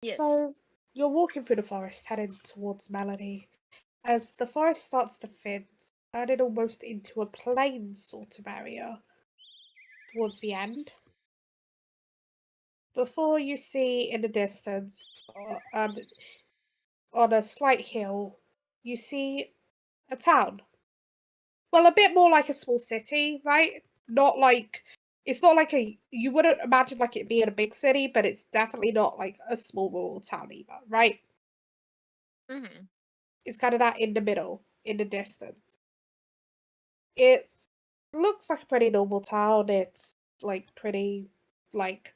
Yes. So you're walking through the forest, heading towards Melody, as the forest starts to thin, turning almost into a plain sort of area towards the end. Before you see in the distance, on a slight hill, you see a town. Well, a bit more like a small city, right? Not like it's not like you wouldn't imagine like it being a big city, but it's definitely not like a small rural town either, right? Mhm. It's kind of that in the middle, in the distance. It looks like a pretty normal town. It's like pretty like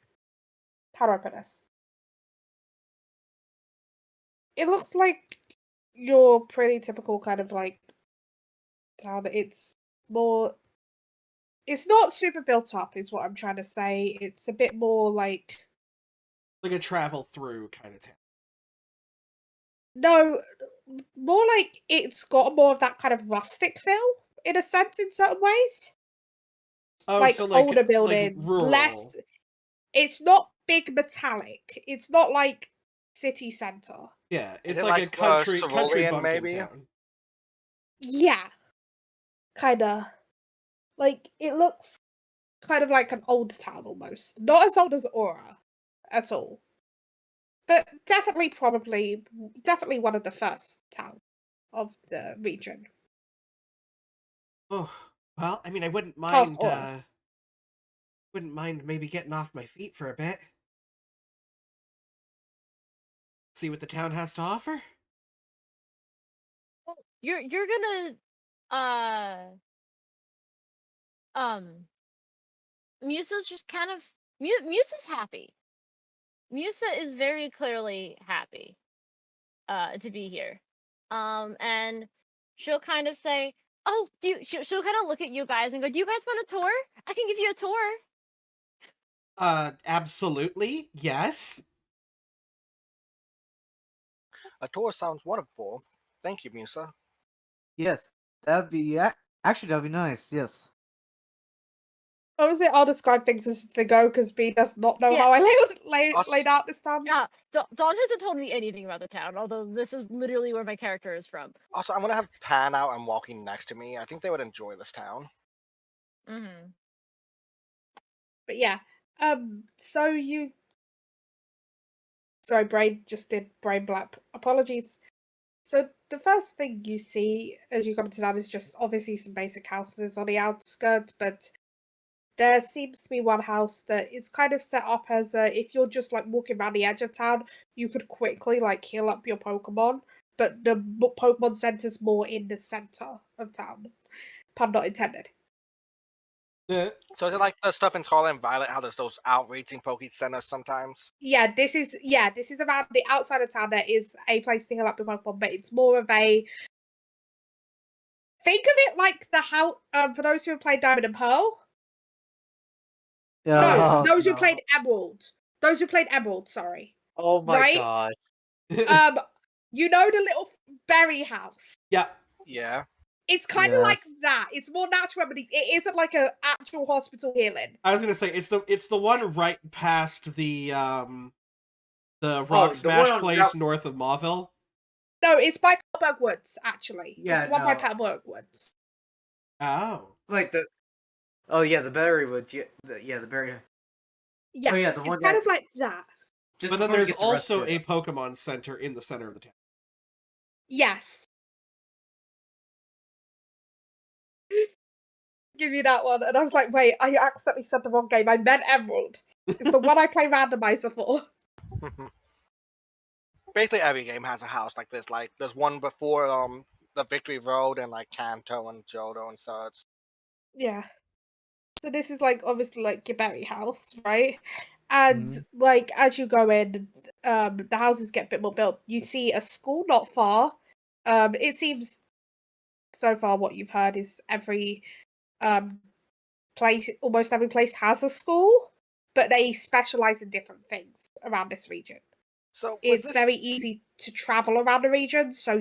how do I put this? It looks like your pretty typical kind of like town. More it's not super built up is what I'm trying to say. It's a bit more like Like a travel through kind of town. no, more like it's got more of that kind of rustic feel in a sense in certain ways. Oh, Like so older like buildings, less rural. it's not big metallic. It's not like city center. Yeah, Is it's it like a like country Cerulean, bumpkin maybe? town. Yeah, kinda. Like it looks kind of like an old town almost. Not as old as Aura at all. But definitely one of the first towns of the region. Oh, well, I mean, I Past Aura. wouldn't mind maybe getting off my feet for a bit. See what the town has to offer. Well, you're gonna uh um Musa's just kind of Musa's happy. Musa is very clearly happy to be here. And she'll kind of say, "Oh, she'll kind of look at you guys and go, "Do you guys want a tour? I can give you a tour." Absolutely, yes. A tour sounds wonderful. Thank you, Musa. Yes, actually that'd be nice. Yes. Obviously, I'll describe things as they go because B does not know Yeah. how I laid out this time. Yeah, Dawn hasn't told me anything about the town, although this is literally where my character is from. Also, I'm gonna have Pan out and walking next to me. I think they would enjoy this town. Mm-hmm. But yeah, so you. Sorry, brain just did brain blap. Apologies. So the first thing you see as you come to town is just obviously some basic houses on the outskirts, but there seems to be one house that is kind of set up as if you're just like walking around the edge of town, you could quickly like heal up your Pokemon, but the Pokemon Center's more in the center of town. Pun not intended. So is it like the stuff in Scarlet and Violet, how there's those outreaching Poke Centers sometimes? This is around the outside of town. There is a place to heal up your Pokemon, but it's more of a think of it like the house. For those who have played Diamond and Pearl, no, those who played Emerald. Those who played Emerald, sorry. Oh my right? god. You know the little berry house. Yeah. Yeah. It's kind of Yes. like that. It's more natural remedies. It isn't like an actual hospital healing. I was gonna say it's the one right past the Rock the Smash one on place north of Mauville. No, it's by Petalburg Woods, actually. Yeah, it's one by no. Petalburg Woods. Oh. Like the. Oh yeah, the berry wood. Yeah, the berry. Yeah, Oh yeah, the one it's kind that's of like that. just But then before you there's get to also Rescue. a Pokemon Center in the center of the town. Yes. Give you that one. And I was like, wait, I accidentally said the wrong game. I meant Emerald. It's the one I play randomizer for. Basically, every game has a house like this. Like, there's one before the Victory Road and like Kanto and Johto and such. Yeah. So this is like obviously like your berry house, right? And like as you go in, the houses get a bit more built. You see a school not far. It seems so far what you've heard is every almost every place has a school, but they specialize in different things around this region. So It's very easy to travel around the region, so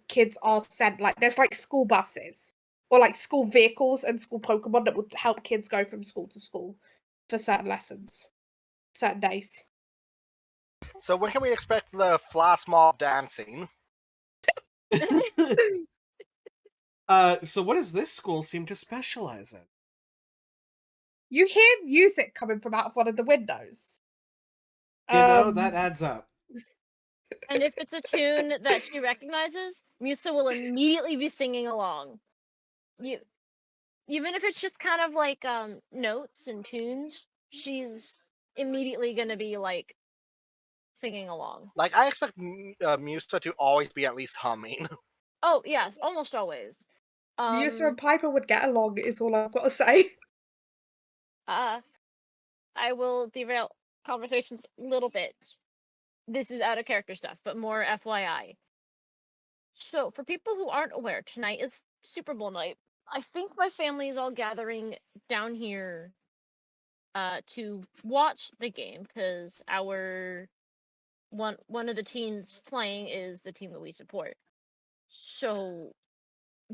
kids are sent like there's like school buses or like school vehicles and school Pokemon that would help kids go from school to school for certain lessons, certain days. So when can we expect the flash mob dancing? So what does this school seem to specialize in? You hear music coming from out of one of the windows. You know, that adds up. And if it's a tune that she recognizes, Musa will immediately be singing along. You, even if it's just kind of like notes and tunes, she's immediately gonna be like singing along. Like I expect Musa to always be at least humming. Oh yes, almost always. Musa and Piper would get along, is all I've got to say. I will derail conversations a little bit. This is out of character stuff, but more FYI. So, for people who aren't aware, tonight is Super Bowl night. I think my family is all gathering down here to watch the game because our one of the teams playing is the team that we support. So,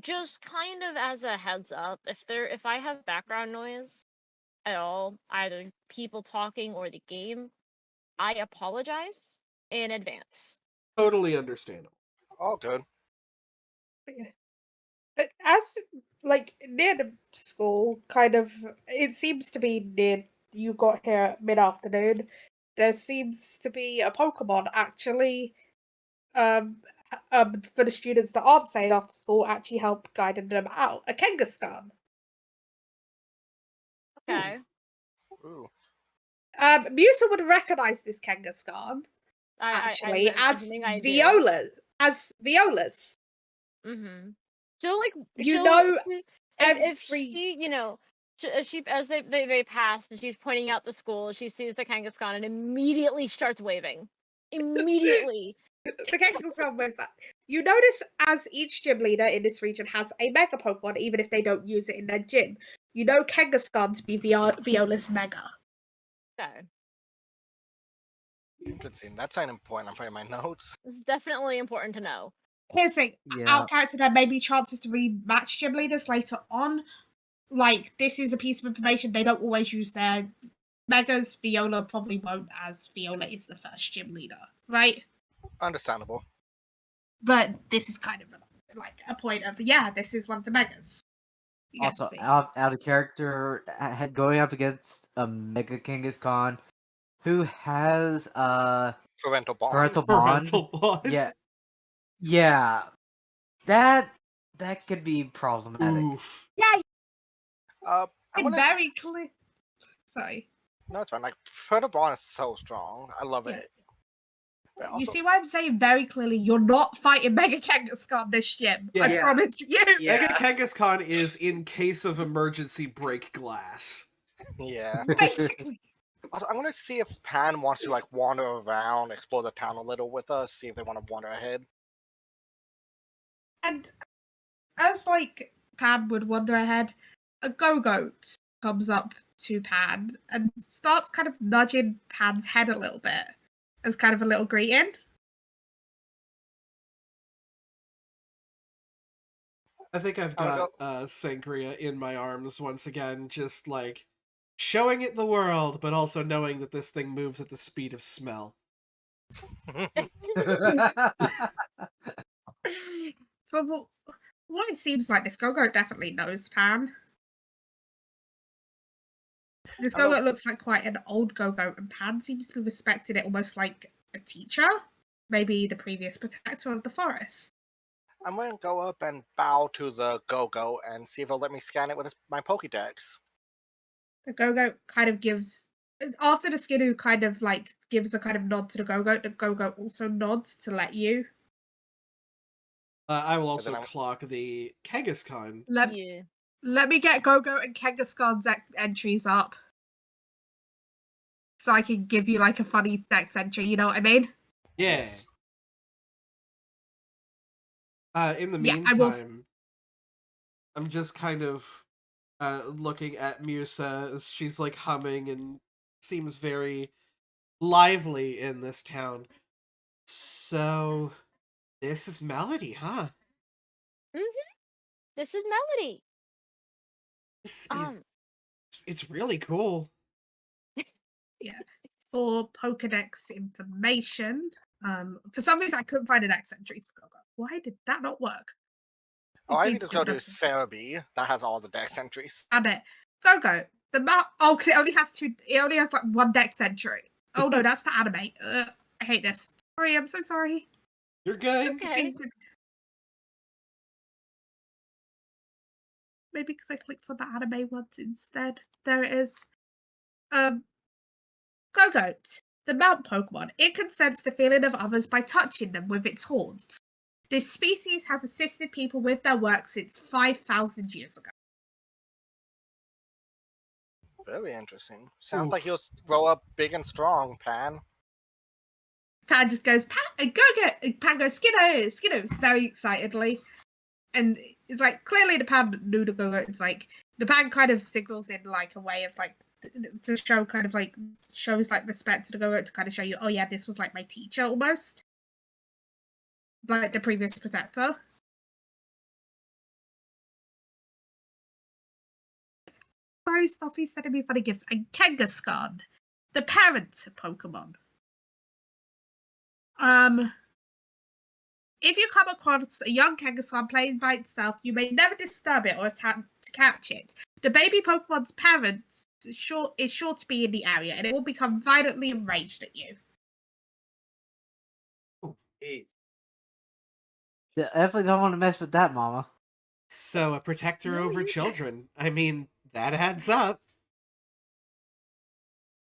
just kind of as a heads up, if I have background noise at all, either people talking or the game, I apologize in advance. Totally understandable. Oh, good. But as like near the school, kind of, it seems to be near. You got here mid afternoon. There seems to be a Pokemon actually. Um, for the students that aren't staying after school, actually help guiding them out. A Kangaskhan. Okay. Ooh. Musa would recognize this Kangaskhan actually I'm as imagining I do. Violas. Mm-hmm. She'll like You she'll know, if every she she as they pass and she's pointing out the school, she sees the Kangaskhan and immediately starts waving. Immediately. the Kangaskhan moves up. You notice as each gym leader in this region has a Mega Pokemon, even if they don't use it in their gym. You know Kangaskhan to be Viola's Mega. Okay. Interesting. That's an important. I'm putting my notes. It's definitely important to know. Here's the thing, Yeah. out of character, there may be chances to rematch gym leaders later on. Like, this is a piece of information, they don't always use their Megas. Viola probably won't, as Viola is the first gym leader, right? Understandable. But this is kind of like a point of, yeah, this is one of the Megas. You get to Also, see. out of character, going up against a Mega Kangaskhan who has Parental bond. parental bond. Parental bond. Yeah, that could be problematic. Oof. Yeah, I'm you gonna. can very clear. Sorry. No, it's fine. Like parental bond is so strong. I love Yeah. it. But You also, see why I'm saying very clearly you're not fighting Mega Kangaskhan this gym. I Yeah. promise you. Yeah. Mega Kangaskhan is in case of emergency break glass. yeah. Basically. Also, I'm gonna see if Pan wants to like wander around, explore the town a little with us. See if they want to wander ahead. And as like Pan would wander ahead, a Go-Goat comes up to Pan and starts kind of nudging Pan's head a little bit as kind of a little greeting. I think I've I'm gonna got Sangria in my arms once again, just like showing it the world, but also knowing that this thing moves at the speed of smell. For what it seems like, this Go-Goat definitely knows Pan. This Hello. Go-Goat looks like quite an old Go-Goat, and Pan seems to be respecting it almost like a teacher. Maybe the previous protector of the forest. I'm gonna go up and bow to the Go-Go and see if he'll let me scan it with my Pokédex. The Go-Goat kind of gives, after the Skidoo kind of like gives a kind of nod to the Go-Goat also nods to let you. I will then also I'm- clock the Kangaskhan. Yeah. Let me get Go-Goat and Kangaskhan's entries up. So I can give you like a funny dex entry, you know what I mean? Yeah. Yes. In the Yeah, I will meantime, I'm just kind of looking at Musa as she's like humming and seems very lively in this town. So, this is Melody, huh? This is Melody. This is Um it's really cool. Yeah. for Pokedex information. For some reason, I couldn't find an X entry for Gogo. Why did that not work? Oh, It's I been think just go stupid to episode. Cerebi. That has all the dex entries. And it. Gogo. The map. Oh, because it only has two. It only has like one Dex entry. Oh no, that's the anime. I hate this. Sorry, I'm so sorry. You're good. It's Okay. been stupid. Maybe because I clicked on the anime ones instead. There it is. Gogoat, the mount Pokemon. It can sense the feeling of others by touching them with its horns. This species has assisted people with their work since 5,000 years ago. Very interesting. Sounds like Oof. you'll grow up big and strong, Pan. Pan just goes, Gogo! Pan goes, Skiddo! Skiddo! Very excitedly. And it's like, clearly the Pan knew the Gogo. It's like, the Pan kind of signals in like a way of like, to show kind of like, shows like respect to the Gogo to kind of show you, oh yeah, this was like my teacher almost. Like the previous protector. Sorry, Stuffy sending me funny gifts. And Kangaskhan, the parent Pokemon. If you come across a young Kangaskhan playing by itself, you may never disturb it or attempt to catch it. The baby Pokemon's parent is sure to be in the area, and it will become violently enraged at you. Oh, jeez. Definitely don't want to mess with that, Mama. So a protector No, over you- children. I mean, that adds up.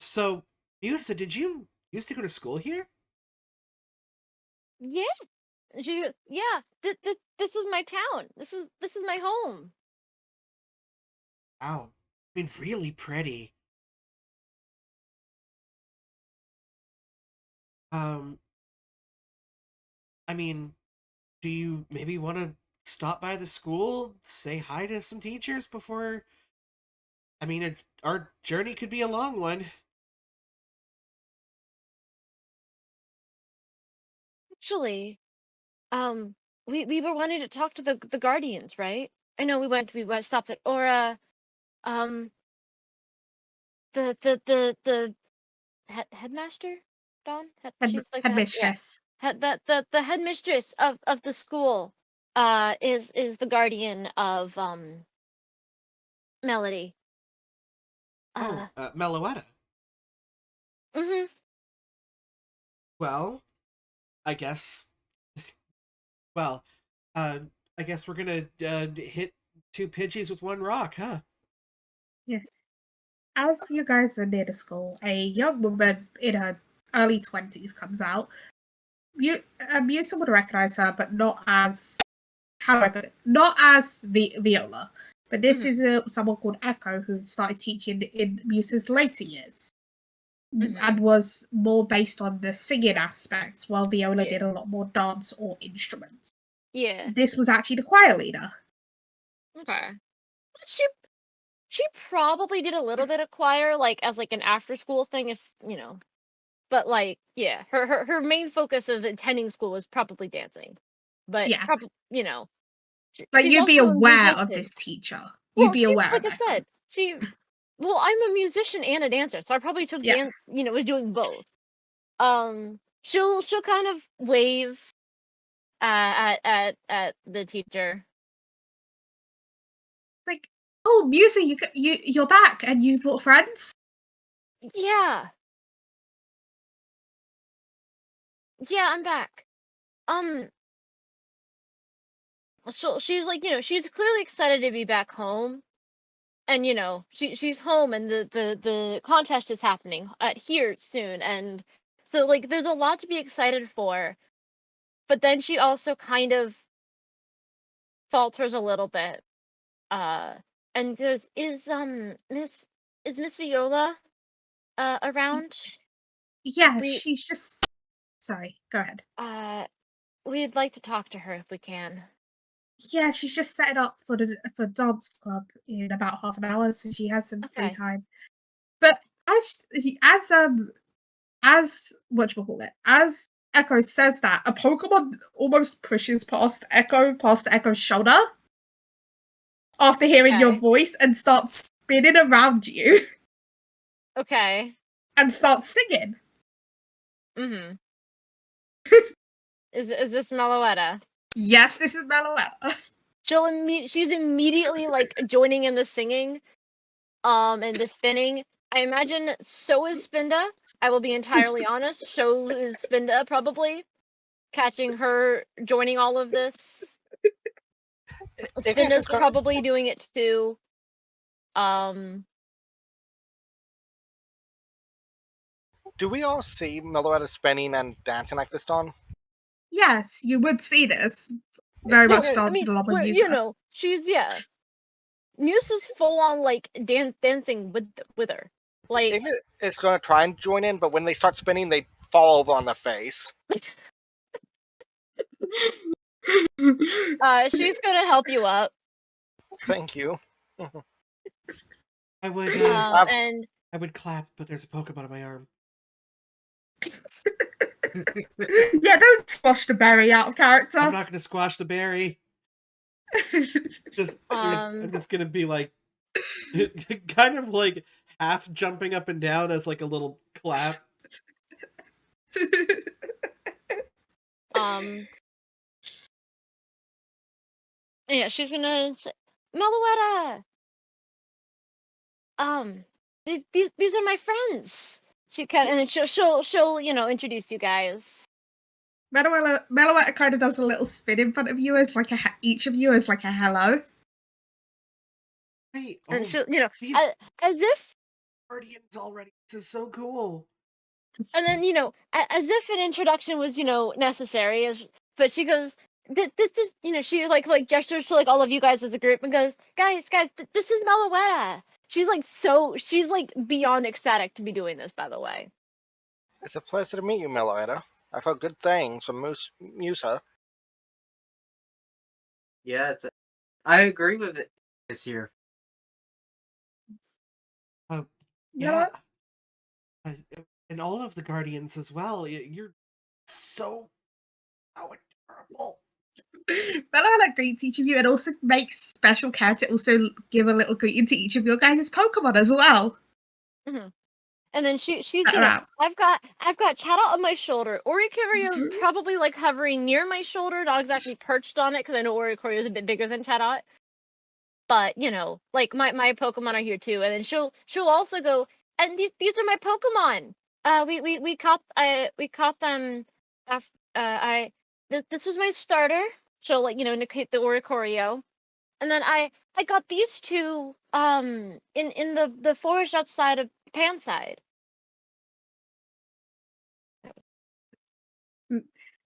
So, Musa, did you used to go to school here? Yeah. Yeah. This is my town. This is my home. Wow. I mean, really pretty. Um, I mean, do you maybe want to stop by the school, say hi to some teachers before? I mean, our journey could be a long one. Actually, um, we were wanting to talk to the guardians, right? I know we went stopped at Aura. Um, the headmaster, Dawn. She's like the Headmistress. the headmistress of the school. Is the guardian of Melody. Oh, Uh, Meloetta. mhm. Well, I guess. Well, uh, I guess we're gonna hit two Pidgeys with one rock, huh? Yeah. As you guys are near the school, a young woman in her early 20s comes out. Musa would recognize her, but not as, how do I put it? Not as Viola. But this is someone called Echo who started teaching in Musa's later years and was more based on the singing aspect, while Viola Yeah. did a lot more dance or instruments. Yeah. This was actually the choir leader. Okay. She probably did a little bit of choir, like as like an after school thing, if you know. But like, yeah, her main focus of attending school was probably dancing. But Yeah. probably, you know, Like, she's you'd be also a aware of musician. this teacher. You'd Well, be she, aware like of I Echo. said, well, I'm a musician and a dancer, so I probably took Yeah. was doing both. She'll kind of wave at the teacher. Like, oh, Musa, you're back and you brought friends? Yeah. Yeah, I'm back. So she's like, she's clearly excited to be back home. And she's home and the contest is happening at here soon. And so like there's a lot to be excited for. But then she also kind of falters a little bit. And goes, is Miss Viola around? Yeah, We she's just. Sorry, go ahead. we'd like to talk to her if we can. Yeah, she's just setting up for dance club in about half an hour, so she has some free Okay. time. But as whatchamacallit, as Echo says that, a Pokemon almost pushes past Echo's shoulder after hearing your Okay. voice and starts spinning around you. Okay. and starts singing. Mm-hmm. Is this Meloetta? Yes, this is Meloetta. She's immediately like joining in the singing, and the spinning. I imagine so is Spinda. I will be entirely honest. So is Spinda probably catching her joining all of this. I guess Spinda's it's going. probably doing it too. Um, Do we all see Meloetta spinning and dancing like this, Don? Yes, you would see this. Very much I dancing mean, along with we're, Musa. she's Musa's full on like dancing with her. Like It's going to try and join in, but when they start spinning, they fall over on their face. she's gonna help you up. Thank you. I would And I would clap, but there's a Pokemon on my arm. Yeah, don't squash the berry out of character. I'm not gonna squash the berry. I'm just gonna be like kind of like half jumping up and down as like a little clap. yeah, she's gonna say, Meloetta. These are my friends. She kind and then she'll introduce you guys. Meloetta kind of does a little spin in front of you as like each of you as like a hello. Hey, And she'll these as if Guardians already. This is so cool. and then as if an introduction was necessary, but she goes, this is she like gestures to like all of you guys as a group and goes, guys, this is Meloetta. She's like beyond ecstatic to be doing this, by the way. It's a pleasure to meet you, Meloetta. I've heard good things from Musa. Yes, I agree with it this year. Yeah. And all of the Guardians as well. You're so adorable. Meloetta greets each of you and also makes special care to also give a little greeting to each of your guys' Pokemon as well. Mm-hmm. And then she's Around. I've got Chatot on my shoulder. Oricorio's probably like hovering near my shoulder, not exactly perched on it because I know Oricorio's a bit bigger than Chatot. But like my Pokemon are here too. And then she'll also go, and these are my Pokemon. We caught them. This was my starter. She'll like indicate the Oricorio, and then I got these two in the forest outside of Panside.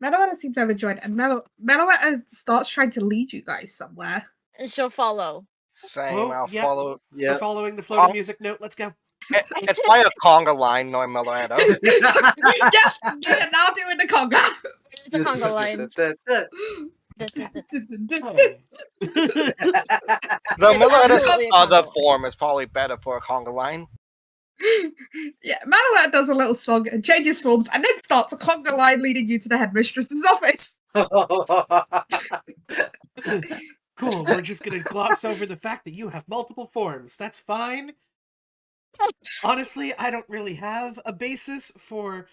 Meloetta seems overjoyed, and Meloetta starts trying to lead you guys somewhere. And she'll follow. Same, I'll yeah. follow. We're following the floating music note. Let's go. It's probably a conga line, knowing Meloetta. Yes, you're now doing the conga. It's a conga line. The It's Meloetta's absolutely a other conga line. form is probably better for a conga line. Yeah, Meloetta does a little song and changes forms and then starts a conga line leading you to the headmistress's office. Cool, we're just gonna gloss over the fact that you have multiple forms. That's fine. Honestly, I don't really have a basis for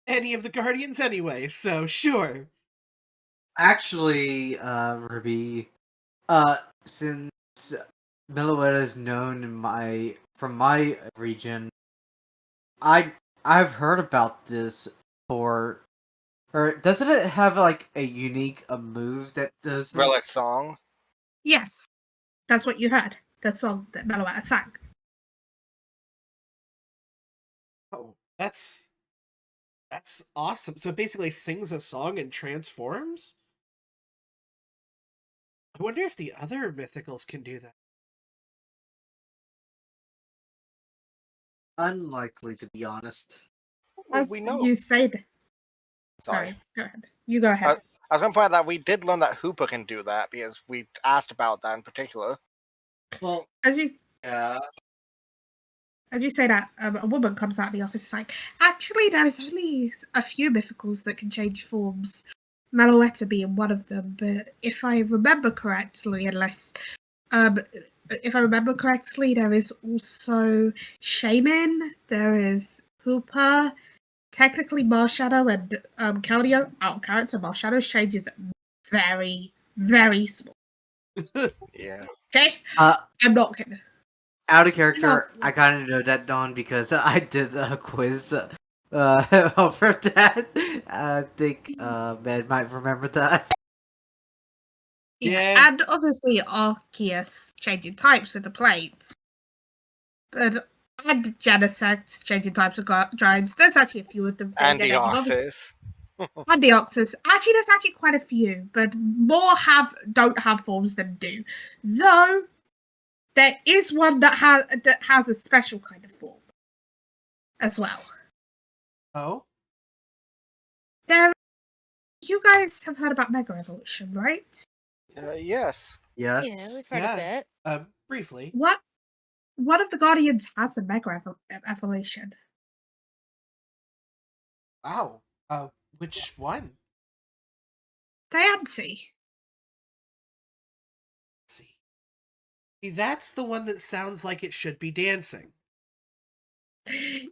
any of the Guardians anyway, so sure. Actually, Ruby, since Meloetta is known from my region, I've heard about this or doesn't it have like a unique move that does this? Relic song. Yes, that's what you heard. The song that Meloetta sang. Oh, that's awesome. So it basically sings a song and transforms? I wonder if the other mythicals can do that. Unlikely, to be honest. As We know. you say that. Sorry, go ahead. You go ahead. I was going to point out that we did learn that Hooper can do that because we asked about that in particular. Well, As you say that, a woman comes out of the office like, actually, there's only a few mythicals that can change forms. Meloetta being one of them, but if I remember correctly, there is also Shaman, there is Hooper, technically Marshadow and Keldeo out of character. Marshadow's change is very, very small. Yeah. Okay? Uh, I'm not kidding. out of No. character, I kind of know that, Dawn, because I did a quiz over that. I think Ben might remember that. Yeah, Yeah. and obviously Arceus changing types with the plates. But and Genesect changing types of giants. There's actually a few of them And figured the in. Obviously, horses. and the Oxus. Actually, there's actually quite a few, but more don't have forms than do. Though there is one that has a special kind of form as well. Oh? There, you guys have heard about Mega Evolution, right? Yes. Yeah, we've Yes. heard a Yeah. bit. Briefly. What? One of the Guardians has a Mega Evolution. Wow. Which one? Diancie. Let's see. See, that's the one that sounds like it should be dancing.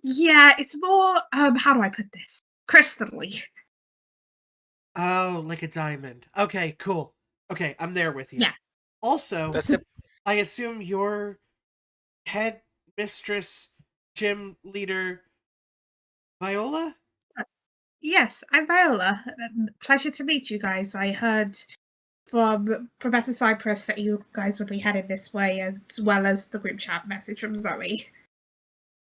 Yeah, it's more. How do I put this? Crystally. Oh, like a diamond. Okay, cool. Okay, I'm there with you. Yeah. Also, That's the I assume your head mistress, gym leader, Viola? Yes, I'm Viola. Pleasure to meet you guys. I heard from Professor Cypress that you guys would be headed this way, as well as the group chat message from Zoe.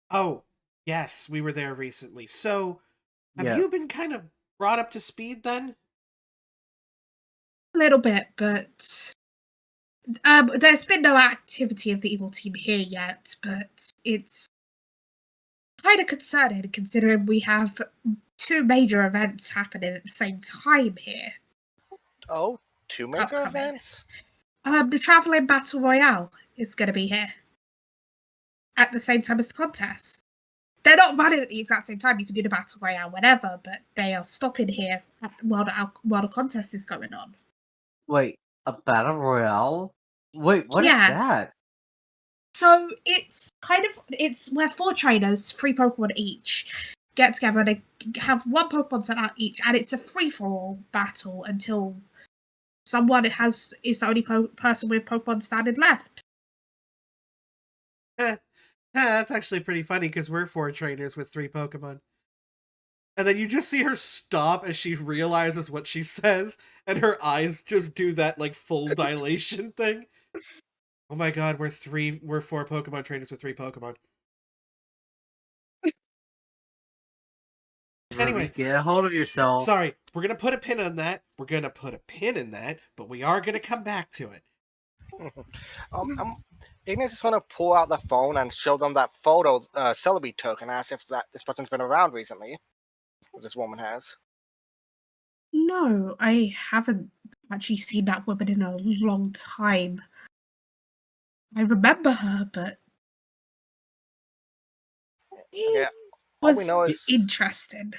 Oh, yes, we were there recently. So, have Yes. you been kind of brought up to speed then? A little bit, but there's been no activity of the evil team here yet. But it's kind of concerning considering we have two major events happening at the same time here. two major Upcoming. events. The Traveling Battle Royale is going to be here at the same time as the contest. They're not running at the exact same time. You can do the Battle Royale whenever, but they are stopping here while the contest is going on. Wait, a battle royale? Wait, what is Yeah. that? So it's where 4 trainers, 3 Pokemon each, get together and they have 1 Pokemon sent out each, and it's a free-for-all battle until someone is the only person with Pokemon standing left. That's actually pretty funny because we're 4 trainers with 3 Pokemon. And then you just see her stop as she realizes what she says, and her eyes just do that like full dilation thing. Oh my god, we're 4 Pokemon trainers with 3 Pokemon. Anyway, Get a hold of yourself. sorry, we're gonna put a pin on that. We're gonna put a pin in that, but we are gonna come back to it. Ignis is gonna pull out the phone and show them that photo Celebi took and ask if this person's been around recently. Or this woman has. No, I haven't actually seen that woman in a long time. I remember her, but Yeah. All we was know is interesting.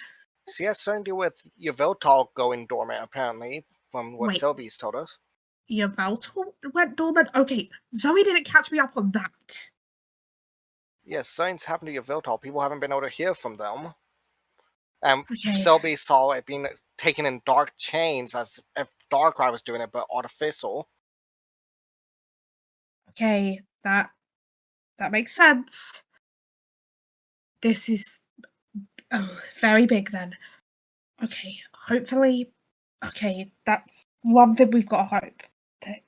she has something to do with Yveltal going dormant, apparently, from what Wait. Celebi's told us. Your Valtor went dormant? Okay, Zoe didn't catch me up on that. Yes, something's happened to Yveltal. People haven't been able to hear from them. And Okay. Celebi saw it being taken in dark chains as if Darkrai was doing it, but artificial. Okay, that makes sense. This is very big then. Okay, hopefully. Okay, that's one thing we've got to hope. That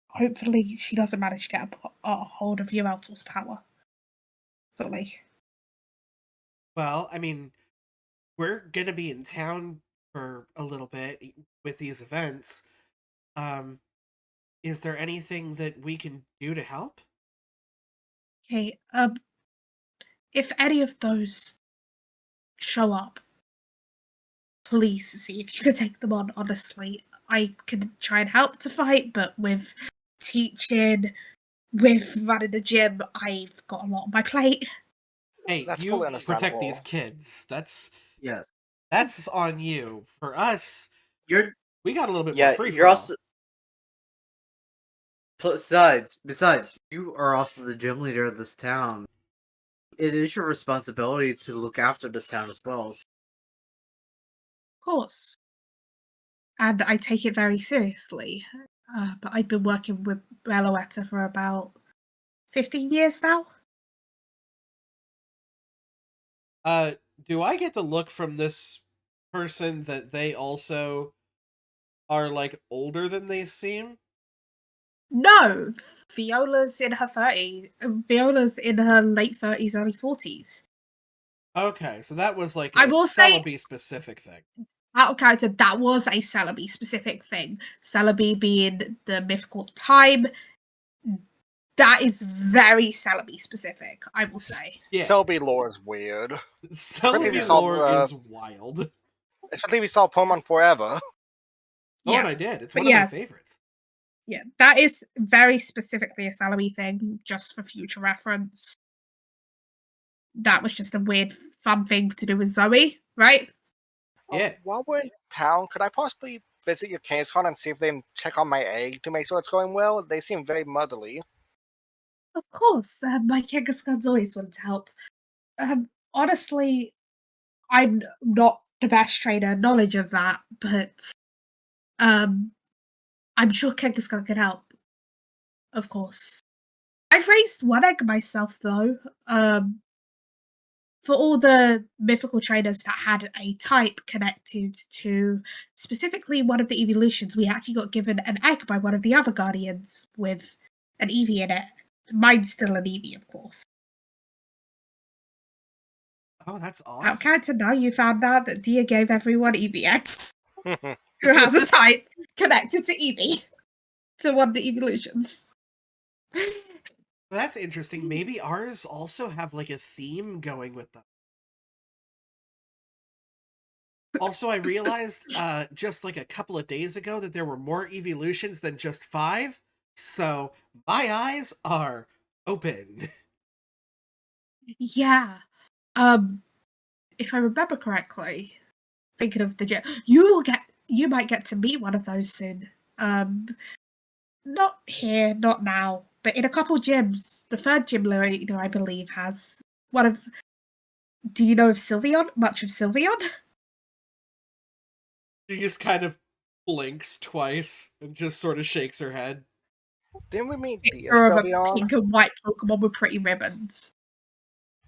hopefully she doesn't manage to get a hold of Yveltal's power. Fully. Well, I mean, we're gonna be in town for a little bit with these events. Is there anything that we can do to help? Okay, if any of those show up, please see if you can take them on, honestly. I can try and help to fight, but with teaching, with running the gym, I've got a lot on my plate. Hey, That's you fully protect understandable. these kids. Yes. That's on you. For us, You're we got a little bit more free you're for also besides, you are also the gym leader of this town. it is your responsibility to look after this town as well. Of course. And I take it very seriously. But I've been working with Meloetta for about 15 years now. Do I get the look from this person that they also are like older than they seem? No, Viola's in her 30s. Viola's in her late 30s, early 40s. Okay, so that was like I a will say- Celebi specific thing. Out of character, that was a Celebi specific thing. Celebi being the mythical time. That is very Celebi specific, I will say. Yeah, Celebi lore is weird. Celebi we saw, lore is wild. Especially we saw Pokemon Forever. Oh, and I Yes. did. It's But one of my yeah. favorites. Yeah, that is very specifically a Celebi thing, just for future reference. That was just a weird, fun thing to do with Zoe, right? Yeah. While we're in town, could I possibly visit your Kangaskhan and see if they can check on my egg to make sure it's going well? They seem very motherly. Of course, my Kangaskhan's always wanted to help. Honestly, I'm not the best trainer knowledge of that, but I'm sure Kangaskhan can help. Of course. I've raised one egg myself, though. For all the mythical trainers that had a type connected to specifically one of the evolutions, we actually got given an egg by one of the other guardians with an Eevee in it. Mine's still an Eevee, of course. Oh, that's Out awesome. of character now, you found out that Dia gave everyone Eevee eggs who has a type connected to Eevee, to one of the evolutions. That's interesting. Maybe ours also have like a theme going with them. Also, I realized just like a couple of days ago that there were more evolutions than just 5. So my eyes are open. Yeah. If I remember correctly, thinking of the gym, you might get to meet one of those soon. Not here, not now, but in a couple gyms. The third gym leader, I believe, has one of. Do you know of Sylveon? Much of Sylveon? She just kind of blinks twice and just sort of shakes her head. Didn't we meet Dia Or of a Sylveon? pink and white Pokemon with pretty ribbons.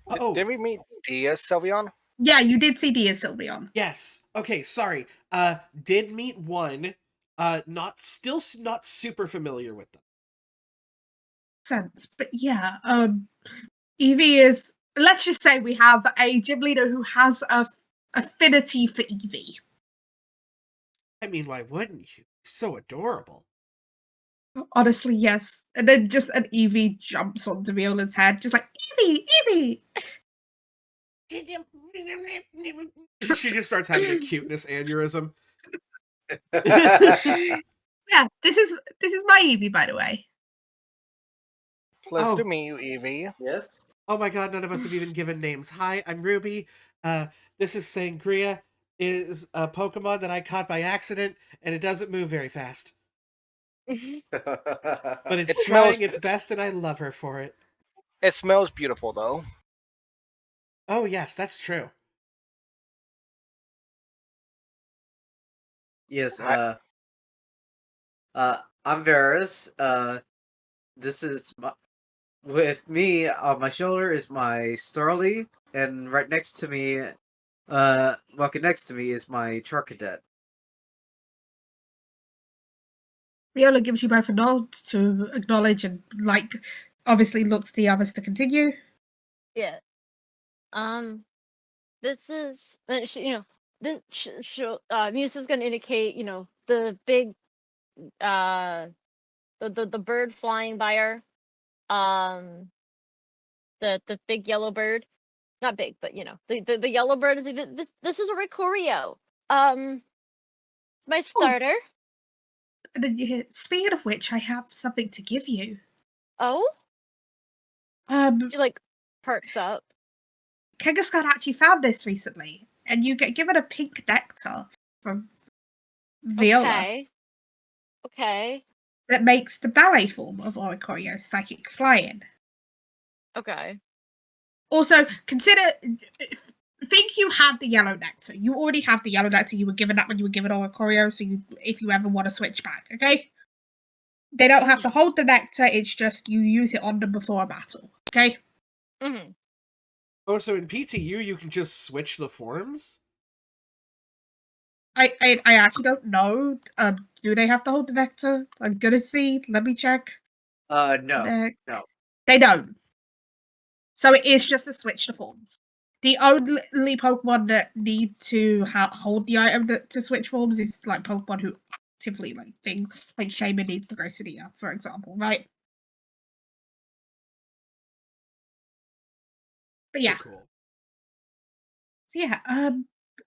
Oh, Did we meet Dia Sylveon? Yeah, you did see Dia Sylveon. yes. Okay, sorry. Did meet one. Not super familiar with them. Sense, but yeah, Eevee is. Let's just say we have a gym leader who has a affinity for Eevee. I mean, why wouldn't you? So adorable. Honestly, yes. And then just an Eevee jumps onto Viola's head, just like Eevee, Eevee. She just starts having a cuteness aneurysm. Yeah, this is my Eevee, by the way. Pleasure Oh. to meet you, Eevee. Yes. Oh my god, none of us have even given names. Hi, I'm Ruby. This is Sangria. Is a Pokemon that I caught by accident, and it doesn't move very fast. But it's It smells- trying its best, and I love her for it. It smells beautiful, though. Oh yes, that's true. Yes. Hi. I'm Varus. This is with me on my shoulder is my Starly, and right next to me, walking next to me is my Charcadet. Viola gives you both a nod to acknowledge and, like, obviously looks the others to continue. Yeah. This is, this Musa's gonna indicate, the big, the bird flying by her, the big yellow bird, not big, but the yellow bird is this is a Ricorio. It's my starter. And then you hear, speaking of which, I have something to give you. Oh, she like perks up. Kangaskhan actually found this recently, and you get given a pink nectar from Viola Okay. that makes the ballet form of Oricorio psychic flying. Okay. Also, consider. Think you have the yellow nectar. You already have the yellow nectar. You were given that when you were given Oricorio, so if you ever want to switch back, okay? They don't have to hold the nectar, it's just you use it on them before a battle, okay? Mm-hmm. Oh, so in PTU you can just switch the forms? I actually don't know. Do they have to hold the nectar? I'm gonna see. Let me check. No. They don't. So it is just a switch to forms. The only Pokemon that need to hold the item to switch forms is like Pokemon who actively think like Shaman needs to go Cydia, for example, right? But yeah. Oh, cool. So yeah,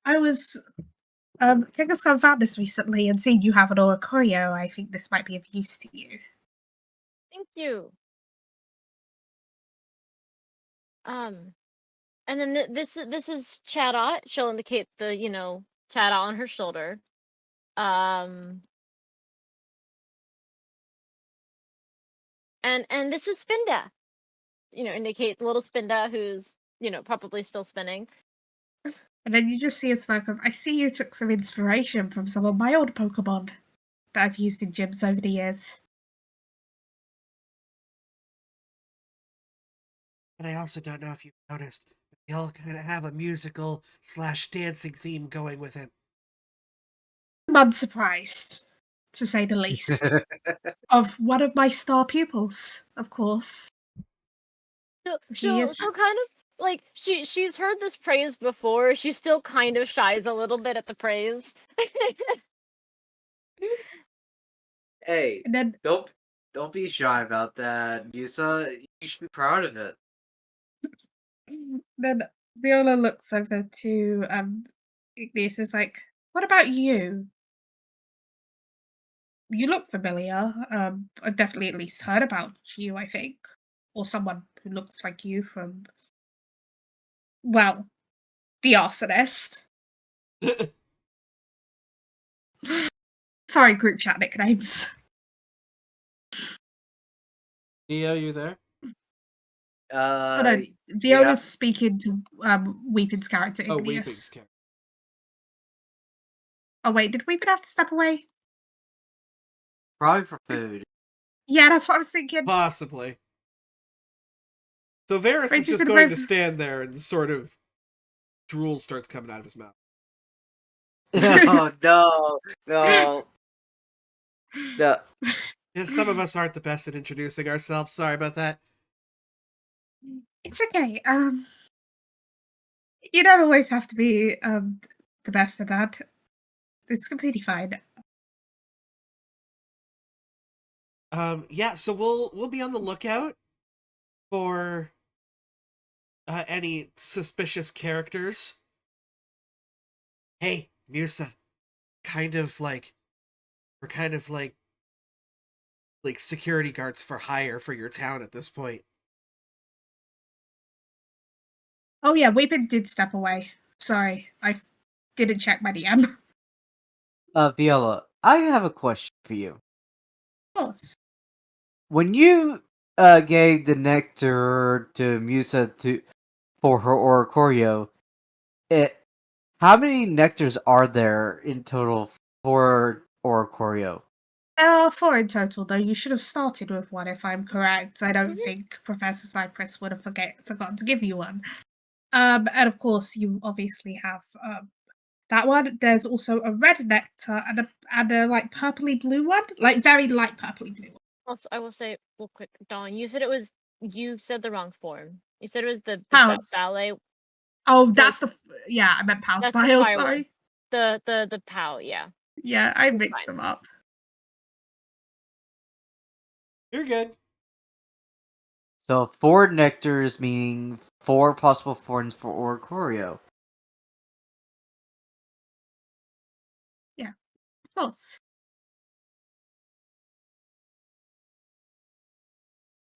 I was Kangaskhan found this recently and seeing you have an Oricorio, I think this might be of use to you. Thank you. And then this is Chatot. She'll indicate the Chatot on her shoulder. And this is Spinda. Indicate little Spinda who's probably still spinning. And then you just see a smirk of, I see you took some inspiration from some of my old Pokemon that I've used in gyms over the years. And I also don't know if you've noticed, but they all kind of have a musical/dancing theme going with it. I'm unsurprised, to say the least, of one of my star pupils, of course. She'll kind of like she's heard this praise before. She still kind of shies a little bit at the praise. Hey, And then don't be shy about that, Yusa. You should be proud of it. then Viola looks over to Igneous and is like, what about you? You look familiar. I've definitely at least heard about you, I think. Or someone who looks like you from, well, the arsonist. Sorry, group chat nicknames. Neo, you there? Oh no, Yeah. Viola's speaking to Weeping's character, Oh, Igneous. Weeping's character. Oh wait, did Weeping have to step away? Probably for food. Yeah, that's what I was thinking. Possibly. So Varys Wait, is she's just in a going brave- to stand there and sort of drool starts coming out of his mouth. Oh no. Yeah, some of us aren't the best at introducing ourselves. Sorry about that. It's okay. You don't always have to be the best at that. It's completely fine. Yeah, so we'll be on the lookout for any suspicious characters. Hey, Musa, we're kind of like security guards for hire for your town at this point. Oh yeah, Weeping did step away. Sorry, I didn't check my DM. Viola, I have a question for you. Of course. When you gave the nectar to Musa for her Oricorio, how many nectars are there in total for Oricorio? 4 in total, though. You should have started with one, if I'm correct. I don't think Professor Cypress would have forgotten to give you one. And of course, you obviously have that one. There's also a red nectar and a like purpley blue one, like very light purpley blue one. Also, I will say real quick, Dawn, you said the wrong form. You said it was the Pals. ballet. Oh, that's yeah. I meant pal That's the style. fire one. Sorry. The POW, yeah. Yeah, I It's mixed fine. them up. You're good. So 4 nectars meaning 4 possible forms for Oricorio. Yeah, of course.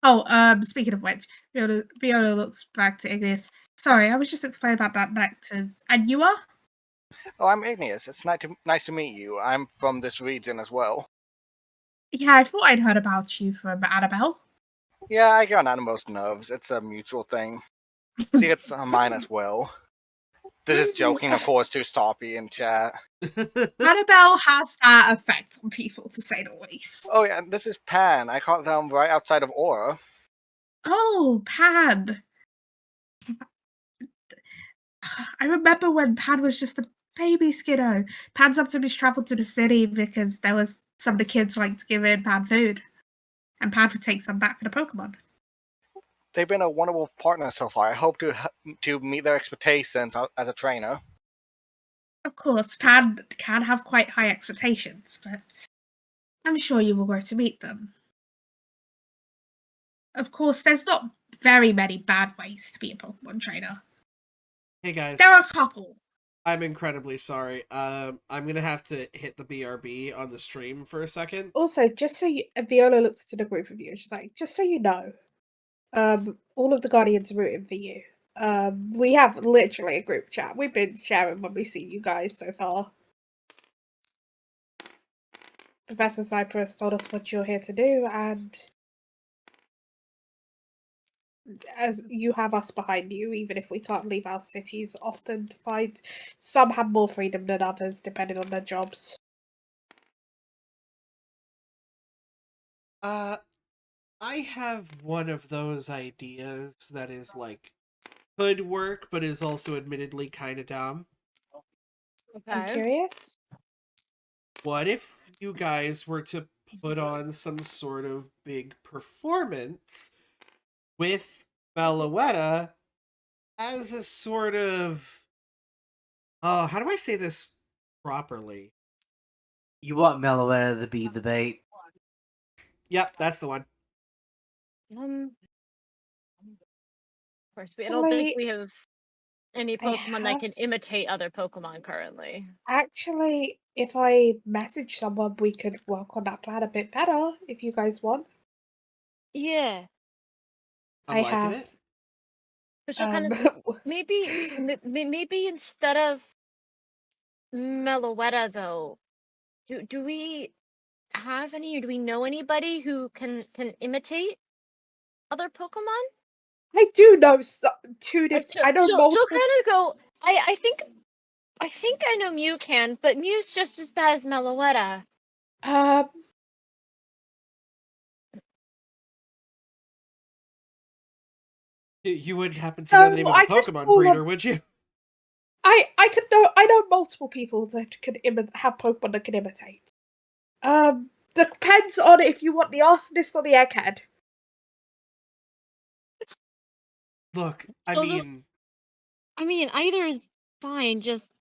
Oh, speaking of which, Viola looks back to Igneous. Sorry, I was just explaining about that nectars. And you are? Oh, I'm Igneous. It's nice to meet you. I'm from this region as well. Yeah, I thought I'd heard about you from Annabelle. Yeah, I get on Animo's nerves. It's a mutual thing. See, it's mine as well. This is joking, of course, to Stoppy in chat. Annabelle has that effect on people, to say the least. Oh yeah, and this is Pan. I caught them right outside of Aura. Oh, Pan. I remember when Pan was just a baby skiddo. Pan sometimes travelled to the city because there was some of the kids like to give in Pan food. And Pan would take some back for the Pokemon. They've been a wonderful partner so far. I hope to meet their expectations as a trainer. Of course, Pan can have quite high expectations, but I'm sure you will grow to meet them. Of course, there's not very many bad ways to be a Pokemon trainer. Hey guys, There are a couple. I'm incredibly sorry. I'm gonna have to hit the BRB on the stream for a second. Also, just so you, Viola looks to the group of you, she's like, just so you know, all of the Guardians are rooting for you. We have literally a group chat. We've been sharing when we see you guys so far. Professor Cypress told us what you're here to do, and as you have us behind you, even if we can't leave our cities often to fight. Some have more freedom than others, depending on their jobs. I have one of those ideas that is like could work, but is also admittedly kind of dumb. I'm Okay. curious. What if you guys were to put on some sort of big performance with Meloetta as a sort of how do I say this properly? You want Meloetta to be the bait? Yep, that's the one. Of course, I don't think Actually, we have any I Pokemon that can have. imitate other Pokemon currently. Actually, if I message someone, we could work on that plan a bit better, if you guys want. Yeah. I'm I liking have. it. But she'll kind of maybe instead of Meloetta though, do we have any or do we know anybody who can imitate other Pokemon? I do know two Like different. I know she'll multiple. kind of go. I think I know Mew can, but Mew's just as bad as Meloetta. Um, You wouldn't happen to know the so name of the I could Pokemon call breeder, on. would you? I know multiple people that can have Pokemon that can imitate. Depends on if you want the arsonist or the egghead. Look, I So just, mean, I mean, either is fine. Just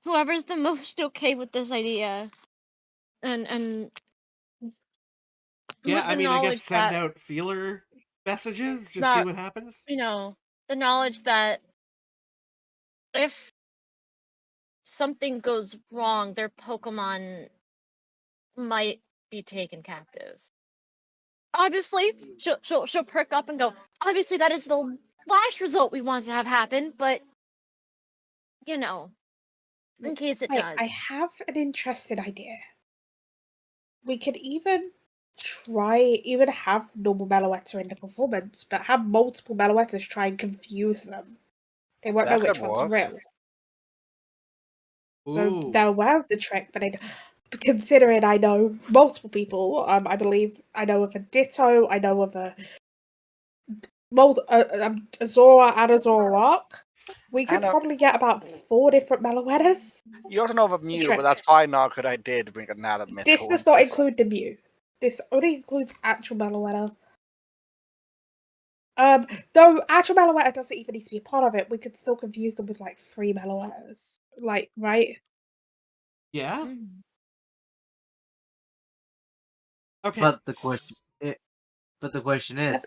whoever's the most okay with this idea, and yeah, with I the mean, I guess knowledge send that out feeler messages, just see that what happens. the knowledge that if something goes wrong, their Pokemon might be taken captive. Obviously, she'll perk up and go. Obviously, that is the last result we want to have happen, but you know, in case it does. I have an interesting idea. We could even have normal Meloetta in the performance, but have multiple Meloettas try and confuse them. They won't know That could which one's work. real. So Ooh. they're aware of the trick, but considering I know multiple people, I believe I know of a Ditto, I know of a Azora and a Zoroark. We could probably get about 4 different Meloettas. You also know of a to Mew, trick. but that's fine now because I did bring another This mythical. does not include the Mew. This only includes actual Meloetta. Though actual Meloetta doesn't even need to be a part of it, we could still confuse them with like 3 Meloettas. Like, right? Yeah? Mm. Okay. But the question is,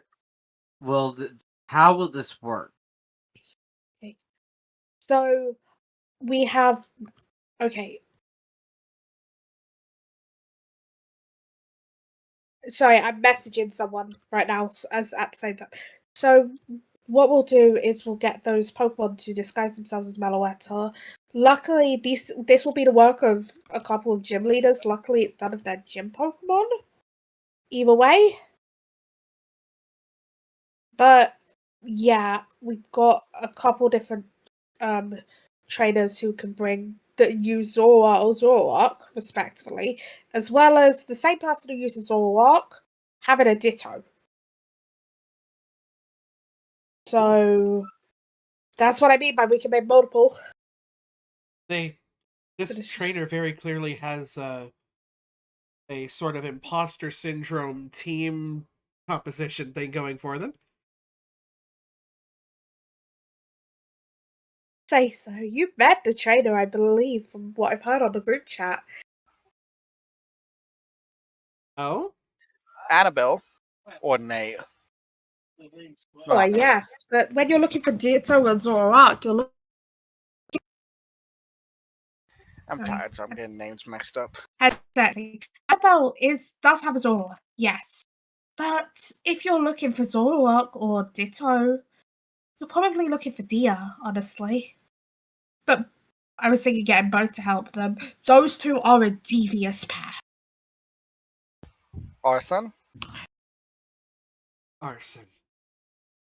how will this work? Okay. So we have okay. Sorry, I'm messaging someone right now as at the same time. So what we'll do is we'll get those Pokemon to disguise themselves as Meloetta. Luckily, this will be the work of a couple of gym leaders. Luckily, it's none of their gym Pokemon. Either way. But yeah, we've got a couple different trainers who can bring that use Zoroark or Zoroark, respectively, as well as the same person who uses Zoroark having a Ditto. So that's what I mean by we can make multiple. This trainer very clearly has a sort of imposter syndrome team composition thing going for them. Say so. You met the trainer, I believe, from what I've heard on the group chat. Oh? Annabelle or Nate? Well, yes, but when you're looking for Ditto and Zoroark, you're looking. I'm Sorry. tired, so I'm getting names mixed up. Exactly. Annabelle does have a Zoroark, yes. But if you're looking for Zoroark or Ditto, you're probably looking for Dia, honestly. But I was thinking getting both to help them. Those two are a devious pair. Arson? Arson.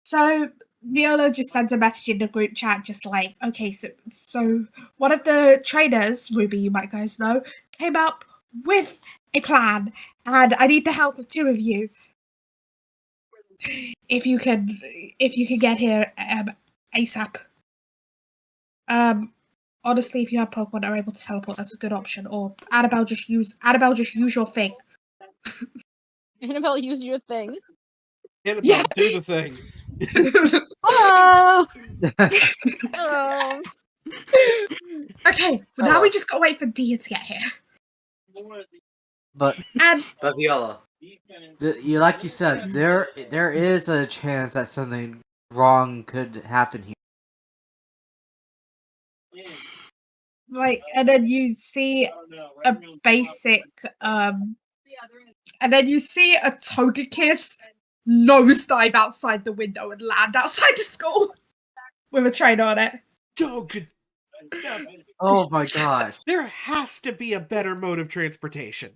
So Viola just sends a message in the group chat, just like, okay, so one of the trainers, Ruby, you might guys know, came up with a plan, and I need the help of two of you. If you can get here ASAP. Honestly, if you have Pokemon that are able to teleport, that's a good option. Or Annabelle, just use your thing. Annabelle, use your thing. Annabelle, Yeah. do the thing. Hello. Hello. Okay, but now we just gotta wait for Dia to get here. But And Viola, you like you said, there is a chance that something wrong could happen here. and then you see a basic and then you see a Togekiss nosedive outside the window and land outside the school with a trainer on it. Oh my gosh! There has to be a better mode of transportation.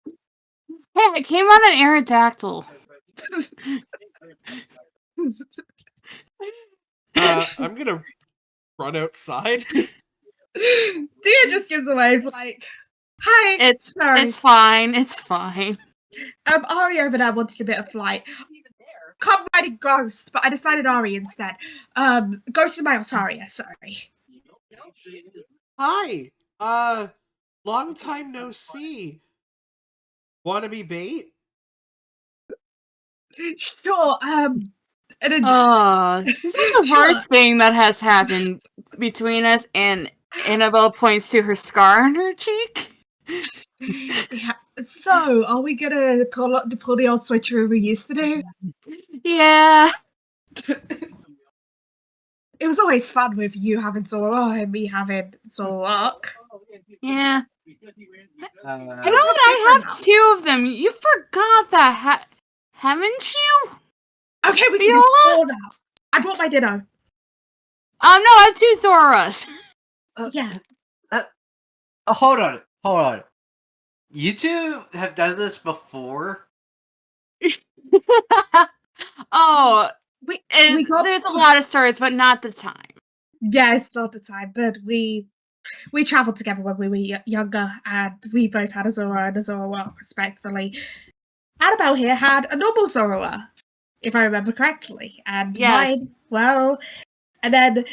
Hey, it came on an Aerodactyl. I'm gonna run outside. Dia just gives a wave like, "Hi, It's sorry. it's fine. It's fine. Ari over there wanted a bit of flight. Come riding Ghost, but I decided Ari instead. Ghost is my Altaria, sorry. Hi. Long time no see. Wanna be bait? Sure, and then, This is the Sure. worst thing that has happened between us. And Annabelle points to her scar on her cheek. yeah. So, are we gonna pull the old switcheroo we used to do? Yeah. It was always fun with you having Zoroark and me having Zoroark. Yeah. Uh, You know what? I have two of them. You forgot that, haven't you? Okay, we can do Viola? 4 now. I brought my Ditto. No, I have two Zoras. Yeah. Hold on. You two have done this before. Oh, We got there's a lot of stories, but not the time. Yeah, it's not the time, but we traveled together when we were younger, and we both had a Zoroark and a Zoroark, respectively. Annabelle here had a normal Zoroark, if I remember correctly, and Yes. mine, well, and then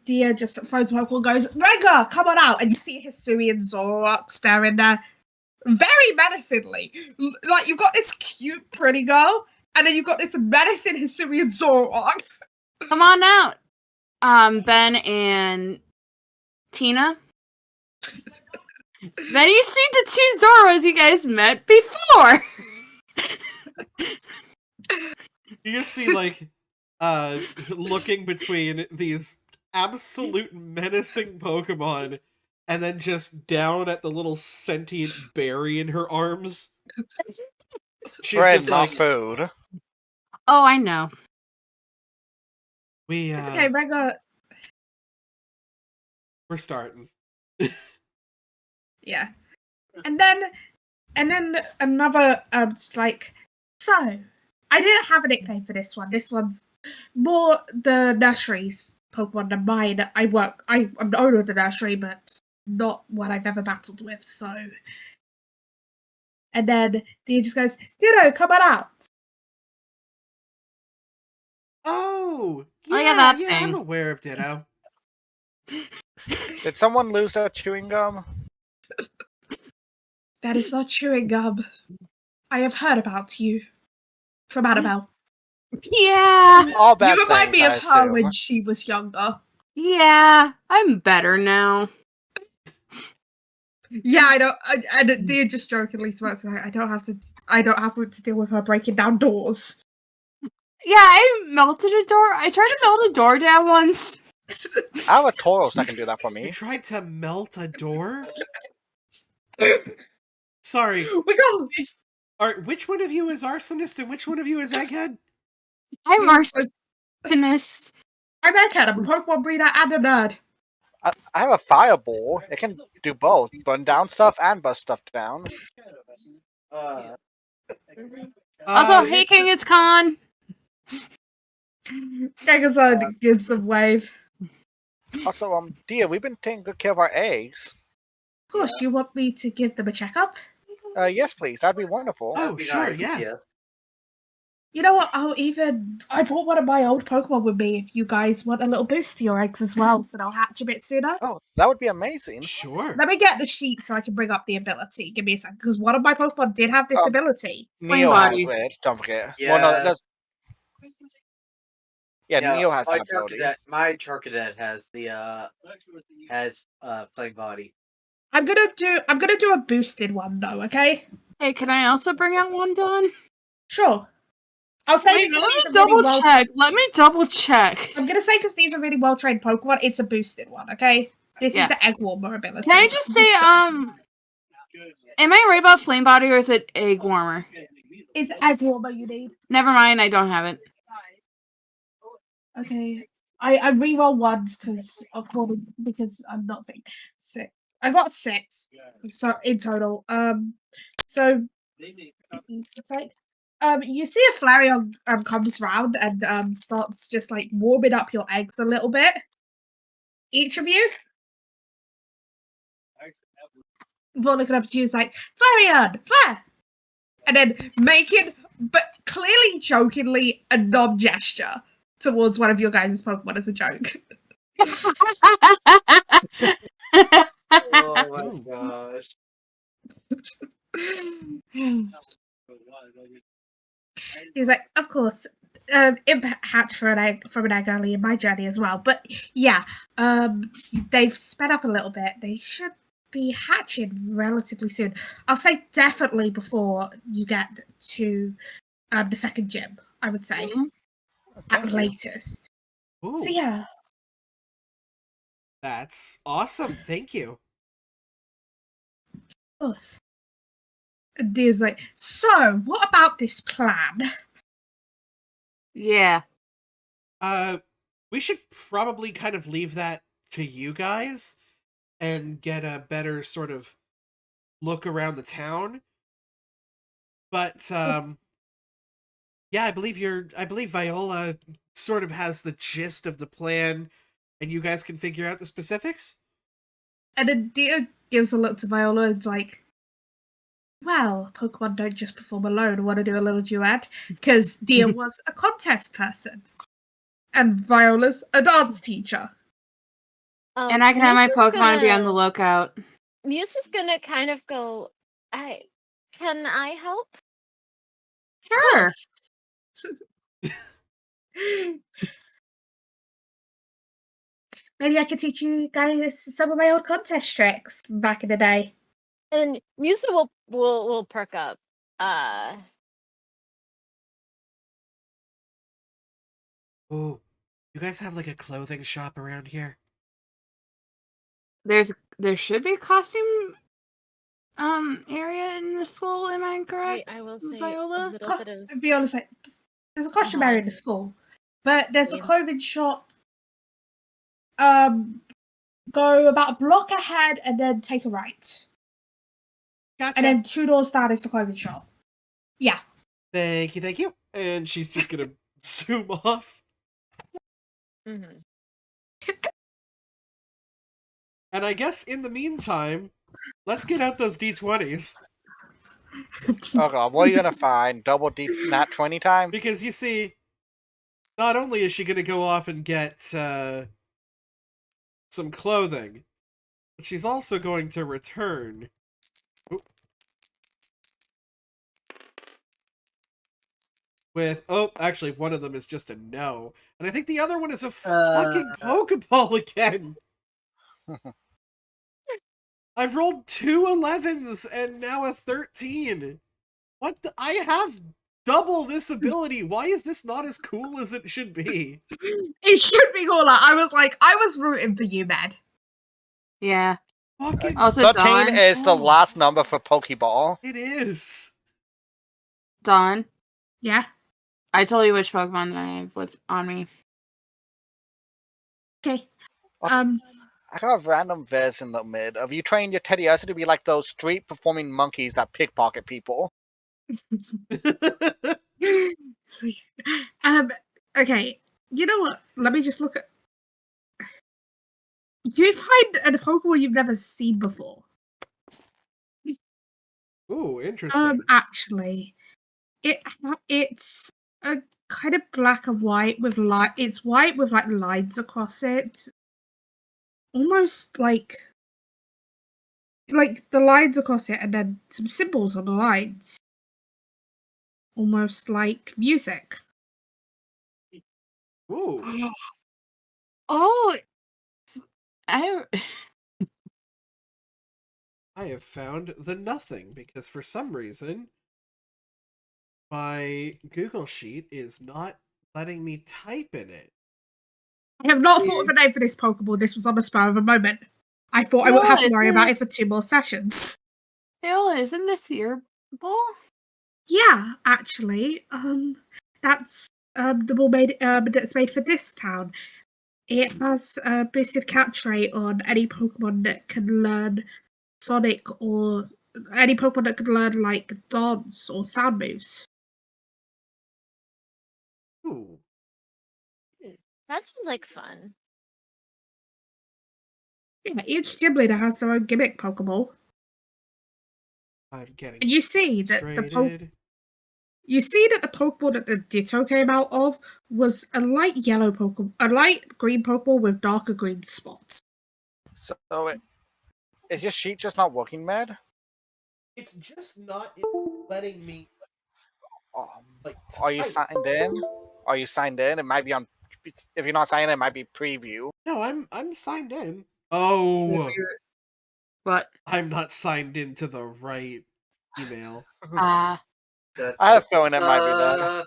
Dia just throws a and goes, Rengar, come on out, and you see Hisuian Zoroark staring there very menacingly. Like, you've got this cute, pretty girl, and then you've got this menacing Hisuian Zoroark. Come on out, Ben and Tina. Then you see the two Zoras you guys met before. You just see like looking between these absolute menacing Pokemon and then just down at the little sentient berry in her arms. She's Bread, just not like, food. Oh, I know. It's okay, Rengar. We're starting. Yeah. And then another it's like, so I didn't have a nickname for this one. This one's more the nursery's Pokemon than mine. I'm the owner of the nursery, but not one I've ever battled with, so. And then Dia just goes, Ditto, come on out. Oh, Oh, yeah, that I'm thing. aware of Ditto. Did someone lose their chewing gum? That is not chewing gum. I have heard about you from Annabelle. Yeah. All bad You remind things, me I of her assume. when she was younger. Yeah. I'm better now. Yeah, I don't. And Dia just jokingly smirks. I don't have to deal with her breaking down doors. Yeah, I melted a door. I tried to melt a door down once. I have a Tauros that can do that for You me. tried to melt a door? Sorry. Which one of you is arsonist and which one of you is egghead? I'm arsonist. I'm Egghead. I'm a Pokemon breeder and a nerd. I have a fireball. It can do both. Burn down stuff and bust stuff down. Also, hey, King, it's Khan. Gagazon gives them wave. Also, Dia, we've been taking good care of our eggs. Of course, do you want me to give them a checkup? Yes, please. That'd be wonderful. Oh, sure, yeah. Yes. You know what? I brought one of my old Pokemon with me if you guys want a little boost to your eggs as well, so they'll hatch a bit sooner. Oh, that would be amazing. Sure. Let me get the sheet so I can bring up the ability. Give me a second, because one of my Pokemon did have this ability. Neo has body. it. Don't forget. Yeah. Well, no, that's... Yeah, Neo has my that ability. My Charcadet has flame body. I'm gonna do a boosted one though, okay? Hey, can I also bring out one done? Sure. I'll say Wait, because let these me are really double check. Let me double check. I'm gonna say because these are really well trained Pokemon, it's a boosted one, okay? This Yeah. is the Egg Warmer ability. Can I just say, am I right about flame body or is it egg warmer? It's Egg Warmer you need. Never mind, I don't have it. Okay. I reroll once because I'm not thinking. Six. I got 6. So in total. So it's like you see a Flareon comes around and starts just like warming up your eggs a little bit. Each of you. Before looking up at you is like, Flareon, Flare! And then making but clearly jokingly a knob gesture towards one of your guys' Pokemon as a joke. Oh my Ooh. gosh. He was like, of course, Impact hatched from an egg early in my journey as well. But yeah, they've sped up a little bit. They should be hatching relatively soon. I'll say definitely before you get to the second gym, I would say. Thank At you. latest. Ooh, So yeah. that's awesome. Thank you. Of course. And Dia's like, so what about this plan? Yeah. We should probably kind of leave that to you guys and get a better sort of look around the town. But yeah, I believe Viola sort of has the gist of the plan and you guys can figure out the specifics. And then Dia gives a look to Viola and's like, well, Pokemon don't just perform alone. Want to do a little duet? Because Dia was a contest person. And Viola's a dance teacher. And I can have my Musa's Pokemon be on the gonna- lookout. Musa's gonna kind of go, can I help? Sure. Maybe I could teach you guys some of my old contest tricks from back in the day. And Musa will perk up. Ooh, you guys have like a clothing shop around here? There should be a costume area in the school, am I correct? I will say a Viola? little bit of Viola's like, there's a costume area in the school, but there's a Yeah. clothing shop. Go about a block ahead and then take a right. Gotcha. And then 2 doors down is the clothing shop. Yeah. Thank you, thank you. And she's just gonna zoom off. Mhm. And I guess in the meantime, let's get out those D20s. Oh god, what are you gonna find? Double D nat 20 time? Because you see, not only is she gonna go off and get some clothing, but she's also going to return. Oop. With, actually, one of them is just a no. And I think the other one is a fucking Pokeball again. I've rolled 2 11s and now a 13. What the? I have double this ability. Why is this not as cool as it should be? It should be cooler. I was rooting for you, man. Yeah. Fucking Also, 13 Dawn. is the last number for Pokeball. It is. Dawn. Yeah. I told you which Pokemon I have what's on me. Okay. I got a random viz in the mid. Have you trained your Teddy Ursa to be like those street performing monkeys that pickpocket people? Okay. You know what? Let me just look at. You find a Pokemon you've never seen before. Ooh, interesting. Actually, it's a kind of black and white with it's white with like lines across it, almost like the lines across it, and then some symbols on the lines, almost like music. Ooh. Oh, I have found the nothing because for some reason my Google Sheet is not letting me type in it. I have not thought of a name for this Pokemon. This was on the spur of a moment. I thought I No, wouldn't have to worry isn't about it- it for 2 more sessions. Phil, isn't this your ball? Yeah, actually, that's the ball made that's made for this town. It has a boosted catch rate on any Pokemon that can learn Sonic or any Pokemon that can learn like dance or sound moves. Ooh. That sounds like fun. Yeah, each gym leader has their own gimmick Pokeball. I'm getting And you see that frustrated. you see that the Pokeball that the Ditto came out of was a light yellow Pokeball, a light green Pokeball with darker green spots. So, is your sheet just not working, Mad? It's just not letting me like Are you type. signed in? Are you signed in? It might be on. If you're not signed in, it might be preview. No, I'm signed in. Oh, What? I'm not signed into the right email. I have a feeling it might be that.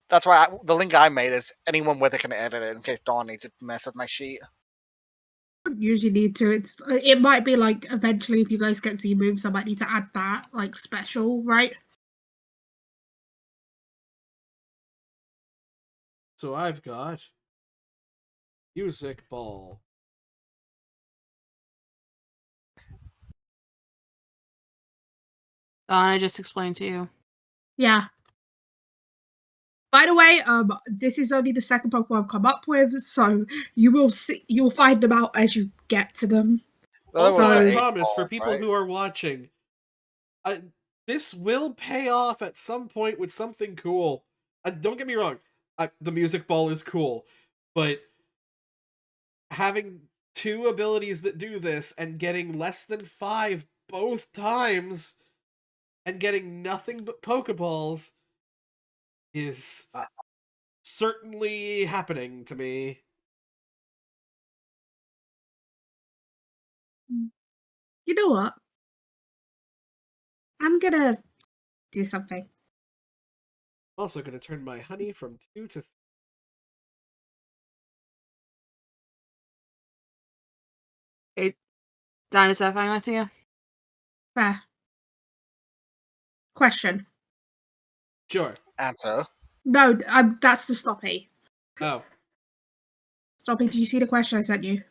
That's why the link I made is anyone with it can edit it in case Dawn needs to mess with my sheet. Don't usually need to. It might be like eventually if you guys get Z moves, I might need to add that like special, right? So I've got music ball. Dawn, I just explained to you. Yeah. By the way, this is only the second Pokemon I've come up with, so you will find them out as you get to them. Also, I So- promise for people who are watching, this will pay off at some point with something cool. Don't get me wrong, the music ball is cool, but having 2 abilities that do this and getting less than 5 both times and getting nothing but Pokeballs is certainly happening to me. You know what? I'm gonna do something. I'm also going to turn my honey from 2 to 3. Dawn, is that fine with you? Fair. Question. Sure. Answer. No, that's the Stoppy. Oh. Stoppy, did you see the question I sent you?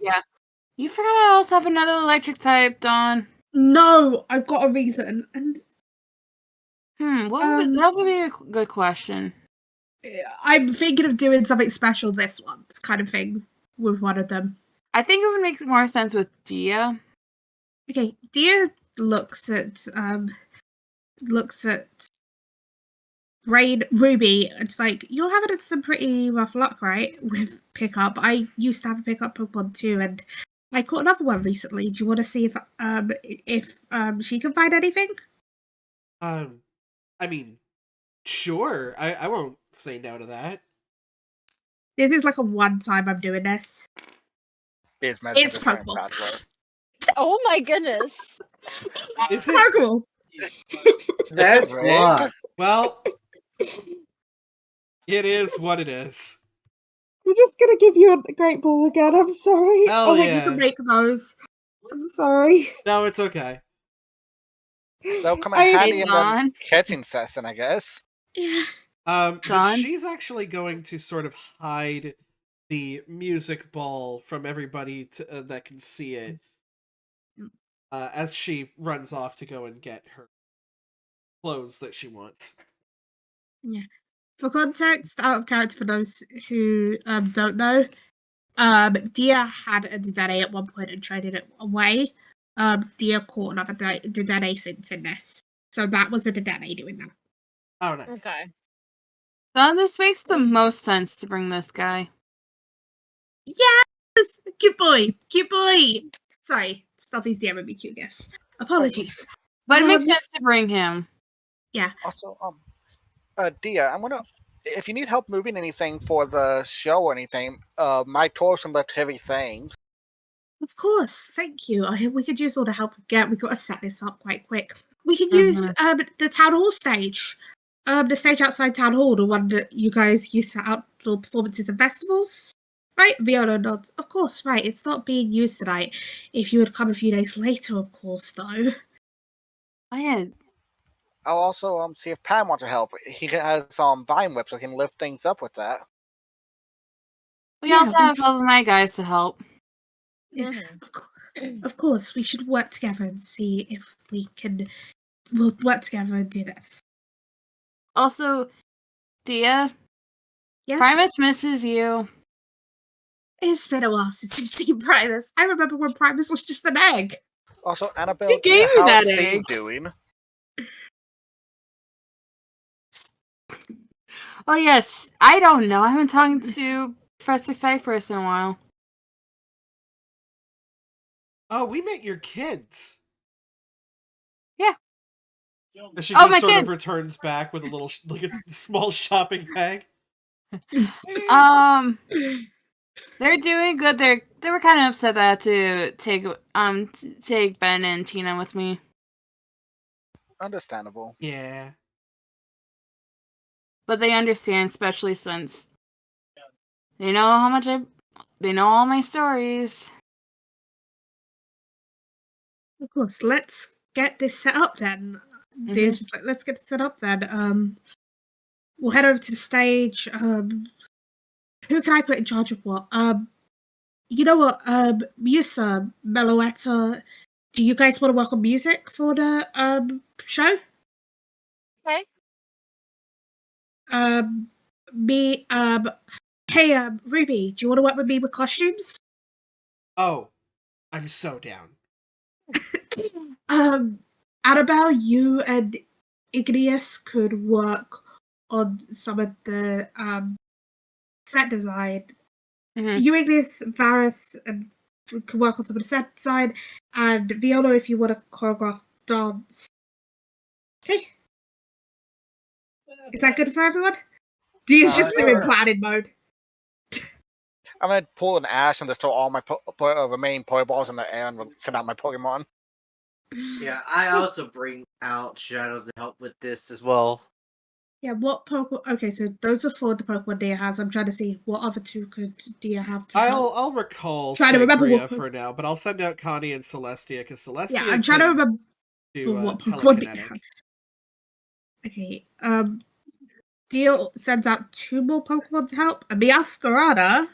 You forgot I also have another electric type, Dawn. No, I've got a reason, and That would be a good question. I'm thinking of doing something special this once, kind of thing, with one of them. I think it would make more sense with Dia. Okay, Dia looks at Rain Ruby. It's like, you're having some pretty rough luck, right? With pickup. I used to have a pickup Pokemon too, and I caught another one recently. Do you want to see if she can find anything? I mean, sure. I won't say no to that. This is like a one time I'm doing this. Is meant to It's just very bad word. Pokemon. Oh my goodness. Is It's it? Pokemon. That's really? luck. Well, it is what it is. I'm just gonna give you a great ball again. I'm sorry. Hell oh wait, yeah. you can make those. I'm sorry. No, it's okay. They'll come in I- handy Hey, in the Dawn. catching session, I guess. Yeah. But Son? she's actually going to sort of hide the music ball from everybody that can see it as she runs off to go and get her clothes that she wants. For context, out of character for those who don't know, Dia had a Dedenne at one point and traded it away. Dia caught another Dedenne since in this. So that was a Dedenne doing that. Oh, nice. Okay. Son, this makes the most sense to bring this guy. Yes! Cute boy! Cute boy! Sorry, Stuffy's DMing me cute gifts. Apologies. But it makes Um, sense to bring him. Also, Dia, I'm gonna. If you need help moving anything for the show or anything, my torsion left heavy things. Of course, thank you. We could use all the help we get. We've got to set this up quite quick. We can use the town hall stage. The stage outside town hall, the one that you guys use for outdoor performances and festivals. Right? Viola nods. Of course, right. It's not being used tonight. If you would come a few days later, of course, though. Oh yeah. I'll also see if Pam wants to help. He has vine whip, so he can lift things up with that. We Yeah, also we have all of my guys to help. Yeah, Mhm. of course, we should work together and see if we can. We'll work together and do this. Also, Dia, Yes. Primus misses you. It's been a while since you've seen Primus. I remember when Primus was just an egg. Also, Annabelle, He gave me how's that Steve egg. doing? Oh yes, I don't know. I haven't talked to Professor Cypress in a while. Oh, we met your kids. Yeah. And she Oh, just my sort of kids! returns back with a little, like a small shopping bag. They're doing good. They were kind of upset that I had to take Ben and Tina with me. Understandable. Yeah. But they understand, especially since they know how much they know all my stories. Of course, let's get this set up then. Dude, just like, let's get it set up then. We'll head over to the stage. Who can I put in charge of what? You know what? Musa, Meloetta, do you guys want to work on music for the show? Okay. Me, hey, Ruby, do you want to work with me with costumes? Oh, I'm so down. Annabelle, you and Igneous could work on some of the set design. You, Igneous, Varus, and can work on some of the set design, and Viola, if you want to choreograph dance. Okay. Is that good for everyone? Dia's just doing Sure. planning mode. I'm gonna pull an ash and just throw all my remaining Pokeballs in the air and send out my Pokemon. Yeah, I also bring out Shadow to help with this as well. Yeah, what Pokemon? Okay, so those are 4 the Pokemon Dia has. I'm trying to see what other 2 could Dia have to help. I'll recall Trying to remember Sangria what- for now, but I'll send out Connie and Celestia because Celestia Yeah, I'm trying to can remember do what Pokemon Dia telekinetic. had. Okay, Dia sends out 2 more Pokemon to help. And Miascarada.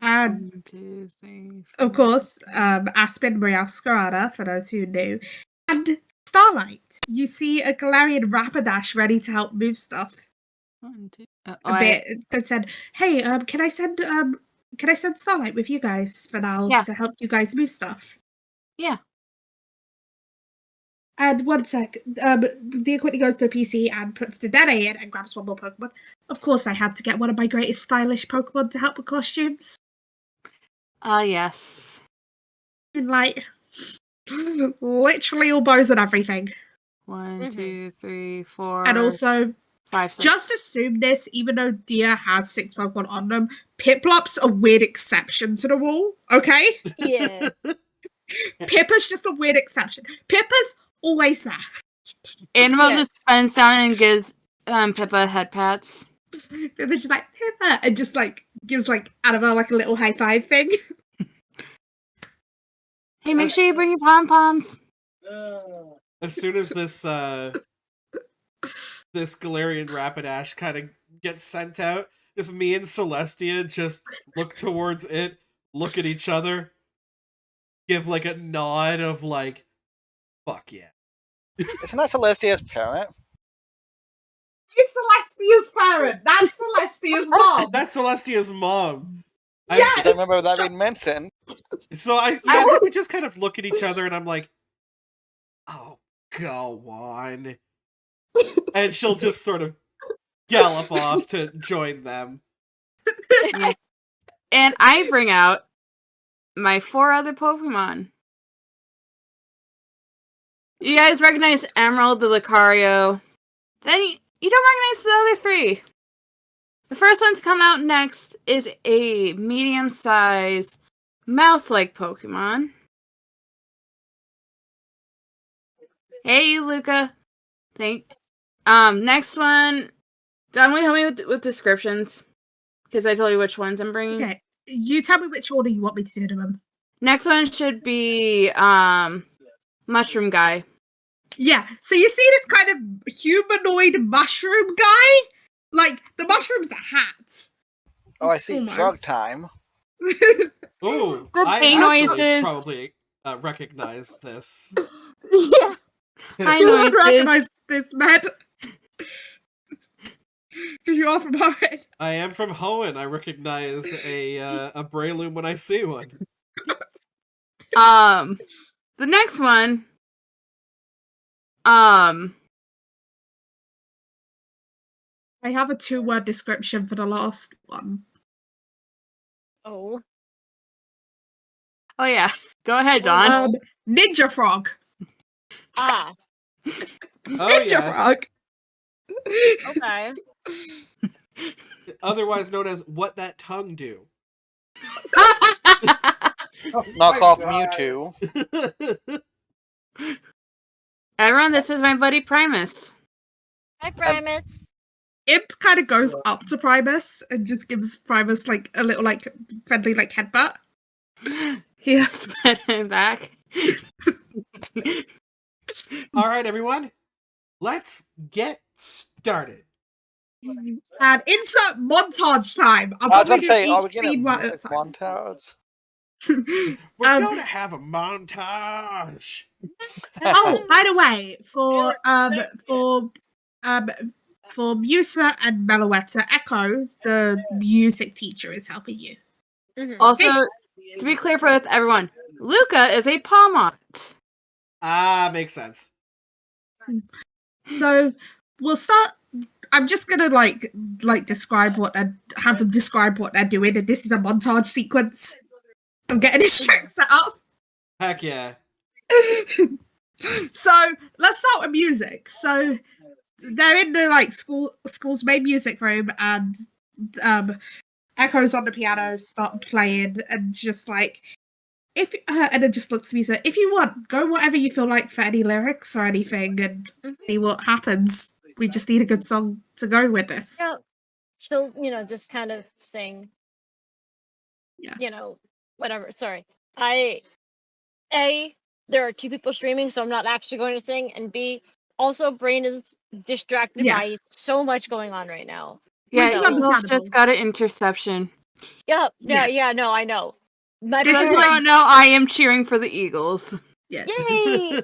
And 1, 2, 3, of 4. course, Aspen Mariascarada, for those who knew. And Starlight. You see a Galarian Rapidash ready to help move stuff. 1, 2. A bit that said, "Hey, can I send Starlight with you guys for now Yeah. to help you guys move stuff?" Yeah. And one sec, Dia quickly goes to a PC and puts the Dene in and grabs one more Pokemon. Of course, I had to get one of my greatest stylish Pokemon to help with costumes. Yes. In like literally all bows and everything. 1, 2, 3, 4. And also, 5, 6. just assume this, even though Dia has 6 Pokemon on them, Piplop's a weird exception to the rule, okay? Yeah. Pippa's just a weird exception. Pippa's always there. Annabelle Yes. just bends down and gives Pippa head pats. Pippa's just like, Pippa, and just like gives like Annabelle like a little high five thing. Hey, make sure you bring your pom poms. As soon as this this Galarian Rapidash kind of gets sent out, just me and Celestia just look towards it, look at each other, give like a nod of like, fuck yeah. Isn't that Celestia's parent? It's Celestia's parent. That's Celestia's mom. That's Celestia's mom. Yes! I don't remember that being mentioned. So I think we just kind of look at each other and I'm like, oh, go on. And she'll just sort of gallop off to join them. And I bring out my 4 other Pokemon. You guys recognize Emerald, the Lucario. Then you don't recognize the other 3. The first one to come out next is a medium-sized mouse-like Pokemon. Hey, Luca. Next one. Don't help me with descriptions, because I told you which ones I'm bringing. Okay, you tell me which order you want me to do them. Next one should be Mushroom Guy. Yeah, so you see this kind of humanoid mushroom guy? Like, the mushroom's a hat. Oh, I see. Almost. Drug time. Ooh, The I pain actually noises. probably recognize this. Yeah. I You know would it is. recognize this, man. Because you are from Hoenn. I am from Hoenn. I recognize a Breloom when I see one. The next one. I have a 2-word description for the last one. Oh. Oh yeah. Go ahead, Dawn. Ninja Frog. Ah. Oh, Ninja yes. Frog. Okay. Otherwise known as What That Tongue Do. Knock off Mewtwo. Everyone, this is my buddy Primus. Hi, Primates. Imp kind of goes up to Primus and just gives Primus like a little like friendly like headbutt. He has pet him back. Alright, everyone. Let's get started. And insert montage time. I'm I was probably about to say, doing are each we getting scene a one at a music time. montage? We're going to have a montage. Oh, by the way, for Musa and Meloetta, Echo, the music teacher, is helping you. Mhm. Also, to be clear with everyone, Luca is a Palmont. Ah, makes sense. So we'll start. I'm just gonna like describe what have them describe what they're doing, and this is a montage sequence. I'm getting this track set up. Heck yeah. So let's start with music. So they're in the like school's main music room, and Echo's on the piano, start playing, and just like and then just looks at me. So if you want, go whatever you feel like for any lyrics or anything, and see what happens. We just need a good song to go with this. Yeah. She'll, just kind of sing. Yeah. Whatever. Sorry. There are 2 people streaming, so I'm not actually going to sing. And B, also, brain is distracted Yeah. by so much going on right now. Yeah, Which is Eagles understandable. just got an interception. Yep. Yeah. Yeah. No, I know. My This For is those who like- don't know, I am cheering for the Eagles. Yeah. Yay!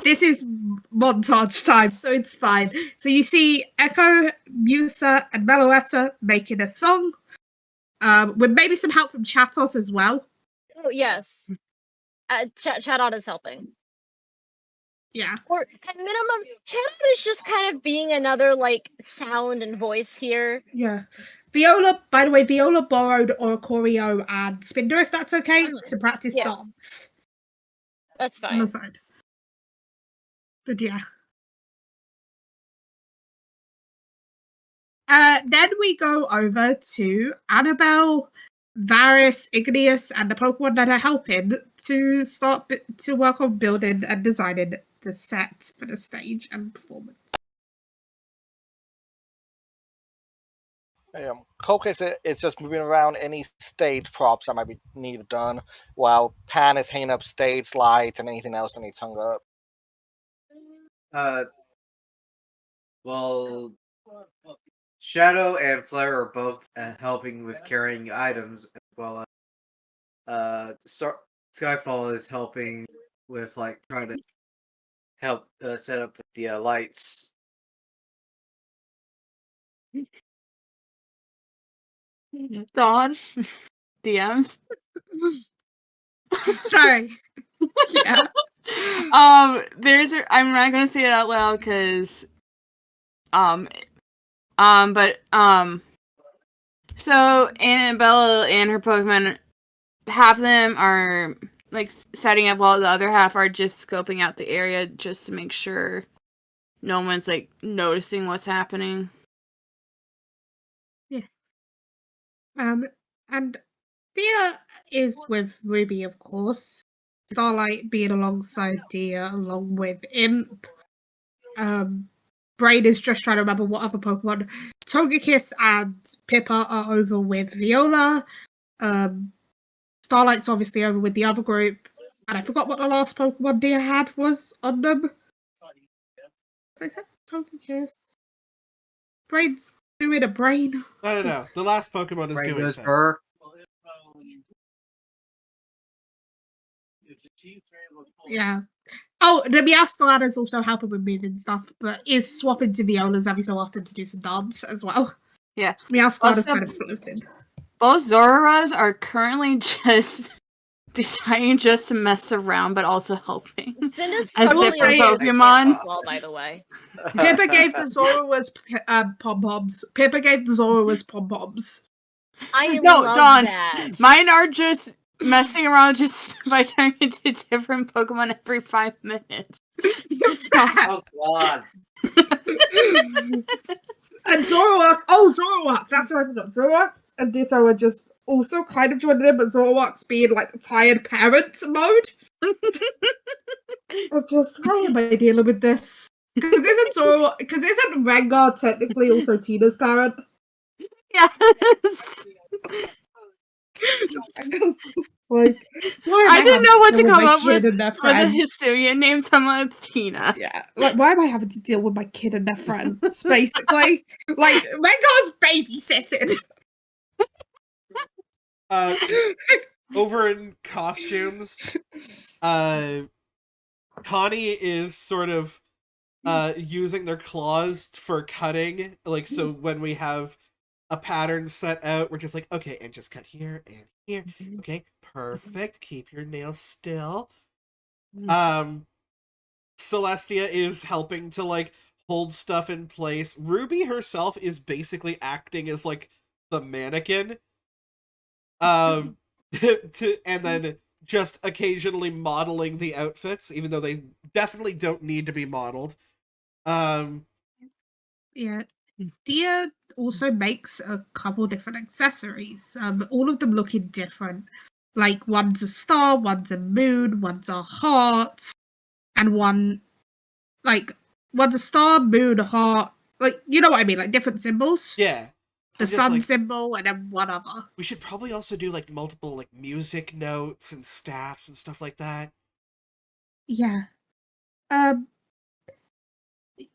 This is montage time, so it's fine. So you see Echo, Musa, and Meloetta making a song, with maybe some help from Chatos as well. Oh, yes. Chat is helping. Yeah. Or at minimum, Chat is just kind of being another like sound and voice here. Yeah. Viola, by the way, Viola borrowed Oricorio and Spinder, if that's okay, to practice Yes. dance That's on the fine. side. But yeah. Then we go over to Annabelle, Varys, Igneous, and the Pokemon that are helping to start to work on building and designing the set for the stage and performance. Coke is just moving around any stage props that might be needed done, while Pan is hanging up stage lights and anything else that needs hung up. Well, Shadow and Flare are both helping with carrying items, as well as Skyfall is helping with like trying to help set up with the lights. Dawn, DMs. Sorry. Yeah. I'm not gonna say it out loud because, so Annabella and her Pokemon, half of them are like setting up while the other half are just scoping out the area just to make sure no one's like noticing what's happening. And Dia is with Ruby, of course. Starlight being alongside Dia, along with Imp. Brain is just trying to remember what other Pokemon. Togekiss and Pippa are over with Viola. Starlight's obviously over with the other group. And I forgot what the last Pokemon Dia had was on them. So I said Togekiss. Brain's doing a brain. I don't know. The last Pokemon is Brain doing goes things. burr. Yeah. Oh, the Meowscarada is also helping with moving stuff, but is swapping to Viola's every so often to do some dance as well. Yeah. Meowscarada's Also- kind of floating. Both Zoras are currently just deciding just to mess around, but also helping. Spinda's As probably different a Pokemon. as well, by the way. Pippa gave the Zora's pom-poms. Pippa gave the Zora's pom-poms. I No, love Dawn. that. Mine are just messing around just by turning into different Pokemon every 5 minutes. Oh god. And Zoroark, that's what I forgot. Zoroark and Ditto are just also kind of joining in, but Zoroark's being like tired parent mode. I'm just, why am I dealing with this? Because isn't Rengar technically also Tina's parent? Yes. Like, why am I didn't having know what to deal with come my up kid with and their for the friends? Hisuian name. Someone with Tina. Yeah, like why am I having to deal with my kid and their friends? Basically, like Rengar's babysitting. Over in costumes, Connie is sort of using their claws for cutting. Like, so when we have a pattern set out, we're just like, okay, and just cut here and here. Okay, perfect. Keep your nails still. Celestia is helping to like hold stuff in place. Ruby herself is basically acting as like the mannequin. And then just occasionally modeling the outfits, even though they definitely don't need to be modeled. Yeah, Dia also makes a couple different accessories. All of them looking different. Like one's a star, one's a moon, one's a heart, and one's a star, moon, heart. Like, you know what I mean? Like different symbols. Yeah. The I'm just sun like, symbol and then one other. we should probably also do like multiple like music notes and staffs and stuff like that. Yeah. Um.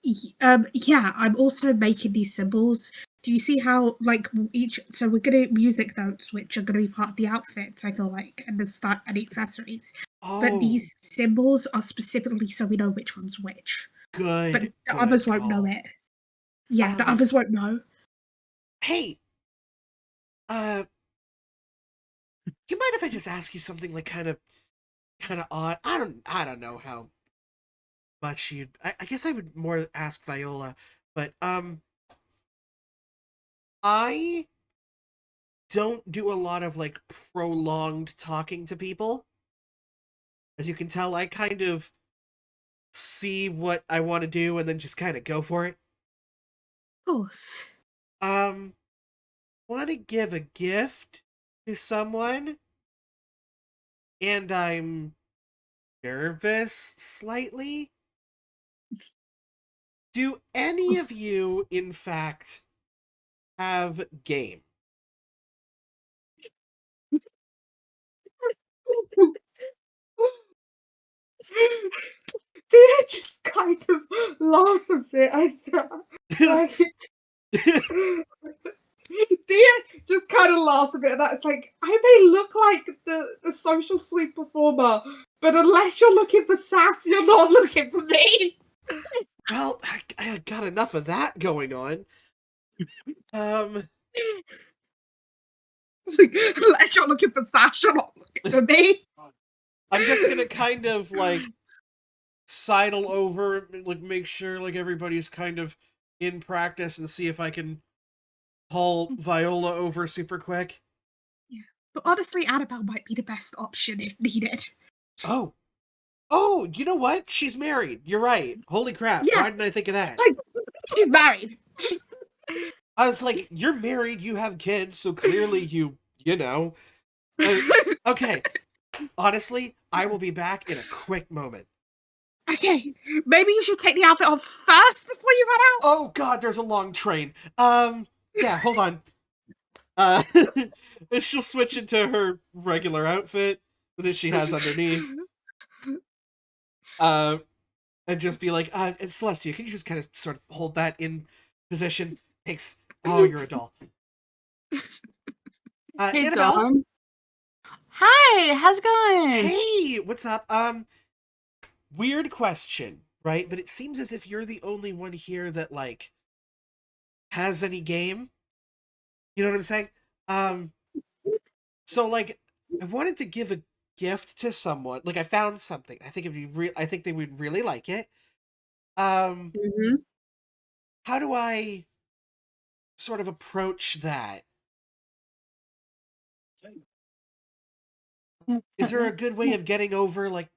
Yeah, I'm also making these symbols. Do you see how like each? So we're gonna music notes, which are gonna be part of the outfits. I feel like, and the start and the accessories. But Oh, these symbols are specifically so we know which one's which. But good, the good others won't know call. it. Yeah, the others won't know. Hey, uh, you mind if I just ask you something like kind of odd? I don't know how much you'd. I guess I would more ask Viola, but I don't do a lot of like prolonged talking to people. As you can tell, I kind of see what I want to do and then just kind of go for it. Of course. Um, want to give a gift to someone, and I'm nervous slightly. Do any of you, in fact, have game? Did I just kind of laugh a bit? I thought, like, Dia just kind of laughs a bit at that. It's like, I may look like the social sweep performer, but unless you're looking for sass, you're not looking for me. Well, I got enough of that going on. Um, It's like, unless you're looking for sass, you're not looking for me. I'm just gonna kind of like sidle over, like make sure like everybody's kind of in practice and see if I can pull Viola over super quick. Yeah. But honestly, Annabelle might be the best option if needed. Oh, oh, you know what? She's married. You're right. Holy crap! Yeah, Why didn't I think of that? like, she's married. I was like, you're married. You have kids, so clearly you know. Uh, okay. Honestly, I will be back in a quick moment. Okay, maybe you should take the outfit off first before you run out. Oh god, there's a long train. Yeah, hold on. Uh, she'll switch into her regular outfit that she has underneath. Uh, and just be like, Celestia, can you just kind of sort of hold that in position? Thanks. Oh, you're a doll. Hey, Annabelle? Dawn. Hi, how's it going? Hey, what's up? Weird question, right? But it seems as if you're the only one here that, like, has any game. You know what I'm saying? Um, so, like, I wanted to give a gift to someone. Like, I found something. I think it'd be I think they would really like it. Um, Mm-hmm. how do I sort of approach that? Is there a good way of getting over like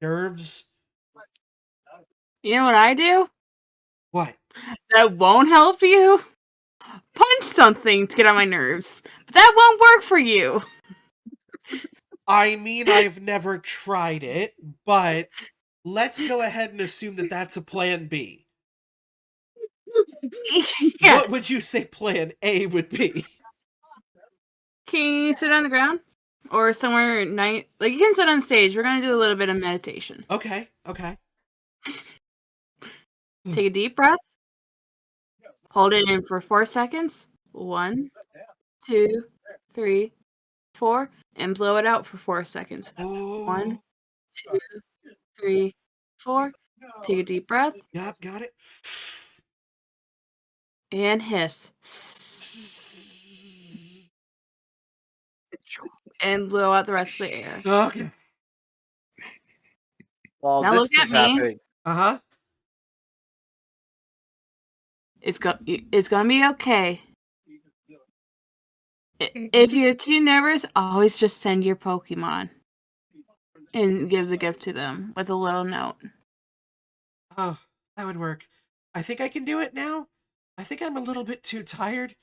nerves? You know what I do? What? That won't help you? Punch something to get on my nerves. But that won't work for you. I mean, I've never tried it, but let's go ahead and assume that that's a plan B. What Yes. would you say plan A would be? Can you sit on the ground? Or somewhere night? Like, you can sit on stage. We're going to do a little bit of meditation. Okay, okay. Take a deep breath. Hold it in for 4 seconds. 1, 2, 3, 4. And blow it out for 4 seconds. 1, Oh, 2, 3, 4. Take a deep breath. yep, got it. And hiss. And blow out the rest of the air. Okay. While Now this look at is me. happening, Uh-huh. It's gonna be okay. If you're too nervous, always just send your Pokemon and give the gift to them with a little note. Oh, that would work. I think I can do it now. I think I'm a little bit too tired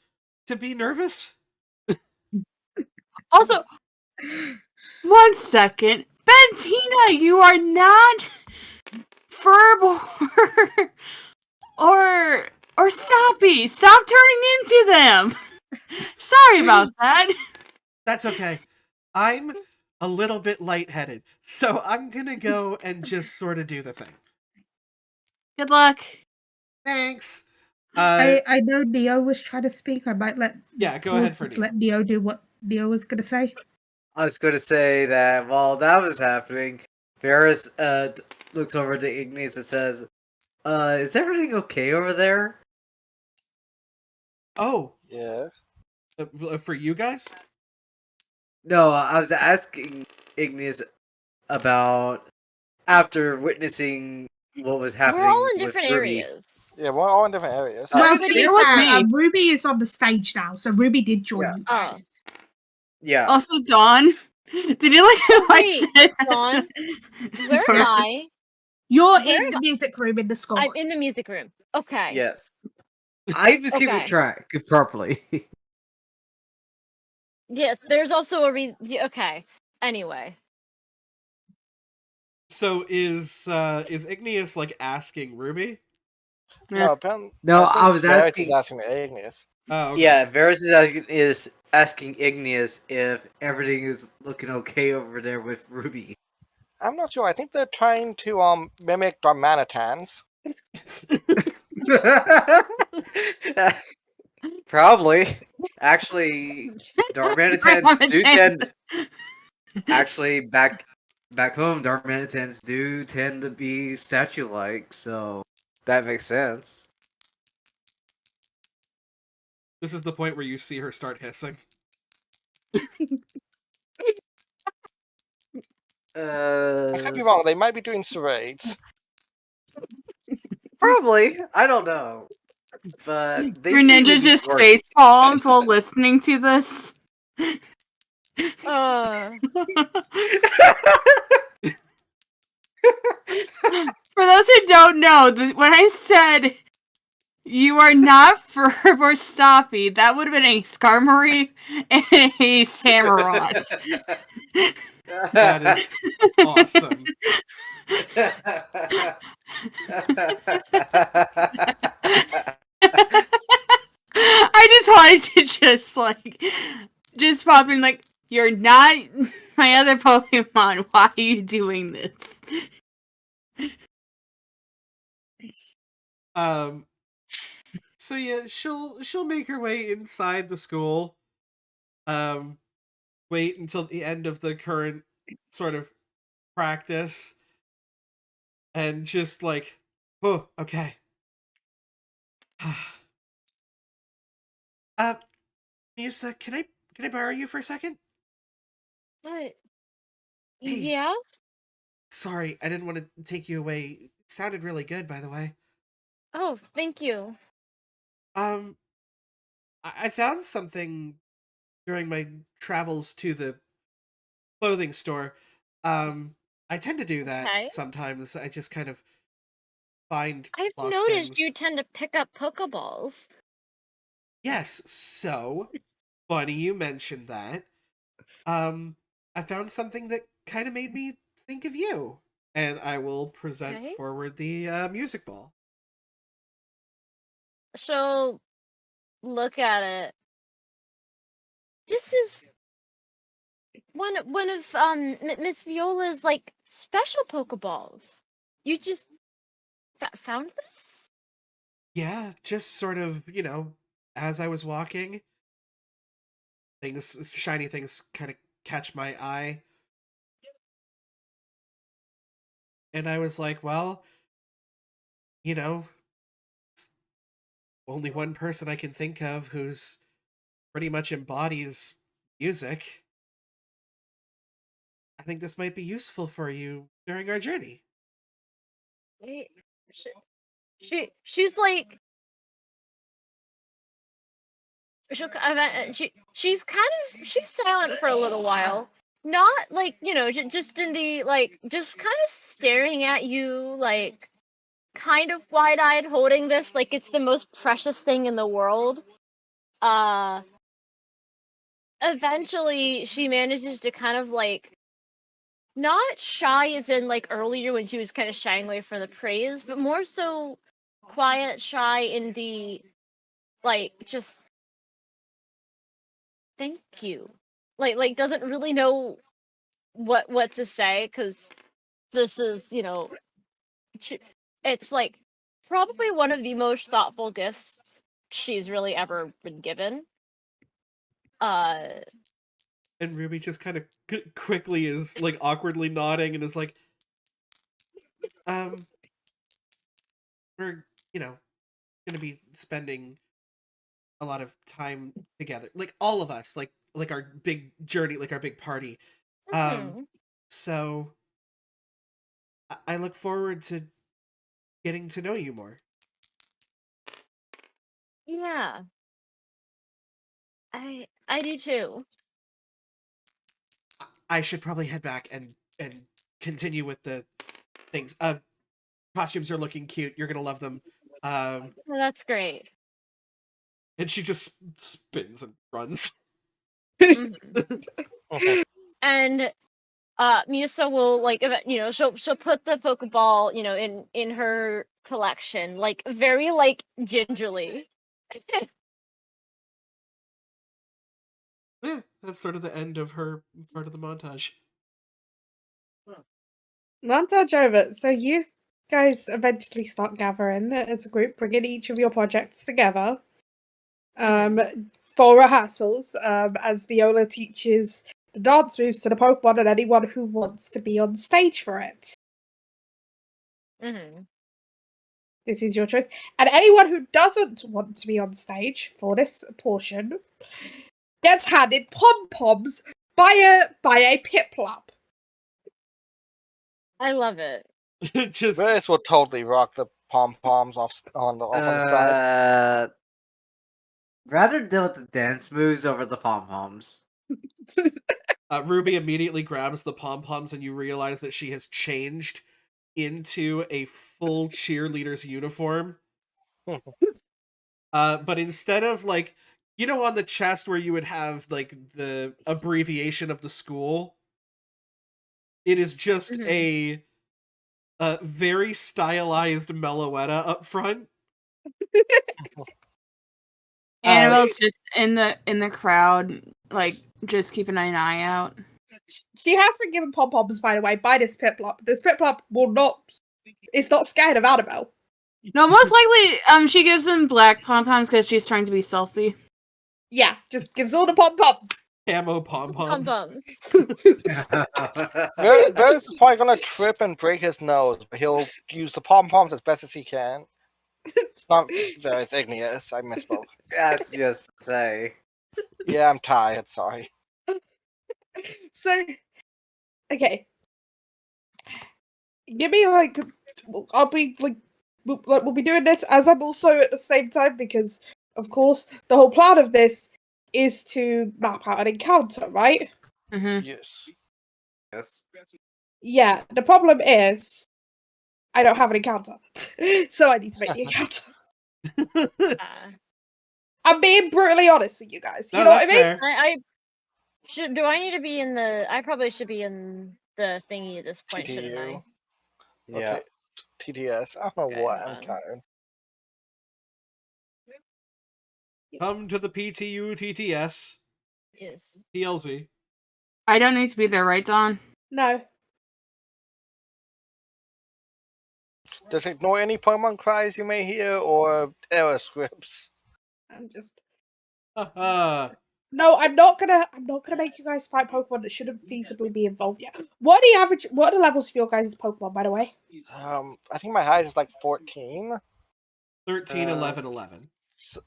to be nervous. Also, 1 second, Bentina, you are not verbal or Stoppy. Stop turning into them. Sorry about that. That's okay. I'm a little bit lightheaded, so I'm gonna go and just sort of do the thing. Good luck. Thanks. I know Neo was trying to speak. I might Yeah, go ahead for to Neo. let Neo do what Neo was going to say. I was going to say that while that was happening, Ferris looks over to Ignis and says, is everything okay over there? Oh, Yeah. for you guys? No, I was asking Ignis about after witnessing what was We're all happening in with different Ruby. areas. Yeah, we're all in different areas. Well, to Everybody be Bear with fair, me. Ruby is on the stage now, so Ruby did join Yeah. you guys. Yeah. Also, Dawn, did you like how I Wait, said Dawn, where Sorry. am I? You're Where in am the music room in the school. I'm in the music room. Okay. Yes. I was keeping Okay. track properly. Yeah, there's also a reason. Okay. Anyway. So is Igneous like asking Ruby? No, apparently, No, I I think was Varys is asking. asking Agnes. Oh, okay. Yeah, Varys is asking Igneous if everything is looking okay over there with Ruby. I'm not sure. I think they're trying to mimic Darmanitans. Probably. Actually, Darmanitans do tend. Actually, back home, Darmanitans do tend to be statue-like, so that makes sense. This is the point where you see her start hissing. I could be wrong. They might be doing charades. Probably. I don't know, but they seem to Greninja be just working. face palms while listening to this. Uh. For those who don't know, when I said you are not Ferb or Stoppy, that would have been a Skarmory and a Samurott. That is awesome. I just wanted to just pop in like, you're not my other Pokemon. Why are you doing this? So yeah, she'll make her way inside the school. Wait until the end of the current sort of practice, and just like, oh, okay. uh, Misa, can I borrow you for a second? What? Hey, Yeah? sorry, I didn't want to take you away. It sounded really good, by the way. Oh, thank you. Um, I found something during my travels to the clothing store. I tend to do that Okay. sometimes. I just kind of find I've lost noticed you things. tend to pick up Pokeballs. Yes, so funny you mentioned that. Um, I found something that kind of made me think of you, and I will present Okay. forward the music ball. So, look at it. This is one of Miss Viola's like special Pokeballs. You just found this? Yeah, just sort of, as I was walking, shiny things kind of catch my eye, and I was like, well, you know, it's only one person I can think of who's pretty much embodies music. I think this might be useful for you during our journey. Wait, she's like she's silent for a little while. Not like just in the like just kind of staring at you like kind of wide-eyed holding this like it's the most precious thing in the world. Uh Eventually she manages to kind of like not shy as in like earlier when she was kind of shying away from the praise, but more so quiet, shy in the like just thank you. Like doesn't really know what to say because this is it's like probably one of the most thoughtful gifts she's really ever been given. And Ruby just kind of quickly is like awkwardly nodding and is like, we're gonna be spending a lot of time together, like all of us, like our big journey, like our big party. Mhm. So I look forward to getting to know you more. Yeah, I do too. I should probably head back and continue with the things. Costumes are looking cute. You're gonna love them. Oh, that's great. And she just spins and runs. Mhm. Mhm. And Misa will like she'll put the Pokeball in her collection like very like gingerly. Yeah, that's sort of the end of her part of the montage. Montage over. So you guys eventually start gathering as a group, bringing each of your projects together for rehearsals as Viola teaches the dance moves to the Pokemon and anyone who wants to be on stage for it. Mm-hmm. This is your choice. And anyone who doesn't want to be on stage for this portion gets handed pom-poms by a Piplup. I love it. Just This will totally rock the pom poms off on the side. Rather deal with the dance moves over the pom poms. Ruby immediately grabs the pom poms, and you realize that she has changed into a full cheerleader's uniform. But instead of like, on the chest where you would have like the abbreviation of the school, it is just a very stylized Meloetta up front. Annabelle's just in the crowd, like just keeping an eye out. She has been given pom-poms, by the way, by this Piplup. This Piplup it's not scared of Annabelle. No, most likely, she gives them black pom poms because she's trying to be stealthy. Yeah, just gives all the pom-poms. Camo pom poms. Pom-poms. Varys is probably gonna trip and break his nose, but he'll use the pom poms as best as he can. Not Varys, Igneous. I misspoke. That's just to say. Yeah, I'm tired. Sorry. So, okay. Give me, like, I'll be, like, we'll be doing this as I'm also at the same time because, of course, the whole plan of this is to map out an encounter, right? Mm-hmm. Yes. Yes. Yeah, the problem is I don't have an encounter. So I need to make the encounter. I'm being brutally honest with you guys. You No, know what I that's mean? fair. Do I need to be in the? I probably should be in the thingy at this point, shouldn't I? TTU. Yeah. TTS. I don't know Okay, what. hold I'm on. tired. Come to the PTU TTS Yes. TLZ. I don't need to be there, right, Dawn? No. Just ignore any Pokemon cries you may hear or error scripts. I'm just Haha. No, I'm not gonna make you guys fight Pokemon that shouldn't feasibly be involved yet. What are the levels of your guys' Pokemon, by the way? I think my highest is like 14. 13, 11, 11. So,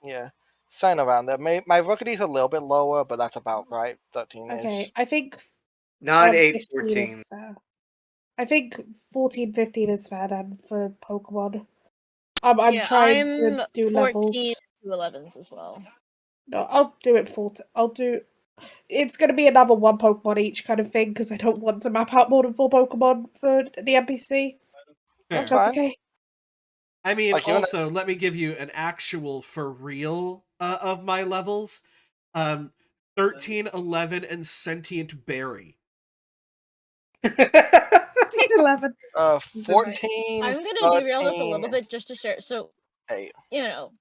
yeah, sign around there. My Rookity's a little bit lower, but that's about right. 13-ish. Okay, I think 9, 8, 15 14. is fair. I think 14, 15 is fair then for Pokemon. I'm Yeah, trying I'm to do 14 levels. to 11s as well. No, I'll do it 14. It's going to be another one Pokemon each kind of thing because I don't want to map out more than 4 Pokemon for the NPC. Fair. If that's fine. okay. I mean, Like, also, let me give you an actual for real of my levels. 13, 11, and Sentient Berry. 11. 14. I'm gonna derail this a 13, little bit just to share. So 8.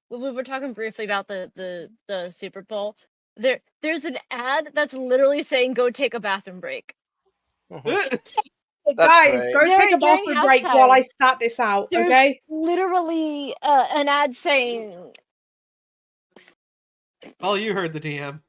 we were talking briefly about the Super Bowl. There's an ad that's literally saying "Go take a bathroom break." Mhm. That's Guys, great. go take a During bathroom break while I halftime, stat this out, there's okay? literally an ad saying, Well, you heard the DM.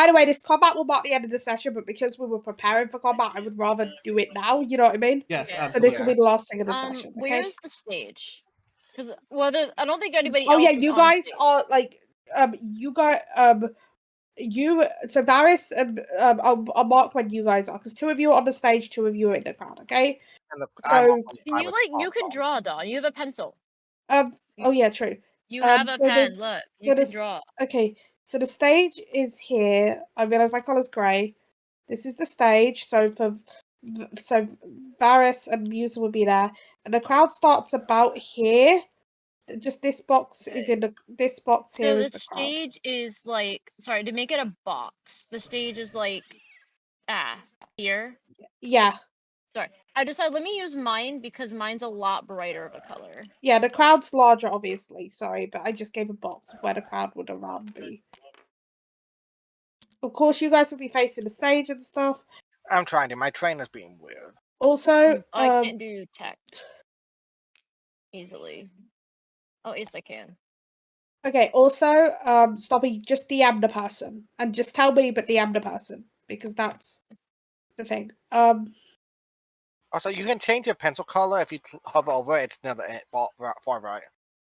By the way, this combat will mark the end of the session, but because we were preparing for combat, I would rather do it now. You know what I mean? Yes, Yeah. So this will absolutely. be the last thing of the session. Okay. Where's the stage? Because I don't think anybody Oh else yeah, is you on guys stage. are like you got you so Varys I'll mark when you guys are because 2 of you are on the stage, 2 of you are in the crowd. Okay. And So Can you you can draw, Dawn? You have a pencil. oh yeah, true. You have a So pen. Look, you can draw. Okay, so the stage is here. I realize my color's grey. This is the stage. So Varys and Musa will be there, and the crowd starts about here. Just this box is in this box here So is the the crowd. stage is like, sorry, to make it a box. The stage is like here. Yeah, Sorry, I decided let me use mine because mine's a lot brighter of a color. yeah. The crowd's larger, obviously. Sorry, but I just gave a box where the crowd would around be. Of course, you guys will be facing the stage and stuff. I'm trying to. My trainer's being weird. Also, I can't do text easily. Oh, yes, I can. okay, also, Stoppy, just DM the person and just tell me, but DM the person because that's the thing. Also, you can change your pencil color if you hover over it. It's near the far right.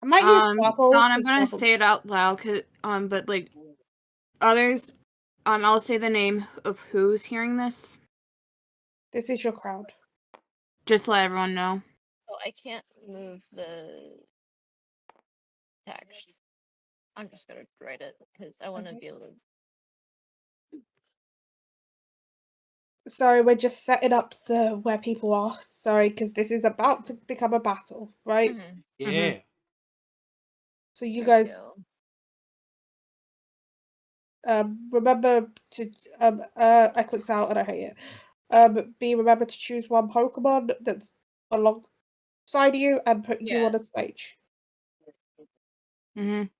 I might use purple. Don, I'm 'cause gonna purple- say it out loud, but like others, I'll say the name of who's hearing this. This is your crowd. Just to let everyone know. Oh, I can't move the text. I'm just gonna write it because I want to be able to. Sorry, we're just setting up the where people are. Sorry, because this is about to become a battle, right? Mhm. Yeah. So you There we guys go. remember to I clicked out and I hate it. Remember to choose one Pokemon that's alongside you and put you on Yeah. a stage.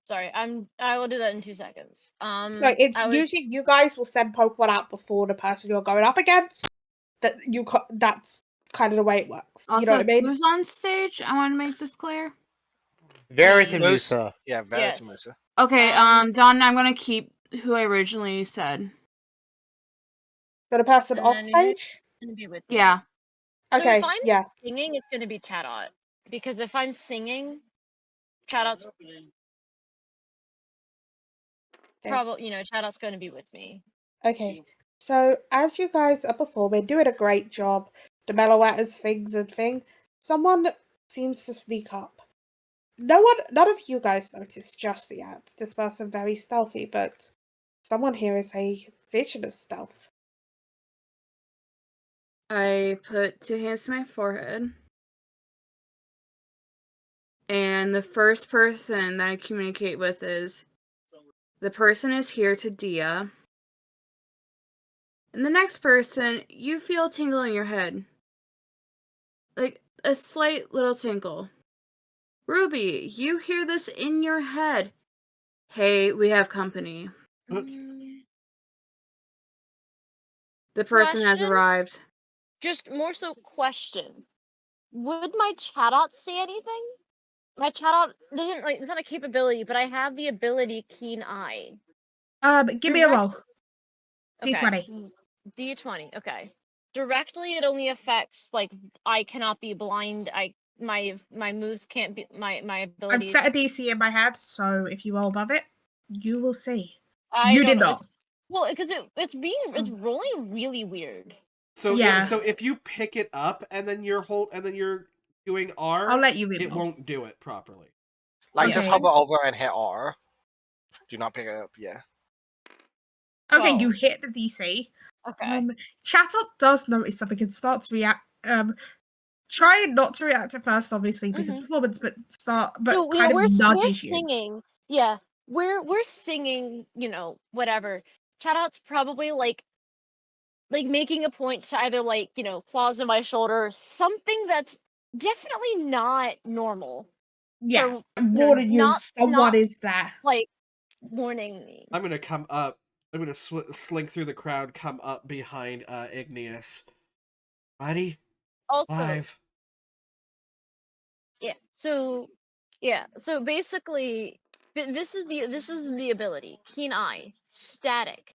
Sorry, I will do that in 2 seconds. So it's usually you guys will send Pokemon out before the person you're going up against. That's kind of the way it works. Also, You know what I mean? who's on stage? I want to make this clear. Varys and Moose. Musa. Yeah, very Yes. Musa. Okay, Don, I'm gonna keep who I originally said. For the person And off then who's stage. gonna be with me? Yeah. So Okay. if I'm Yeah. singing, it's gonna be Chatot because if I'm singing, Chatot's probably Chatot's gonna be with me. Okay. So as you guys are performing, doing a great job, the Meloetters, things and thing, someone seems to sneak up. None of you guys notice just yet. This person very stealthy, but someone here is a vision of stealth. I put 2 hands to my forehead. And the first person that I communicate with is the person is here to Dia. And the next person, you feel a tingle in your head. Like a slight little tinkle. Ruby, you hear this in your head. Hey, we have company. The person has Question? arrived. Just more so question. Would my Chatot say anything? My Chatot doesn't it's not a capability, but I have the ability Keen Eye. Give me a roll. Okay. D20. D20. Okay. Directly, it only affects I cannot be blind. My moves can't be my I've abilities. set a DC in my head, so if you roll above it, you will see. I You don't did know. not. Well, because it's rolling really weird. So Yeah. so if you pick it up and then you're doing R, I'll let you it reroll. won't do it properly. Like just Okay. hover over and hit R. Do not pick it up. Yeah. Okay, Oh. you hit the DC. Okay. Chatot does notice something and starts to react. Try not to react at first, obviously, because performance, but So kind of we're nudges you. singing. Yeah, we're singing. Whatever. Chatot's probably making a point to either claws on my shoulder, something that's definitely not normal. Yeah, For, I'm warning you, someone not is there. Warning me. I'm gonna come up. I'm gonna slink through the crowd, come up behind Igneous. Buddy, Also, live. yeah. So basically, this is the ability. Keen Eye, static.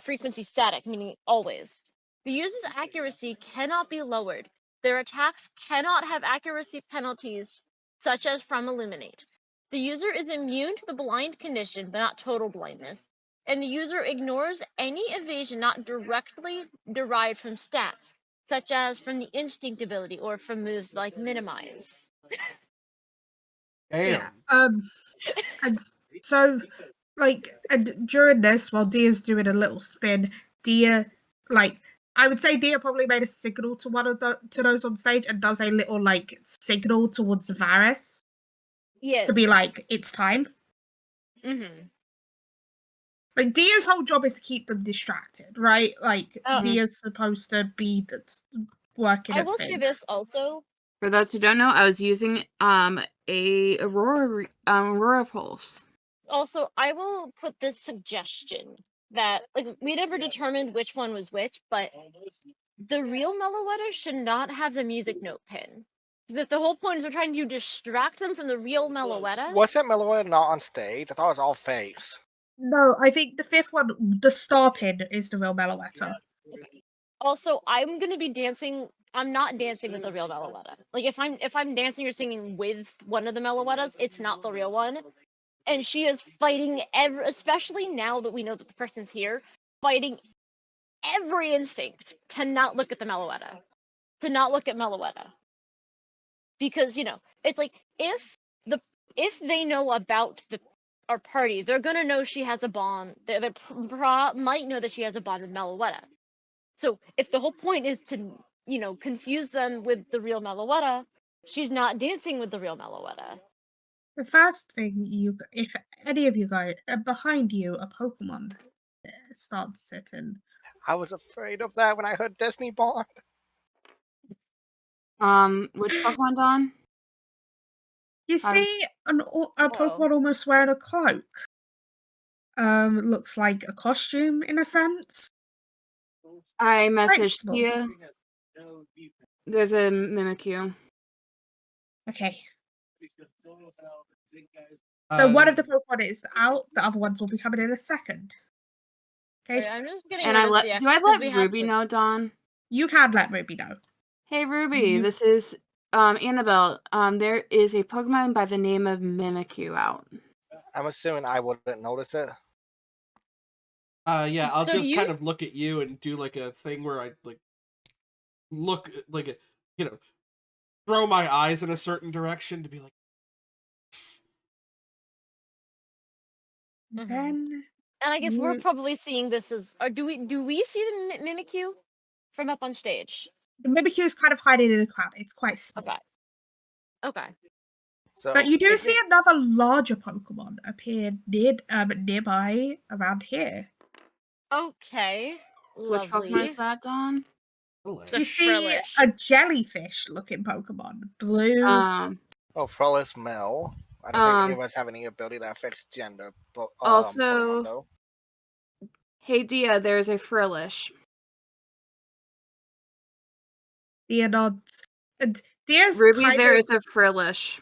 frequency static, meaning always. The user's accuracy cannot be lowered. Their attacks cannot have accuracy penalties, such as from Illuminate. The user is immune to the blind condition, but not total blindness. And the user ignores any evasion not directly derived from stats, such as from the instinct ability or from moves like minimize. Damn. Yeah. And so, and during this, while Dia's doing a little spin, Dia, I would say Dia probably made a signal to one of to those on stage and does a little signal towards Varys Yes. to be like, it's time. Mm-hmm. Like Dia's whole job is to keep them distracted, right? Dia's supposed to be working. I will say this also. For those who don't know, I was using a Aurora pulse. Also, I will put this suggestion that we never determined which one was which, but the real Meloetta should not have the music note pin. Because if the whole point is we're trying to distract them from the real Meloetta. Wasn't Meloetta not on stage? I thought it was all face. No, I think the fifth one, the star pin, is the real Meloetta. Okay. Also, I'm gonna be dancing. I'm not dancing with the real Meloetta. Like if I'm dancing or singing with one of the Meloettas, it's not the real one. And she is fighting especially now that we know that the person's here, fighting every instinct to not look at the Meloetta, to not look at Meloetta, because it's like if they know about our party, they're gonna know she has a bond. They might know that she has a bond with Meloetta. So if the whole point is to confuse them with the real Meloetta, she's not dancing with the real Meloetta. The first thing if any of you go behind you, a Pokemon starts sitting. I was afraid of that when I heard Destiny Bond. Which Pokemon, Don? You see a Pokemon almost wearing a cloak. Looks like a costume in a sense. I messaged you. There's a Mimikyu. Okay. So one of the Pokemon is out. The other ones will be coming in a second. Okay. I'm just getting. And do I let Ruby know, Dawn? You can let Ruby know. Hey Ruby, this is Annabelle. There is a Pokemon by the name of Mimikyu out. I'm assuming I wouldn't notice it. Yeah, I'll just kind of look at you and do like a thing where I look throw my eyes in a certain direction to be like. Then. And I guess we're probably seeing this as, or do we see the Mimikyu from up on stage? The Mimikyu is kind of hiding in the crowd. It's quite small. Okay. So, but you do see another larger Pokemon appear nearby around here. Okay. Which Pokemon is that, Dawn? You see a jellyfish-looking Pokemon, blue. Frellis Mel. I don't think any of us have any ability that affects gender. But also, Pokemon, hey Dia, there's a Frillish. Dia nods, and Dia's Ruby, there is a Frillish.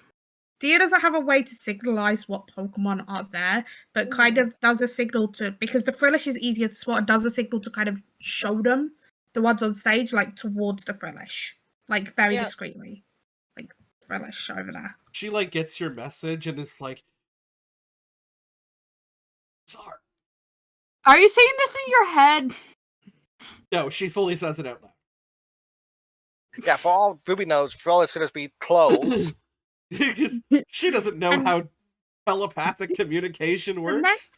Dia doesn't have a way to signalize what Pokemon are there, but kind of does a signal to, because the Frillish is easier to spot, does a signal to kind of show them the ones on stage, towards the Frillish, very discreetly. Frillish over there. She gets your message and is like, sorry. Are you saying this in your head? No, she fully says it out loud. Yeah, for all Ruby knows, Frillish could just be clothes. Because she doesn't know how telepathic communication works.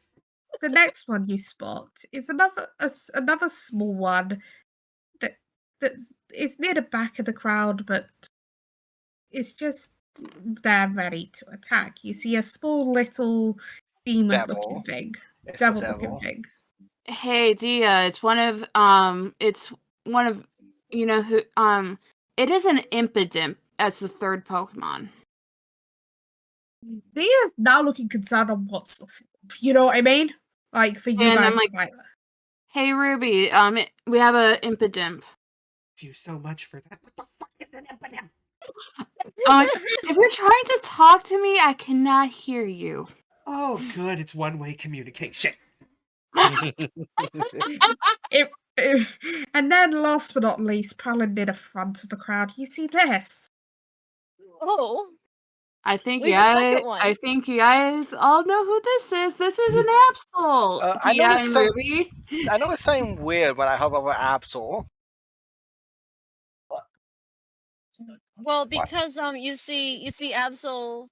The next one you spot is another small one that is near the back of the crowd, but it's just there ready to attack. You see a small little demon-looking thing, devil-looking thing. Hey Dia, it's one of you know who it is an Impidimp as the third Pokemon. Dia's now looking concerned on what's the you know what I mean? For you and guys I'm like, hey Ruby, we have a Impidimp. Thank you so much for that. What the fuck is an Impidimp? If you're trying to talk to me, I cannot hear you. Oh, good. It's one-way communication. And then, last but not least, probably near the front of the crowd, you see this. Oh, I think we have a second I one. think you guys all know who this is. This is an Absol. I Dia noticed and some- Ruby. I know it's something weird when I hover over Absol. Well, because you see Absol.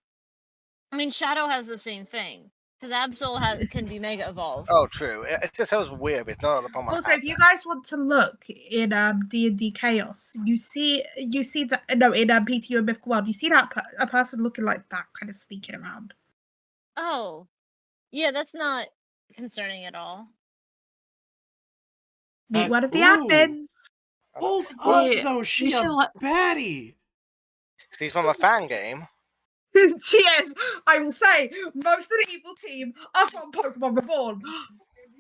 I mean, Shadow has the same thing because can be mega evolved. Oh, true. It just sounds weird. It's not the Pokemon. Also, if you guys want to look in D&D Chaos, you see that no in PTO Mythical World, you see that a person looking like that kind of sneaking around. Oh, yeah, that's not concerning at all. Meet one of the ooh. admins. Hold Yeah, up, though. She you a should let- baddie. She's from a fan game. She is. I will say, most of the evil team are from Pokemon Reborn.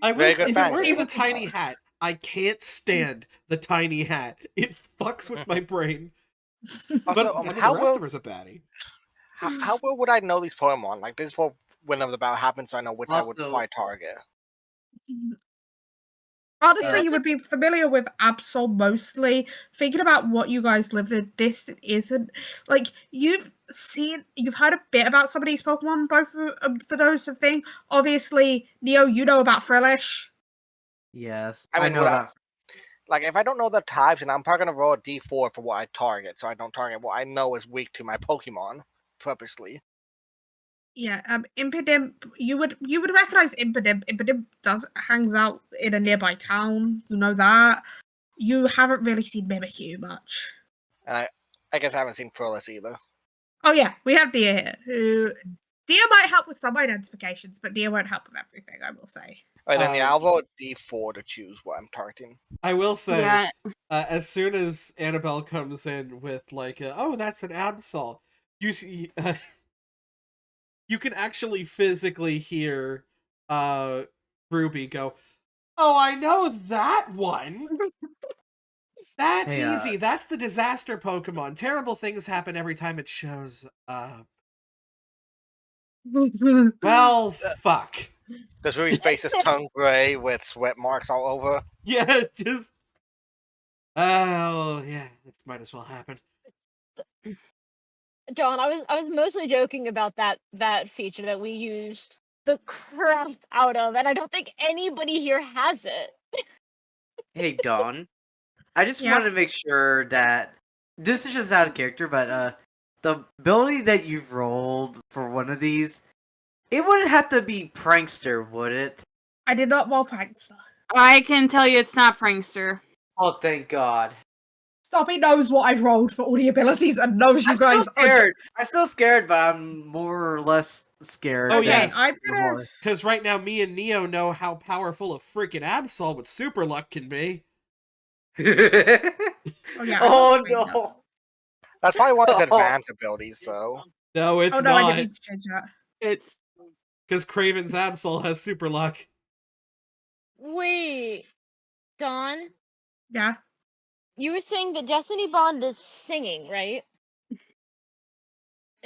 I will Very say, good if it fan weren't for game. the tiny hat, I can't stand the tiny hat. It fucks with my brain. Also, But I know how the rest well of her's a baddie. how well would I know these Pokemon? Like this will whenever the battle happens, so I know which I would Also- try target. Honestly, that's you would be familiar with Absol mostly. Thinking about what you guys lived in, this isn't like you've heard a bit about some of these Pokemon. Both for those who think, obviously, Neo, you know about Frillish. Yes, I I mean, know would that. Like if I don't know the types, and I'm probably gonna roll a D4 for what I target, so I don't target what I know is weak to my Pokemon purposely. Yeah, Impidimp. You would recognize Impidimp. Impidimp hangs out in a nearby town. You know that. You haven't really seen Mimikyu much. And I guess I haven't seen Frillis either. Oh yeah, we have Dia here. Who Dia might help with some identifications, but Dia won't help with everything. I will say. Alright, then yeah, Uh, I'll roll a D4 to choose what I'm targeting. I will say, Yeah, as soon as Annabelle comes in with like, oh, that's an Absol, you see, you can actually physically hear Ruby go, "Oh, I know that one. That's Hey, easy. That's the disaster Pokemon. Terrible things happen every time it shows up. Well, fuck. Does Ruby's face is tongue gray with sweat marks all over? Yeah, just. Oh, yeah, this might as well happen." John, I was mostly joking about that feature that we used the crap out of, and I don't think anybody here has it. hey, Dawn. I just Yeah. wanted to make sure that this is just out of character, but the ability that you've rolled for one of these, it wouldn't have to be prankster, would it? I did not roll prankster. I can tell you it's not Prankster. Oh, thank God. Stoppy knows what I've rolled for all the abilities and knows you I'm still guys. scared. I'm still scared, but I'm more or less scared. Oh, Okay, yes. I'm gonna. more. Because right now, me and Neo know how powerful a freaking Absol with Super Luck can be. Oh yeah. I Oh rolled three now. no. That's probably one of his Oh. advanced abilities, though. No, it's Oh no, I not. didn't need to change that. It's Because Craven's Absol has Super Luck. Wait, Dawn, Yeah. you were saying that Destiny Bond is singing, right?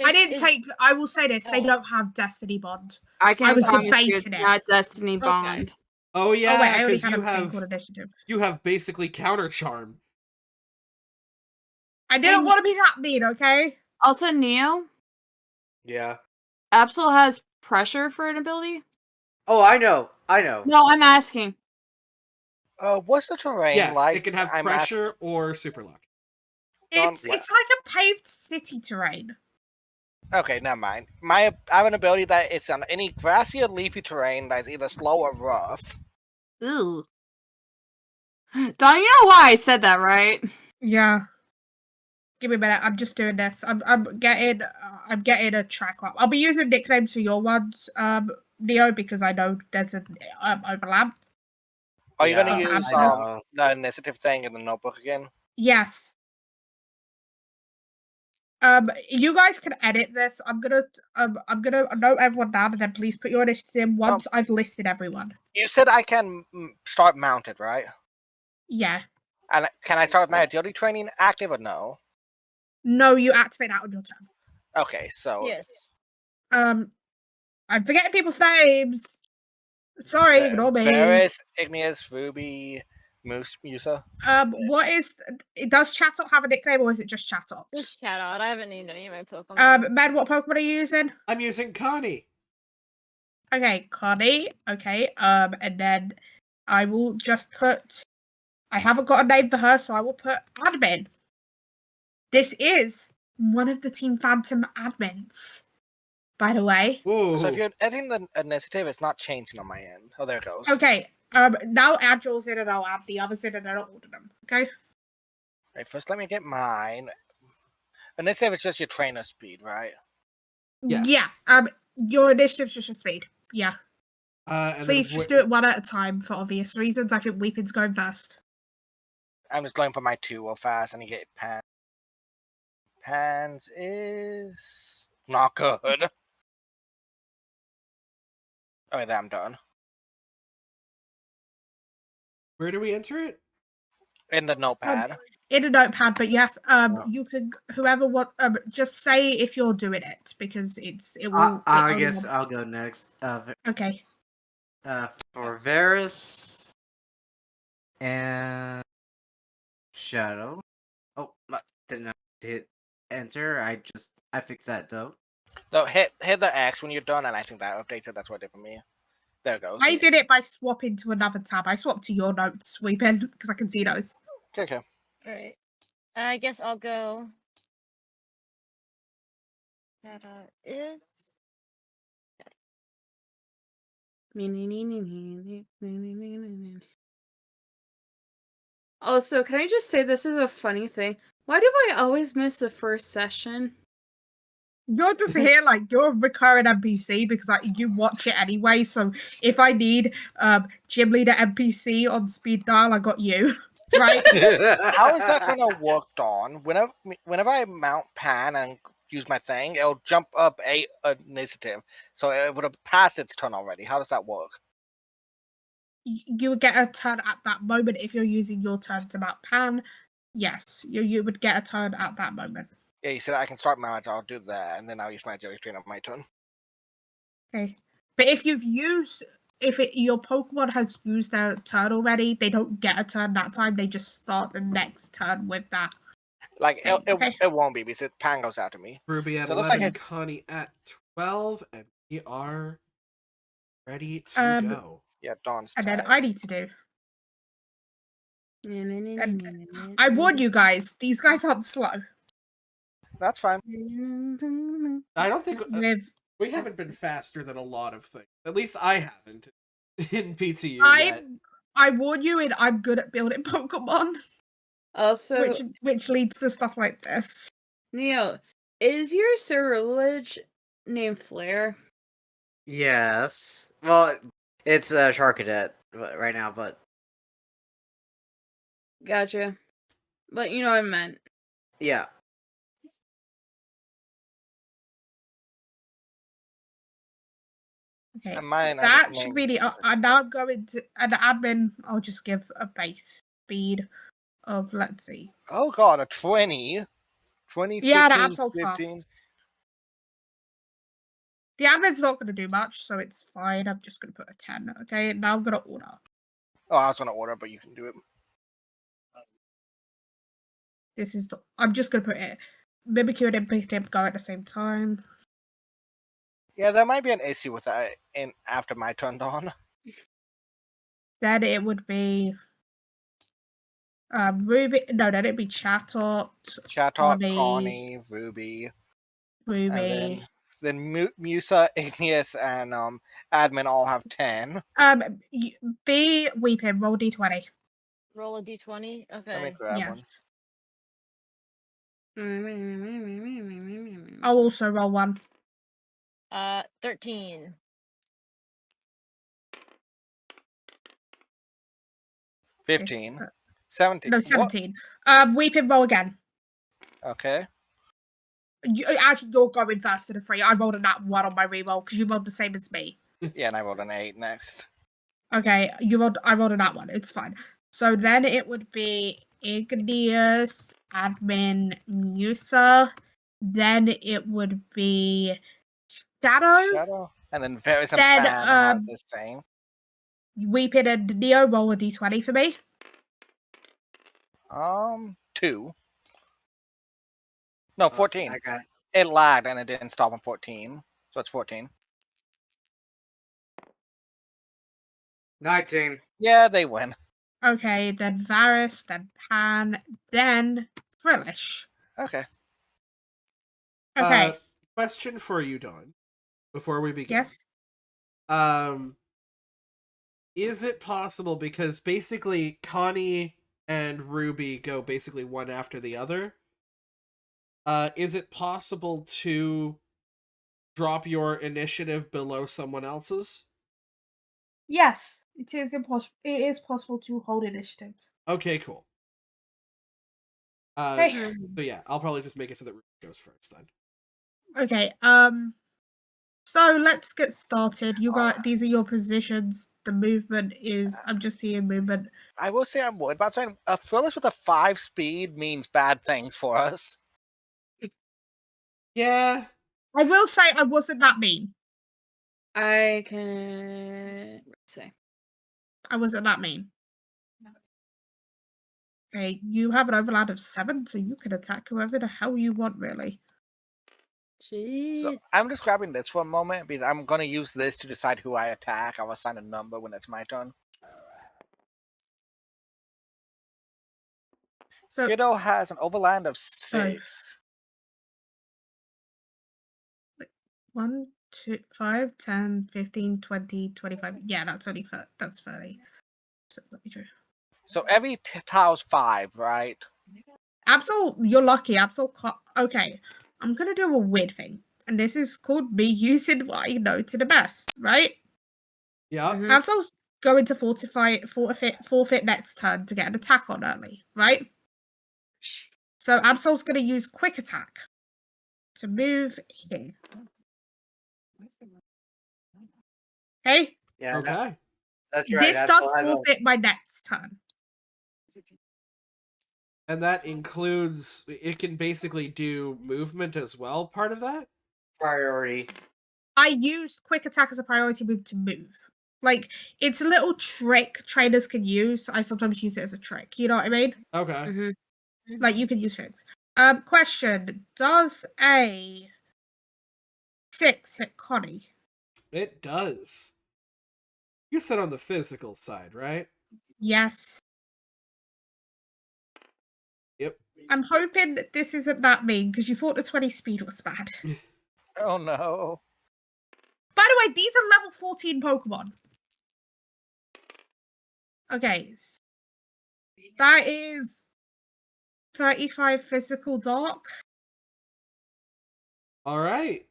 I didn't Is- take. I will say this: they Oh. don't have Destiny Bond. I can was promise you it's debating it. not Destiny Bond. Oh Oh wait, yeah, I already because had you a thing have called initiative. basically counter charm. I didn't And- want to be that mean, okay? Also, Neo, Yeah. Absol has pressure for an ability. Oh, I know. I know. No, I'm asking. What's the terrain Yes, like? it can have I'm pressure or Super Luck. It's What? it's like a paved city terrain. Okay, never mind. I have an ability that it's on any grassy or leafy terrain that is either slow or rough. Ooh. Don, you know why I said that, right? Yeah. Give me a minute. I'm just doing this. I'm getting a track up. I'll be using nicknames for your ones, Neo, because I know there's an overlap. Are you Yeah, going to I use know. the initiative thing in the notebook again? Yes. You guys can edit this. I'm gonna note everyone down and then please put your initiative in once I've listed everyone. You said I can start mounted, right? Yeah. And can I start my agility training active or no? No, you activate that on your turn. Okay, so yes. I'm forgetting people's names. Sorry, ignore me. Varys, Igneous, Ruby, Musa. What is? Does Chatot have a nickname, or is it just Chatot? Just shout out. I haven't named any of my Pokemon. Med, what Pokemon are you using? I'm using Connie. Okay, Connie. Okay, and then I will just put. I haven't got a name for her, so I will put admin. This is one of the Team Phantom admins, by the way. Ooh. So if you're editing the initiative, it's not changing on my end. Oh, there it goes. Okay, now add yours in and I'll add the others in and I'll order them. Okay. Right, first let me get mine. Initiative is just your trainer speed, right? Yes. Yeah. Your initiative's just your speed. Yeah. And Please then just do it one at a time for obvious reasons. I think Weeping's going first. I'm just going for my 2 real fast and you get Pan. Pans is not good. Alright, I'm done. Where do we enter it? In the notepad. In a notepad, but you have you can whoever want just say if you're doing it because it will. I guess I'll go next. Okay. For Varys and Shadow. Oh, didn't have to hit enter. I fixed that though. No, hit the X when you're done, and I think that updates it. That's what it did for me. There it goes. I did it by swapping to another tab. I swapped to your notes, Weeping, because I can see those. Okay. Alright. I guess I'll go. That is. Also, can I just say this is a funny thing? Why do I always miss the first session? You're just here like you're a recurring NPC because you watch it anyway. So if I need gym leader NPC on speed dial, I got you, right? How is that gonna work, Dawn? Whenever I mount Pan and use my thing, it'll jump up a initiative, so it would have passed its turn already. How does that work? You would get a turn at that moment if you're using your turn to mount Pan. Yes, you would get a turn at that moment. Yeah, you said I can start my I'll do that, and then I'll use my Jerry Train on my turn. Okay, but if your Pokemon has used their turn already, they don't get a turn that time. They just start the next turn with that. Like Okay. it won't be because Pan goes after me. Ruby at So it looks like 11, it's- Connie at 12, and we are ready to go. Yeah, Dawn's. And then tired. I need to do. I warn you guys, these guys aren't slow. That's fine. I don't think With we haven't been faster than a lot of things. At least I haven't in PTU yet. I warn you, and I'm good at building Pokemon, Also, which leads to stuff like this. Neo, is your Ceruledge named Flare? Yes. Well, it's a Charcadet right now, but Gotcha. But you know what I meant. yeah. Okay, And mine. that should be the. I'm now going to an admin. I'll just give a base speed of, let's see. Oh god, a 20. 20, Yeah, the 15, Absol's 15. fast. The admin's not going to do much, so it's fine. I'm just going to put a 10. Okay, now I'm going to order. Oh, I was gonna order, but you can do it. This is. I'm just going to put it. Mimikyu and Impidimp go at the same time. Yeah, there might be an issue with that in after my turn, Dawn. Then it would be. Ruby. No, then it'd be Chatot. Chatot, Connie, Ruby. Ruby. And then Musa, Igneous, and Admin all have 10. B Weeping, roll D20. Roll a d20. Let me Okay. grab one. Yes. I'll also roll one. 13. 15. Uh, 17. No, What? 17. Weeping, roll again. Okay. Actually, you're going first to the 3. I rolled a nat 1 on my reroll because you rolled the same as me. Yeah, and I rolled an 8 next. Okay, I rolled a nat 1. It's fine. So then it would be Igneous, Admin, Musa. Then it would be Shadow. Shadow. And then Varys and Then, Fan have the same. Weeping and Neo, roll a d20 for me. 2. No, 14. I got It lagged and it didn't stop on 14. So it's 14. 19. Yeah, they win. Okay, then Varys, then Pan, then Frillish. Okay. Okay, Question for you, Dawn, before we begin. yes. Is it possible, because basically Connie and Ruby go basically one after the other, is it possible to drop your initiative below someone else's? Yes, it is impossible. It is possible to hold initiative. Okay, cool. Okay. So yeah, I'll probably just make it so that Ruby goes first then. Okay, so let's get started. You got these are your positions. The movement is I'm just seeing movement. I will say I'm worried about saying a Phyllis with a 5 speed means bad things for us. Yeah. I will say I wasn't that mean. I can say. I wasn't that mean. Okay, you have an overlap of 7, so you can attack whoever the hell you want, really. So Shit. I'm just grabbing this for a moment because I'm going to use this to decide who I attack. I'll assign a number when it's my turn. So Kiddo has an overland of 6. 1, 2, 5, 10, 15, 20, 25. Yeah, that's only that's 30. So let me do. So every tile's 5, right? Absol, you're lucky. Absol, okay. I'm gonna do a weird thing, and this is called me using what I know to the best, right? Yeah. Mhm. Absol's going to forfeit next turn to get an attack on early, right? So Absol's gonna use quick attack to move here. Okay? Yeah, no, Okay. that's right. This That's does what has a forfeit my next turn. And that includes, it can basically do movement as well, part of that? priority. I used quick attack as a priority move to move. Like, it's a little trick trainers can use. I sometimes use it as a trick. You know what I mean? Okay. Mhm. Like, you can use tricks. Question. Does a 6 hit Connie? It does. You said on the physical side, right? Yes. Yep. I'm hoping that this isn't that mean, because you thought the 20 speed was bad. Oh no. By the way, these are level 14 Pokemon. Okay. That is 35 physical dark. All right.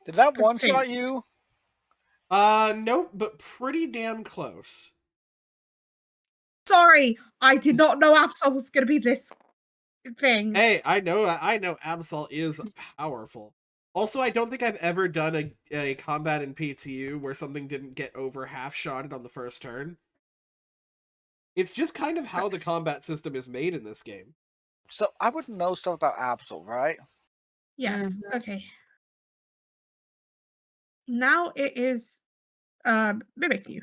Did that Plus one 2. shot you? Nope, but pretty damn close. Sorry, I did not know Absol was going to be this thing. Hey, I know Absol is powerful. Also, I don't think I've ever done a combat in PTU where something didn't get over half-shotted on the first turn. It's just kind of how the combat system is made in this game. So I would know stuff about Absol, right? Yes. Mhm. Okay. Now it is Mimikyu.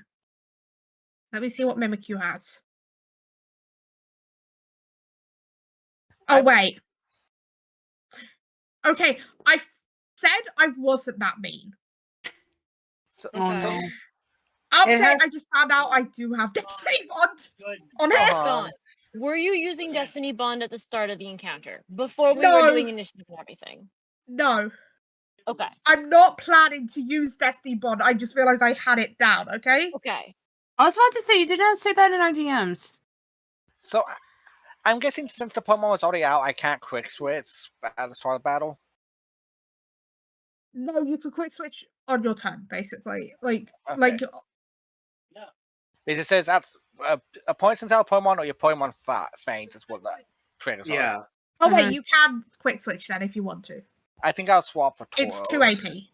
Let me see what Mimikyu has. Oh I'm- wait. Okay, I said I wasn't that mean. So, Oh Okay. no. Update, It has- I just found out I do have Destiny Bond on here. Dawn, were you using Destiny Bond at the start of the encounter before we No. were doing initiative and everything? No, Okay. I'm not planning to use Destiny Bond. I just realized I had it down, okay? Okay. I was about to say, you did not say that in our DMs. so I'm guessing since the Pokemon was already out, I can't quick switch at the start of the battle. No, you can quick switch on your turn, basically. Like, Okay. Because it says at a point since our Pokemon or your Pokemon faints is what that trainers are. Yeah. oh wait, Mhm. you can quick switch then if you want to. I think I'll swap for Tauros. It's 2 AP.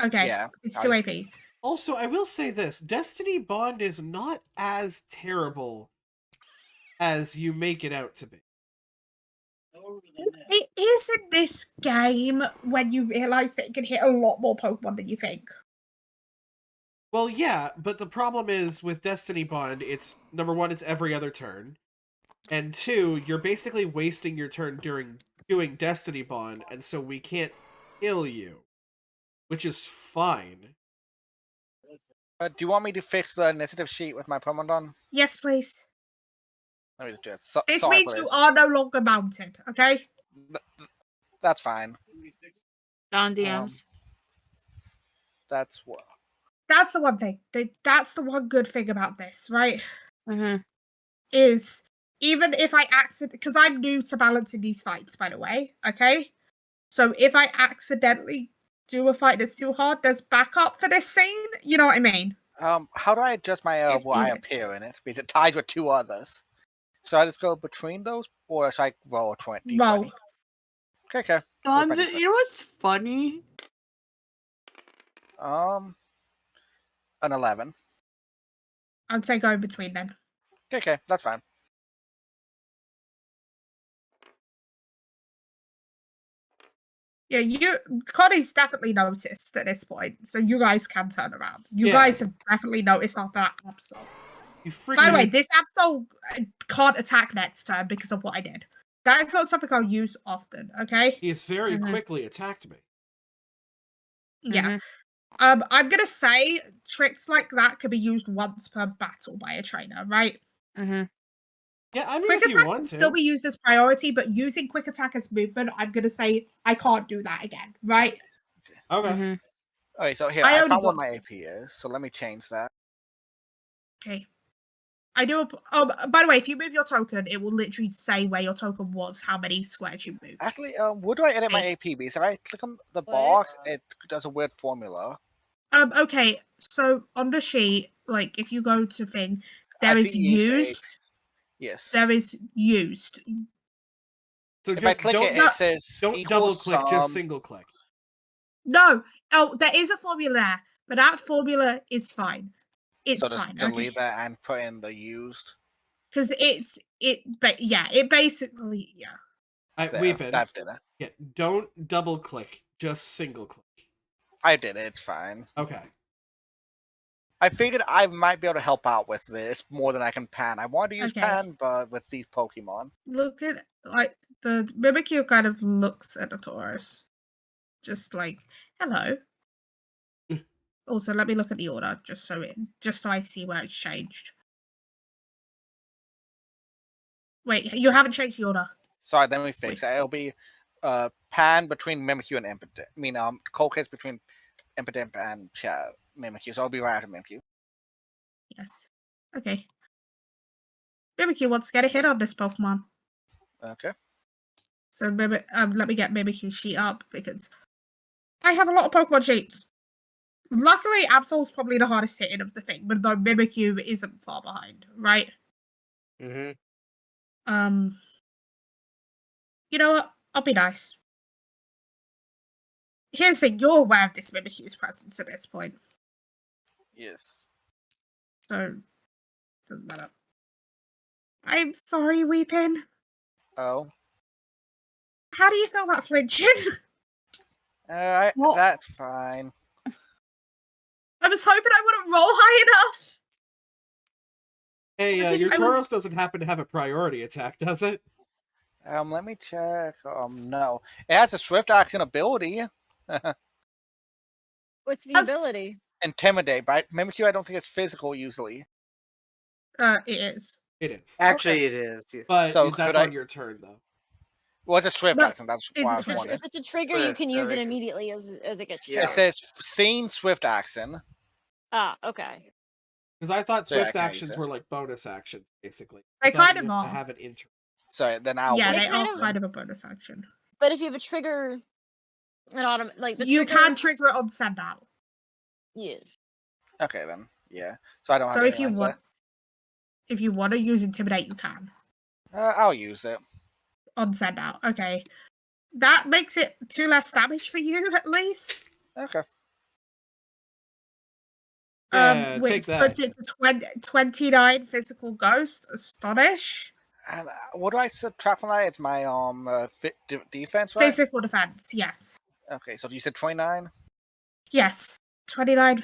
Okay, Yeah, it's I- 2 AP. Also, I will say this, Destiny Bond is not as terrible as you make it out to be. It is in this game when you realise that it can hit a lot more Pokemon than you think. Well, yeah, but the problem is with Destiny Bond, it's number one, it's every other turn, and two, you're basically wasting your turn during doing Destiny Bond, and so we can't kill you, which is fine. Do you want me to fix the initiative sheet with my Promodon? Yes, please. Let me do it. This Sorry means for you this. are no longer mounted, okay? That's fine. Don DMs. That's what. That's the one thing. That's the one good thing about this, right? Mm-hmm. Is even if I accident, because I'm new to balancing these fights, by the way, okay? So if I accidentally do a fight that's too hard, there's backup for this scene. You know what I mean? How do I adjust my If where I needed. appear in it? Because it ties with two others. So I just go between those, or should I roll a d20? Roll. Okay. Don, Where's my you know what's funny? D20? An 11. I'd say go in between then. Okay, that's fine. Yeah, Connie's definitely noticed at this point, so you guys can turn around. You Yeah. guys have definitely noticed after that Absol. You freaking. By the way, this Absol can't attack next turn because of what I did. That is not something I'll use often, okay? He has very quickly attacked me. Yeah. I'm gonna say tricks like that can be used once per battle by a trainer, right? Mm-hmm. Yeah, I mean, Quick if you attack want can to. still be used as priority, but using quick attack as movement, I'm gonna say I can't do that again, right? Okay. Mm-hmm. Okay, so here, I I only found what got- my AP is, so let me change that. Okay. I do. By the way, if you move your token, it will literally say where your token was, how many squares you moved. Actually, where do I edit my Hey. AP? Because if I click on the What? box, it does a weird formula. Okay. So on the sheet, like if you go to thing, I there is see each used. Yes. There is used. So If I just click don't it, it says don't equals double click, just sum. single click. No. Oh, there is a formula there, but that formula is fine. It's So just fine. delete Okay. that and put in the used. Because it basically There, Weepin. I've did it. Yeah, don't double click, just single click. I did it. It's fine. Okay. I figured I might be able to help out with this more than I can pan. I wanted to use Okay. pan, but with these Pokemon. look at like the Mimikyu kind of looks at the Taurus, just like hello. Also, let me look at the order just so I see where it's changed. Wait, you haven't changed the order. Sorry, then we fix it. It'll be pan between Mimikyu and Impidimp. I mean, Colcase between Impidimp and Mimikyu. So I'll be right after Mimikyu. Yes. Okay. Mimikyu wants to get a hit on this Pokemon. Okay. So let me get Mimikyu sheet up because I have a lot of Pokemon sheets. Luckily, Absol's probably the hardest hitting of the thing, but though Mimikyu isn't far behind, right? Mm-hmm. You know what? I'll be nice. Here's the thing, you're aware of this Mimikyu's presence at this point. Yes. So, doesn't matter. I'm sorry, Weepin. Oh. How do you feel about flinching? Alright, Well- that's fine. I was hoping I wouldn't roll high enough. Hey, your I was- Tauros doesn't happen to have a priority attack, does it? Let me check. No. It has a swift action ability. What's the That's- ability? Intimidate, but Mimikyu I don't think it's physical usually. It is. It is. Actually, it is. But So that's could I- on your turn, though. Well, it's a swift No, action, that's it's why a I was swift- wondering. If it's a trigger, But you it's can use it like- immediately as it gets Yeah. It triggered. says seen swift action. Ah, okay. Because I thought So yeah, I swift can't use actions it. were like bonus actions, basically. They I thought kind of you are. have an inter. So then I'll Yeah, wait. they kind are of- kind of a bonus action. But if you have a trigger, like the You trigger, can trigger it on send out. yes. Okay then. Yeah. So I don't have So any if you answer. want to use Intimidate, you can. I'll use it. On send out. Okay. That makes it 2 less damage for you, at least. Okay. Yeah, Which take that. puts it to 29 physical ghost. Astonish. And what do I subtract from that? It's my defense, right? Physical defense, yes. Okay, so you said 29? Yes. 29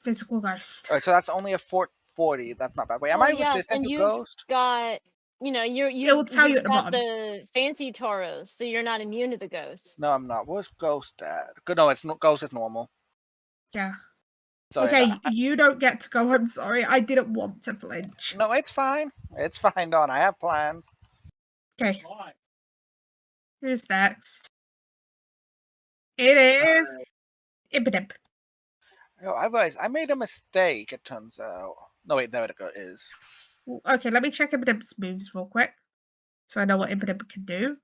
physical ghost. Alright, so that's only a 40. That's not bad. Wait, am Well, I yes, resistant and to you've ghost? got, you know, It will tell you at you've the got bottom. the fancy Tauros, so you're not immune to the ghost. No, I'm not. Where's ghost at? Good. No, ghost is normal. Yeah. Sorry. Okay, you don't get to go. I'm sorry. I didn't want to flinch. No, it's fine. It's fine, Dawn. I have plans. Okay. Who's next? It is Ibidip. Oh, I realized I made a mistake. It turns out. No, wait, there it is. Okay, let me check Ibidip's moves real quick, so I know what Ibidip can do.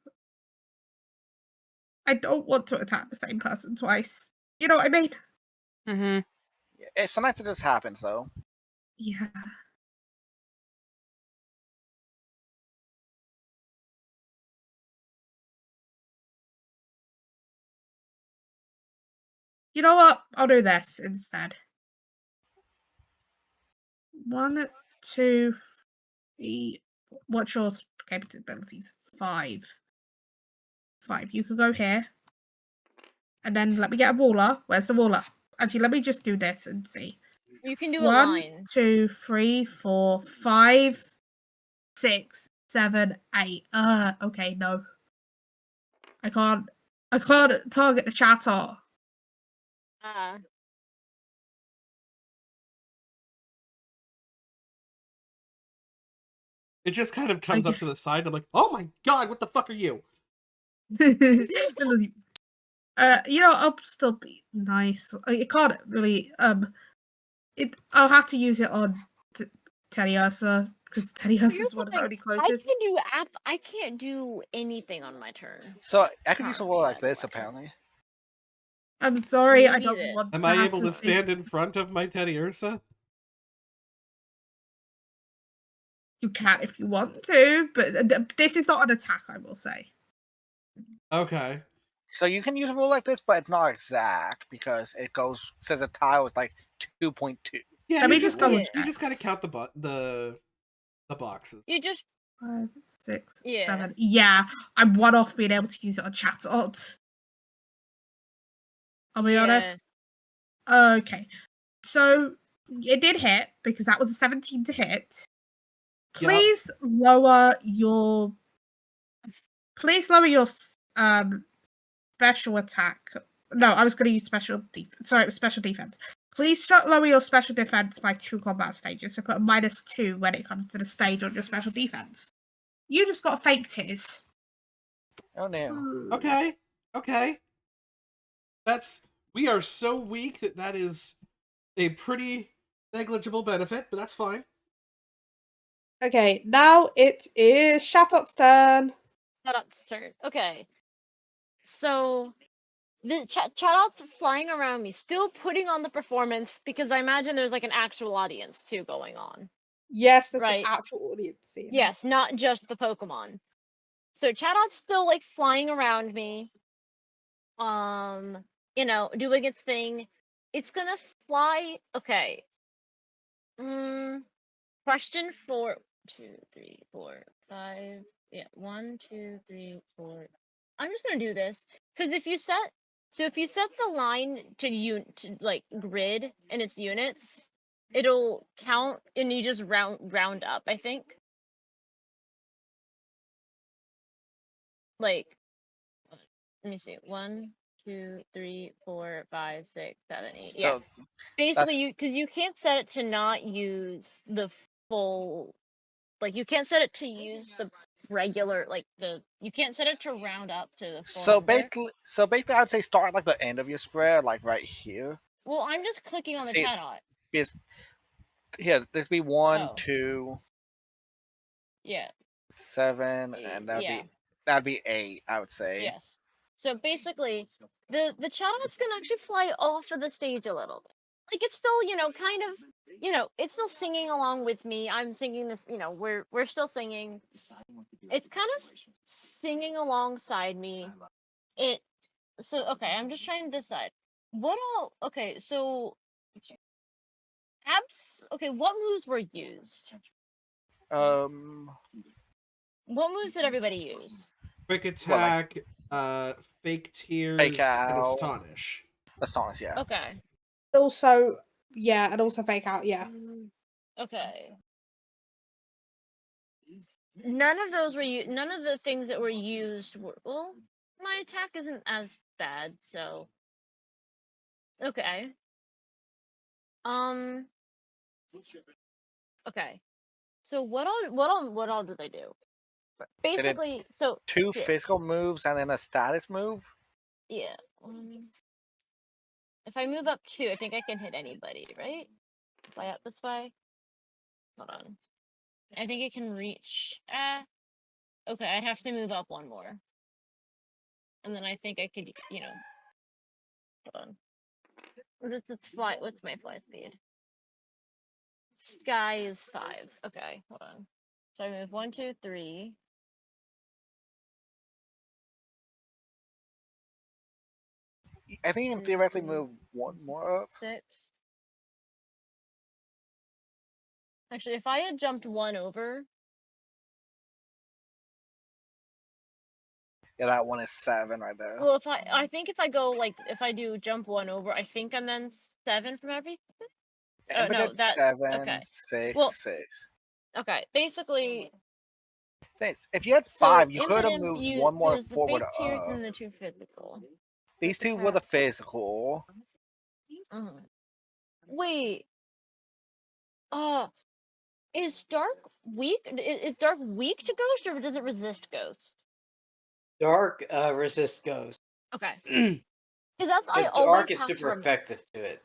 I don't want to attack the same person twice. You know what I mean? Mm-hmm. Sometimes it just happens, though. Yeah. You know what? I'll do this instead. 1, 2, 3. What's your capabilities? 5. 5. You can go here. And then let me get a ruler. Where's the ruler? Actually, let me just do this and see. You can do a 1, line. 2, 3, 4, 5, 6, 7, 8. Okay, no. I can't target the chatter. It just kind of comes up to the side. I'm like, oh my god, what the fuck are you? You know, I'll still be nice. I can't really I'll have to use it on Teddiursa because Teddiursa Here's is the one of the thing. only closest. I can't do anything on my turn. So I could use a Currently, roll like anyway. this, apparently. I'm sorry, I Maybe don't this. want Am to I have able to think- stand in front of my Teddy Ursa? You can if you want to, but this is not an attack, I will say. Okay. So you can use a roll like this, but it's not exact because it says a tile is like 2.2. Yeah, Let you me just just double gotta, check. you just gotta count the boxes. You just 5, 6, Yeah. 7. Yeah, I'm one off being able to use it on Chatot. I'll be honest. Okay. So it did hit because that was a 17 to hit. Please lower your special attack. No, I was going to use special defense. Sorry, it was special defense. Please lower your special defense by 2 combat stages. So put a -2 when it comes to the stage on your special defense. You just got fake tears. Oh no. Okay. Okay. We are so weak that is a pretty negligible benefit, but that's fine. Okay, now it is Chatot's turn. Chatot's turn. Okay. So the Chatot's flying around me, still putting on the performance because I imagine there's like an actual audience too going on. Yes, there's Right. an actual audience scene. Yes, not just the Pokemon. So Chatot's still like flying around me. You know, doing its thing. It's gonna fly. Okay. Question 4. 2, 3, 4, 5. Yeah, 1, 2, 3, 4. I'm just gonna do this because if you set the line to like grid and its units, it'll count and you just round up. I think. Like, let me see. 1, 2, 3, 4, 5, 6, 7, 8. Yeah. So Basically, because you can't set it to not use the full. Like, you can't set it to use the regular, like you can't set it to round up to the full number. basically, I would say start at like the end of your square, like right here. Well, I'm just clicking on the See, Chatot. Here, there'd be 1, Oh. 2, Yeah. 7, and that'd be 8. I would say. Yes. So basically, the Chatot's gonna actually fly off of the stage a little bit. Like it's still, kind of, it's still singing along with me. I'm singing this, we're still singing. It's kind of singing alongside me. Okay, I'm just trying to decide. Okay, so what moves were used? What moves did everybody use? Quick attack, fake tears, Fake and out. astonish. Astonish, yeah. Okay. Also, Yeah, and also fake out. Yeah. Okay. None of those were none of the things that were used were well. My attack isn't as bad, so okay. Um. Okay. So what all do they do? They did Basically, so 2 here, physical moves and then a status move. yeah. If I move up 2, I think I can hit anybody, right? If I up this way. Hold on. I think it can reach. Okay, I'd have to move up 1 more, and then I think I could, hold on. What's its fly? What's my fly speed? Sky is 5. Okay, hold on. So I move 1, 2, 3. I think you can theoretically move 1 more up. 6. Actually, if I had jumped 1 over, Yeah, that one is 7 right there. well, I think if I go if I do jump 1 over, I think I'm then 7 from everything. Oh Amber no, did that 7, okay. 6, Well, 6. okay. Basically, Thanks. If you had so 5, you Imp could and have Imp, moved 1 so more there's the forward fake tears up. and the 2 physical. These 2 were the Attack. physical. Wait. Is Dark weak? Is Dark weak to Ghost, or does it resist Ghost? Dark resist Ghost. Okay. Because that's I But always Dark is have to super remember. effective to it.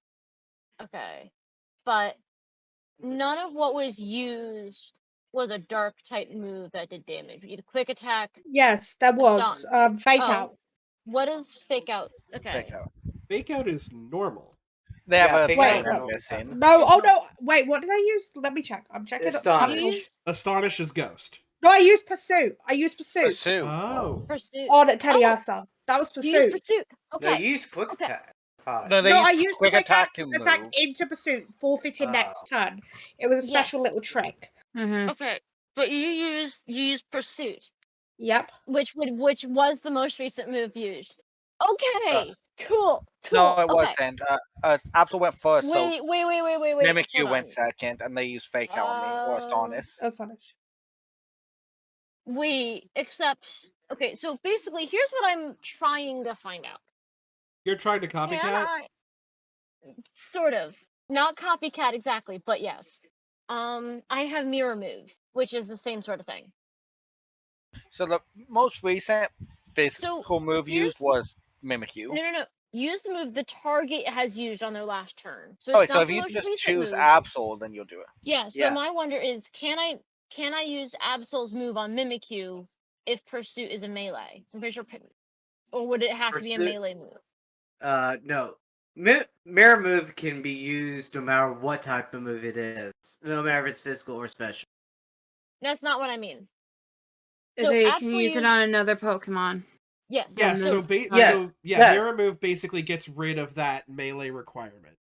Okay, but none of what was used was a Dark type move that did damage. Either quick attack. Yes, there was. Fake Oh, out. what is fake out? Okay. Fake out. Fake out is normal. They have Yeah, a fake Wait, out thing, is I'm normal. guessing. No, It's oh not. no, wait, what did I use? Let me check. I'm checking. Astonish. You use Astonish is ghost. No, I used Pursuit. I used Pursuit Pursue. Oh. Pursuit. on Teddy Oh, Ursa. That was you use Pursuit. Pursuit. No, Okay. you use quick Okay. attack. 5. No, they No, use I used quick attack to attack move. into Pursuit, forfeiting next turn. It was a special Yes. little trick. Mm-hmm. Okay, but you use Pursuit, Yep. which was the most recent move used. Uh, Okay. Cool. no, it Okay. wasn't. Absol went first, so Wait. Mimic Hold You went on. second, and they used Fake Out on me, or Astonish. Astonish. Wait, except okay, so basically here's what I'm trying to find out. You're trying to Can copycat? I sort of not copycat exactly, but yes. I have mirror move, which is the same sort of thing. So the most recent So physical move used was Mimic You. no. Use the move the target has used on their last turn. So Oh, it's so not if the you most just recent choose move. Absol, then you'll do it. Yes, Yeah. but my wonder is, can I use Absol's move on Mimic You if Pursuit is a melee? I'm pretty sure, or would it have to be a Pursuit- melee move? No. Mirror move can be used no matter what type of move it is, no matter if it's physical or special. That's not what I mean. If So they can absolutely use it on another Pokemon. yes. Yeah, And so the- Yes. mirror move basically gets rid of that melee requirement.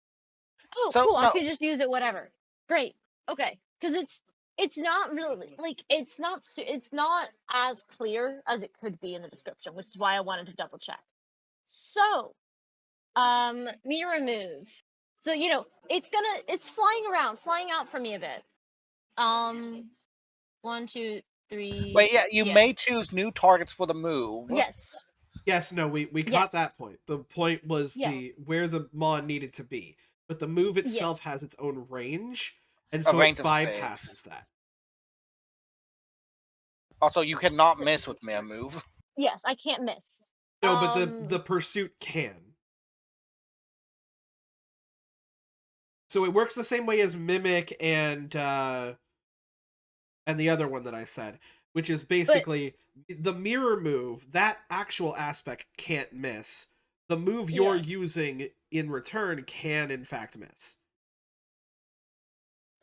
Oh, So, cool! I no. could just use it whatever. Great. Okay, because it's not really like it's not as clear as it could be in the description, which is why I wanted to double check. So, mirror move. So it's flying out for me a bit. 1, 2, 3. Wait, yeah, you may choose new targets for the move. Yes. Yes, no, we caught that point. The point was Yes. where the mon needed to be. But the move itself Yes. has its own range, and A so range it of 6. bypasses that. Also, you cannot miss with Mirror Move. Yes, I can't miss. No, but the pursuit can. So it works the same way as Mimic and the other one that I said, which is basically the mirror move. That actual aspect can't miss. The move you're using in return can in fact miss.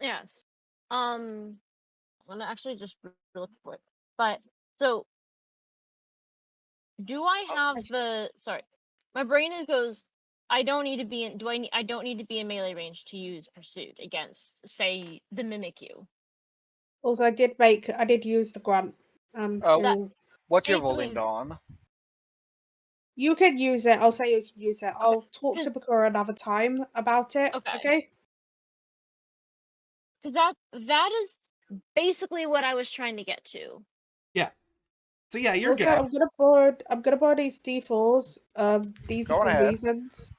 Yes. I'm gonna actually just look for it. But so, do I have the? Sorry, my brain goes. I don't need to be in. I don't need to be in melee range to use pursuit against, say, the Mimikyu. Also, I did use the grunt. To What's your basically- rolling Dawn? you can use it. I'll say you can use it. I'll talk Cause- to Bakura another time about it. Okay. Okay. because that is basically what I was trying to get to. Yeah. So yeah, you're Also, good. I'm gonna board these D4s. These are Go for ahead. reasons.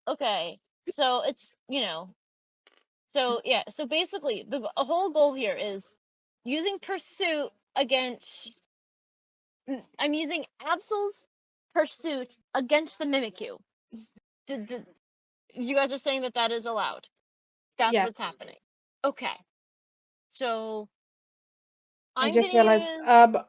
Okay, so it's so yeah, so basically a whole goal here is using pursuit against. I'm using Absol's pursuit against the Mimikyu. You guys are saying that that is allowed. That's what's Yes. happening. Okay, so I I'm just gonna realized. use.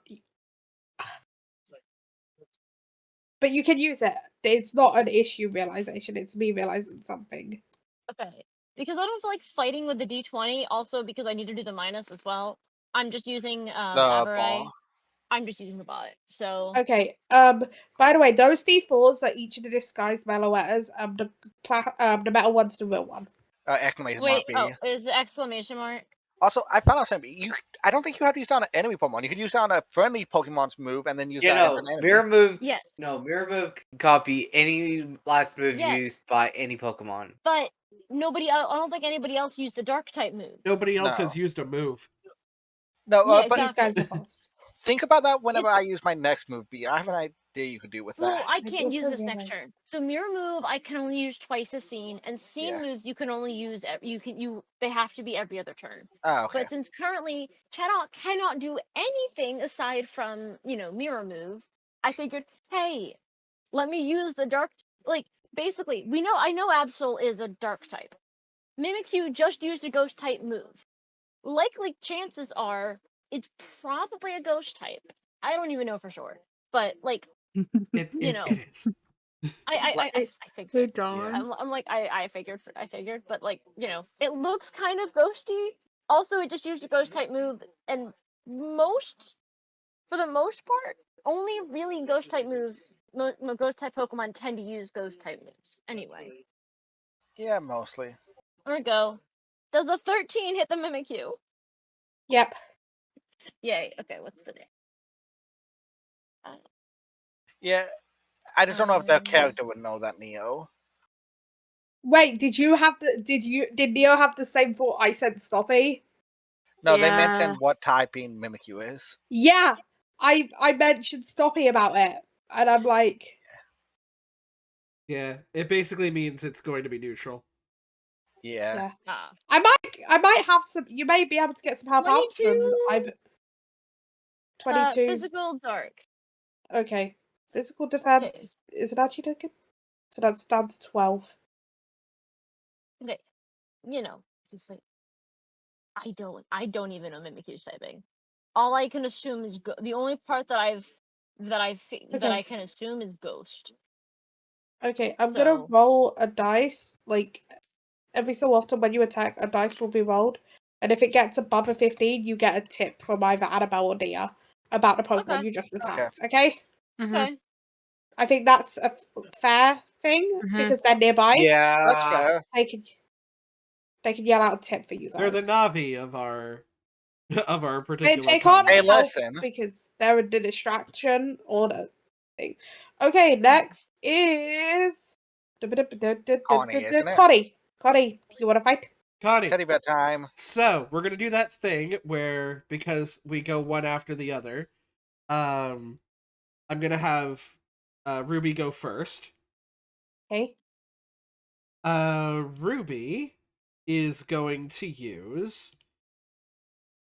But you can use it. It's not an issue realization. It's me realizing something. Okay. Because I don't feel like fighting with the D20, also because I need to do the minus as well. I'm just using The Aberray. ball. I'm just using the bot. So Okay. By the way, those D4s are each of the disguised metal letters. The metal one's the real one. Exclamation wait, mark B. oh, is the exclamation mark? Also, I found out something. I don't think you have to use that on an enemy Pokemon. You could use that on a friendly Pokemon's move and then use Yeah, that as no, an enemy. mirror move. Yes. No, mirror move can copy any last move Yes. used by any Pokemon. But nobody, I don't think anybody else used a dark type move. Nobody else No. has used a move. No, Yeah, but These exactly. guys are false. think about that whenever I use my next move B. I have an idea you could do with Well, that. I I can't use also this next realized. turn. So mirror move I can only use twice a scene, and scene Yeah. moves you can only use they have to be every other turn. Oh, okay. But since currently Chaddock cannot do anything aside from, mirror move, I figured, hey, let me use the dark basically, I know Absol is a dark type. Mimikyu just used a ghost type move. Likely chances are it's probably a ghost type. I don't even know for sure. But It is. I think so. Hey, Yeah. Dawn. I'm like I figured, but it looks kind of ghosty. Also, it just used a ghost type move, and for the most part, only really ghost type moves, ghost type Pokemon tend to use ghost type moves. Anyway, Yeah, mostly. there we go. Does a 13 hit the Mimikyu? Yep. Yay. Okay, what's the name? Yeah, I just don't know if the Um, character would know that, Neo. Wait, did Neo have the same thought I said, Stoppy? No, they Yeah. mentioned what typing Mimikyu is. Yeah. I mentioned Stoppy about it. And I'm like, Yeah, it basically means it's going to be neutral. Yeah. yeah. ah, I might have some, you may be able to get some help out from 22. 22. Physical dark. Okay. Physical Okay. defense is an anti token. So that's down to 12. Okay. Just like I don't even know Mimikyu's typing. All I can assume is the only part that I Okay. can assume is ghost. Okay, I'm gonna So roll a dice. Like every so often when you attack, a dice will be rolled. And if it gets above a 15, you get a tip from either Annabelle or Nia about the Pokemon okay, you just attacked. Okay? Mm-hmm. okay. I think that's a fair thing Mhm. because they're nearby. That's Yeah. fair. They can yell out a tip for you guys. They're the Navi of our They particular can't combat. Hey, help listen. because they're the distraction or the thing. Okay, next is Connie, isn't it? Connie. Connie, do you want to fight? Connie. Teddy bear time. So we're gonna do that thing where because we go one after the other, I'm gonna have Ruby go first. Okay. Ruby is going to use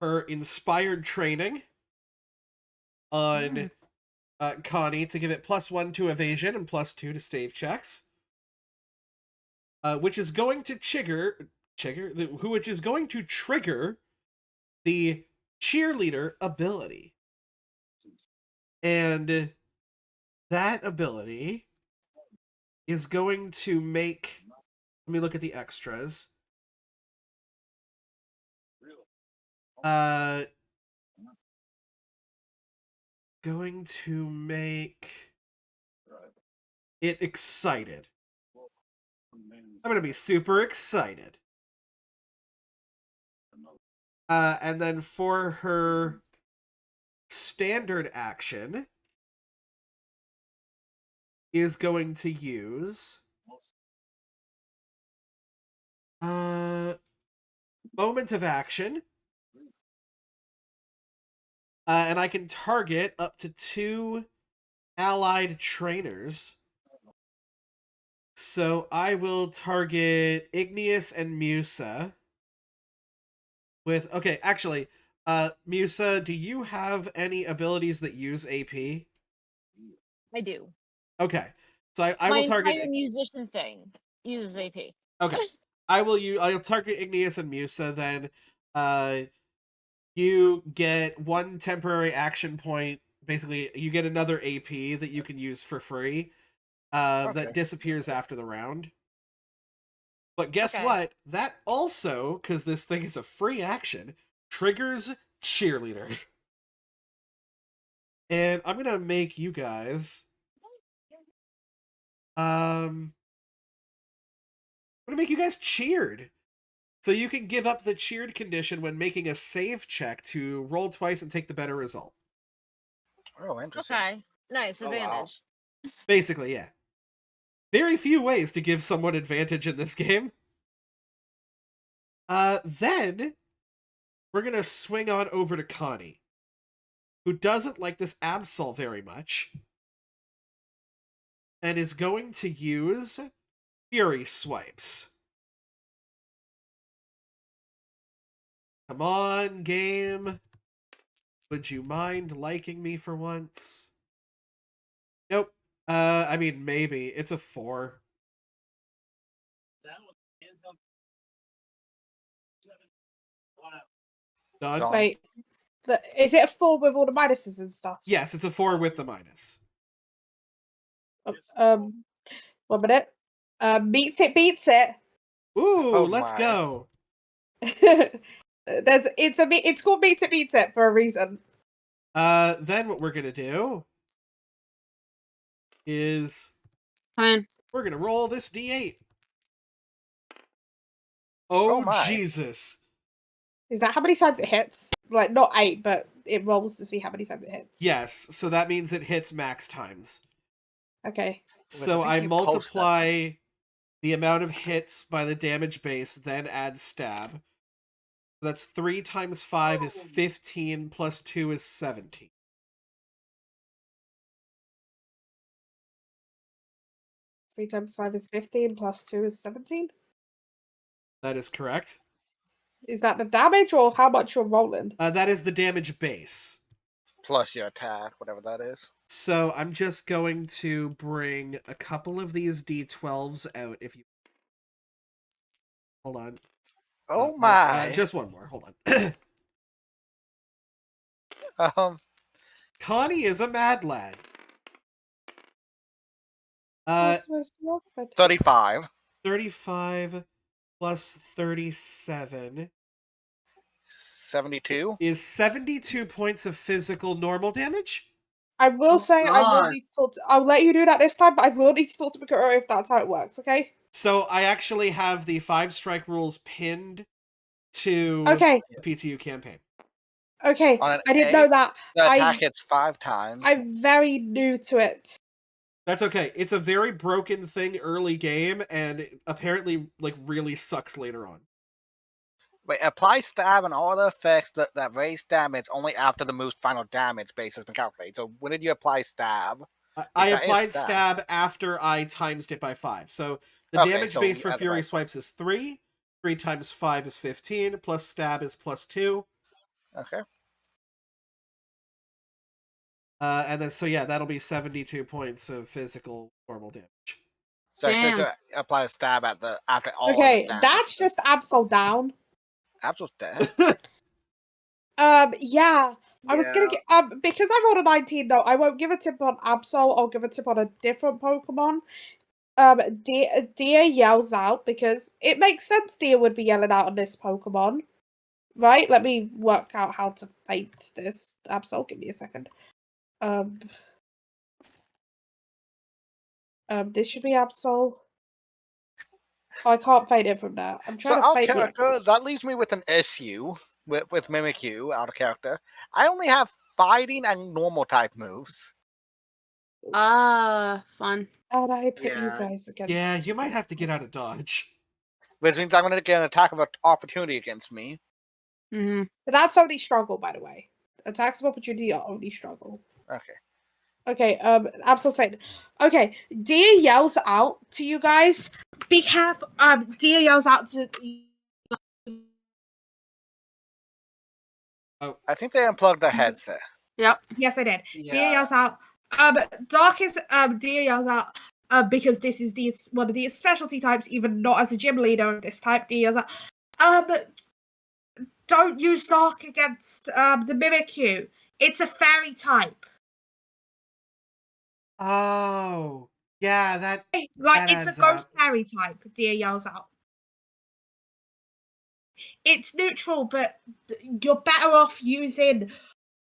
her inspired training on Connie to give it +1 to evasion and +2 to stave checks. Which is going to which is going to trigger the cheerleader ability. And that ability is going to make, let me look at the extras. Going to make it excited. I'm going to be super excited. And then for her standard action is going to use Moment of action. And I can target up to 2 allied trainers. So I will target Igneous and Musa. Okay, actually, Musa, do you have any abilities that use AP? I do. Okay. So I My will target. entire musician thing uses AP. Okay. I'll target Igneous and Musa, then you get 1 temporary action point. Basically, you get another AP that you can use for free. Okay. That disappears after the round. But guess Okay. what? That also, because this thing is a free action, triggers Cheerleader. And I'm gonna make you guys. I'm gonna make you guys cheered. So you can give up the cheered condition when making a save check to roll twice and take the better result. Oh, interesting. Okay. Nice Oh, wow. advantage. Basically, yeah. Very few ways to give someone advantage in this game. Then we're gonna swing on over to Connie, who doesn't like this Absol very much, and is going to use Fury Swipes. Come on, game. Would you mind liking me for once? Nope. I mean, maybe. It's a 4. Done? Done. Wait, is it a 4 with all the minuses and stuff? Yes, it's a 4 with the minus. Um, 1 minute. Beats it. Ooh, Oh let's my. go. It's called beats it for a reason. Then what we're gonna do is Come in. we're gonna roll this D8. Oh Oh, my. Jesus. Is that how many times it hits? Like, not 8, but it rolls to see how many times it hits. Yes, so that means it hits max times. Okay. So think I you post that multiply the amount of hits by the damage base, then add stab. That's 3 times 5 is 15, plus 2 is 17. Three times 5 is 15, plus 2 is 17. That is correct. Is that the damage or how much you're rolling? That is the damage base. Plus your attack, whatever that is. So I'm just going to bring a couple of these D12s out if you... Hold on. Oh No, my. just one more. Hold on. Connie is a mad lad. What's most awkward? 35. 35 plus 37 72. is 72 points of physical normal damage. I will say I will God. need to talk to, I'll let you do that this time, but I will need to talk to Mikuro if that's how it works, okay? So I actually have the 5 strike rules pinned to Okay, the PTU campaign. okay. On an I didn't A, know that. The attack hits 5 times. I'm very new to it. That's okay. It's a very broken thing early game, and it apparently like really sucks later on. Wait, apply stab and all other effects that raise damage only after the move's final damage base has been calculated. So when did you apply stab? I that is applied stab. stab after I timesed it by 5. So the Okay, damage so base you for add the Fury right- Swipes is 3. 3 times 5 is 15, plus stab is plus 2. Okay. And then, so yeah, that'll be 72 points of physical normal damage. So it says Damn. apply a stab after all of Okay, the damage. that's just Absol down. Absol's dead. Yeah. I was gonna Yeah. get because I rolled a 19 though, I won't give a tip on Absol, I'll give a tip on a different Pokemon. Deer yells out because it makes sense Deer would be yelling out on this Pokemon. Right? Let me work out how to fate this. Absol, give me a second. This should be Absol. Oh, I can't fade it from there. I'm So trying to out fade it. character, that leaves me with an issue with Mimikyu out of character. I only have fighting and normal type moves. Fun. And I put you Yeah. guys against. Yeah, you might have to get out of Dodge. which means I'm going to get an attack of opportunity against me. Hmm. But that's only struggle, by the way. Attacks of opportunity are only struggle. Okay. Okay, Absol's fine. Okay, Dia yells out to you guys. Be careful. Dia yells out to. Oh, I think they unplugged their headset. Yep. Yes, I did. Dia Yeah. yells out. Dark is. Dia yells out. Because this is one of the specialty types, even not as a gym leader of this type. Dia yells out. Don't use Dark against the Mimikyu. It's a fairy type. oh, yeah, that Like, that it's a adds ghost up. fairy type, Dia yells out. It's neutral, but you're better off using,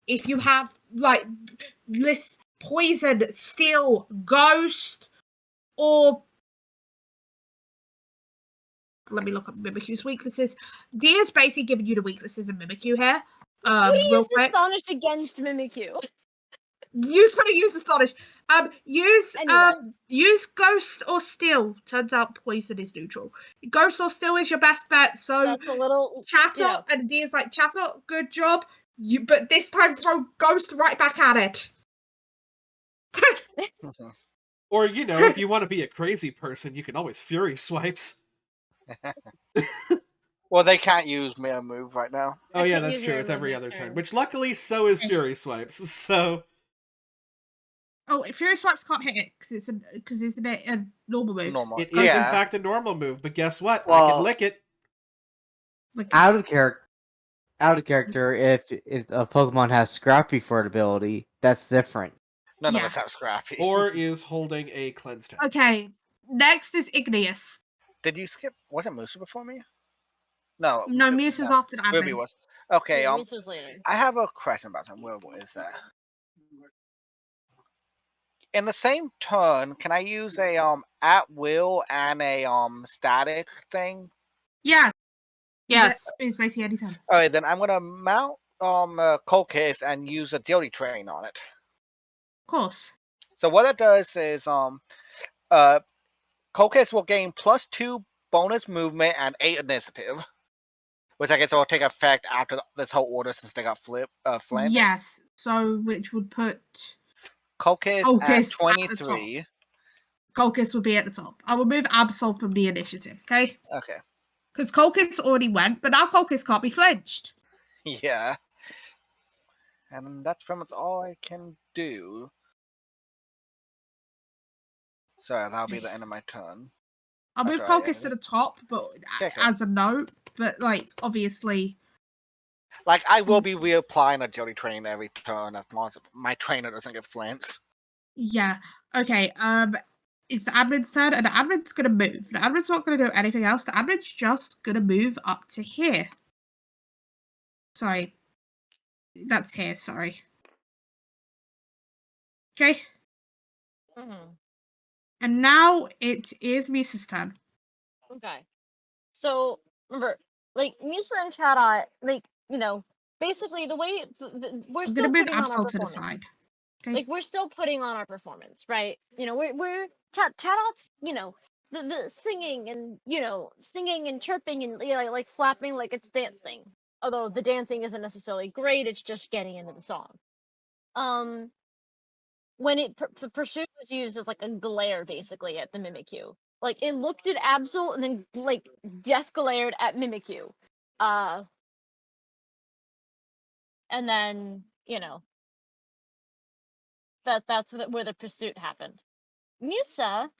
if you have, like, this poison, steel, ghost, or... Let me look up Mimikyu's weaknesses. Dia's basically giving you the weaknesses of Mimikyu here. You Real use quick. Astonished against Mimikyu. You could have used Astonish. Anyway. Use Ghost or Steel. Turns out poison is neutral. Ghost or Steel is your best bet. So That's a little Chatter and Dia's like, Chatter, good job. But this time throw Ghost right back at it. Or, you know, if you want to be a crazy person, you can always Fury Swipes. Well, they can't use Mirror Move right now. Oh, I yeah, can't that's use true. Mirror It's Move every this other turn. turn. Which, luckily, so is Fury Swipes. So, Oh, Fury Swipes can't hit it because it's a normal move. Normal. it is, in Yeah. fact, a normal move. But guess what? I Well- can lick it. Like, Out of character, if a Pokemon has Scrappy for an ability, that's different. None of Yeah. us have Scrappy. Or is holding a cleanse tap. Okay, next is Igneous. Did you skip? Wasn't Musa before me? No. No, Muse is after the Ruby admin. was. Okay. Yeah, Misa's later. I have a question about him. Where is that? In the same turn, can I use a at will and a static thing? Yeah. Yes. It's basically any time. All right, then I'm gonna mount Colcase and use Agility Train on it. Of course. So what it does is Colcase will gain +2 bonus movement and 8 initiative, which I guess will take effect after this whole order since they got flinched. Yes. So, which would put Colcase Colcase at at the 23. Colchis would be at the top. I will move Absol from the initiative, okay? Okay. Because Colchis already went, but now Colchis can't be flinched. Yeah. And that's pretty much all I can do. So that'll be the end of my turn. I'll move That's right, Colchis to yeah. the top, but Okay. as a note, but like obviously, Like, I will be reapplying Agility Train every turn as long as my trainer doesn't get flinched. yeah. Okay. It's the admin's turn, and the admin's gonna move. The admin's not gonna do anything else. The admin's just gonna move up to here. Sorry. That's here, sorry. Okay. Mm-hmm. And now it is Musa's turn. Okay. So remember, like Musa and Chadot, like basically the way we're I'm still gonna move putting on our Absol to the performance. side. Okay. Like we're still putting on our performance, right? We're Chadot's, the singing and singing and chirping and like flapping like it's dancing. Although the dancing isn't necessarily great, it's just getting into the song. When Pursuit was used as like a glare basically at the Mimikyu. Like it looked at Absol and then like death glared at Mimikyu. And then, that's where the pursuit happened. Musa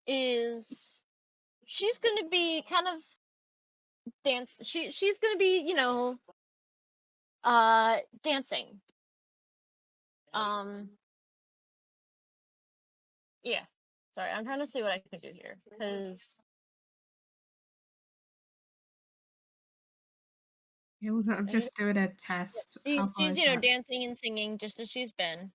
she's gonna be kind of she's gonna be, dancing. Yeah. Sorry, I'm trying to see what I can do here. Because I'm just doing a test. How far she's, is that? dancing and singing just as she's been.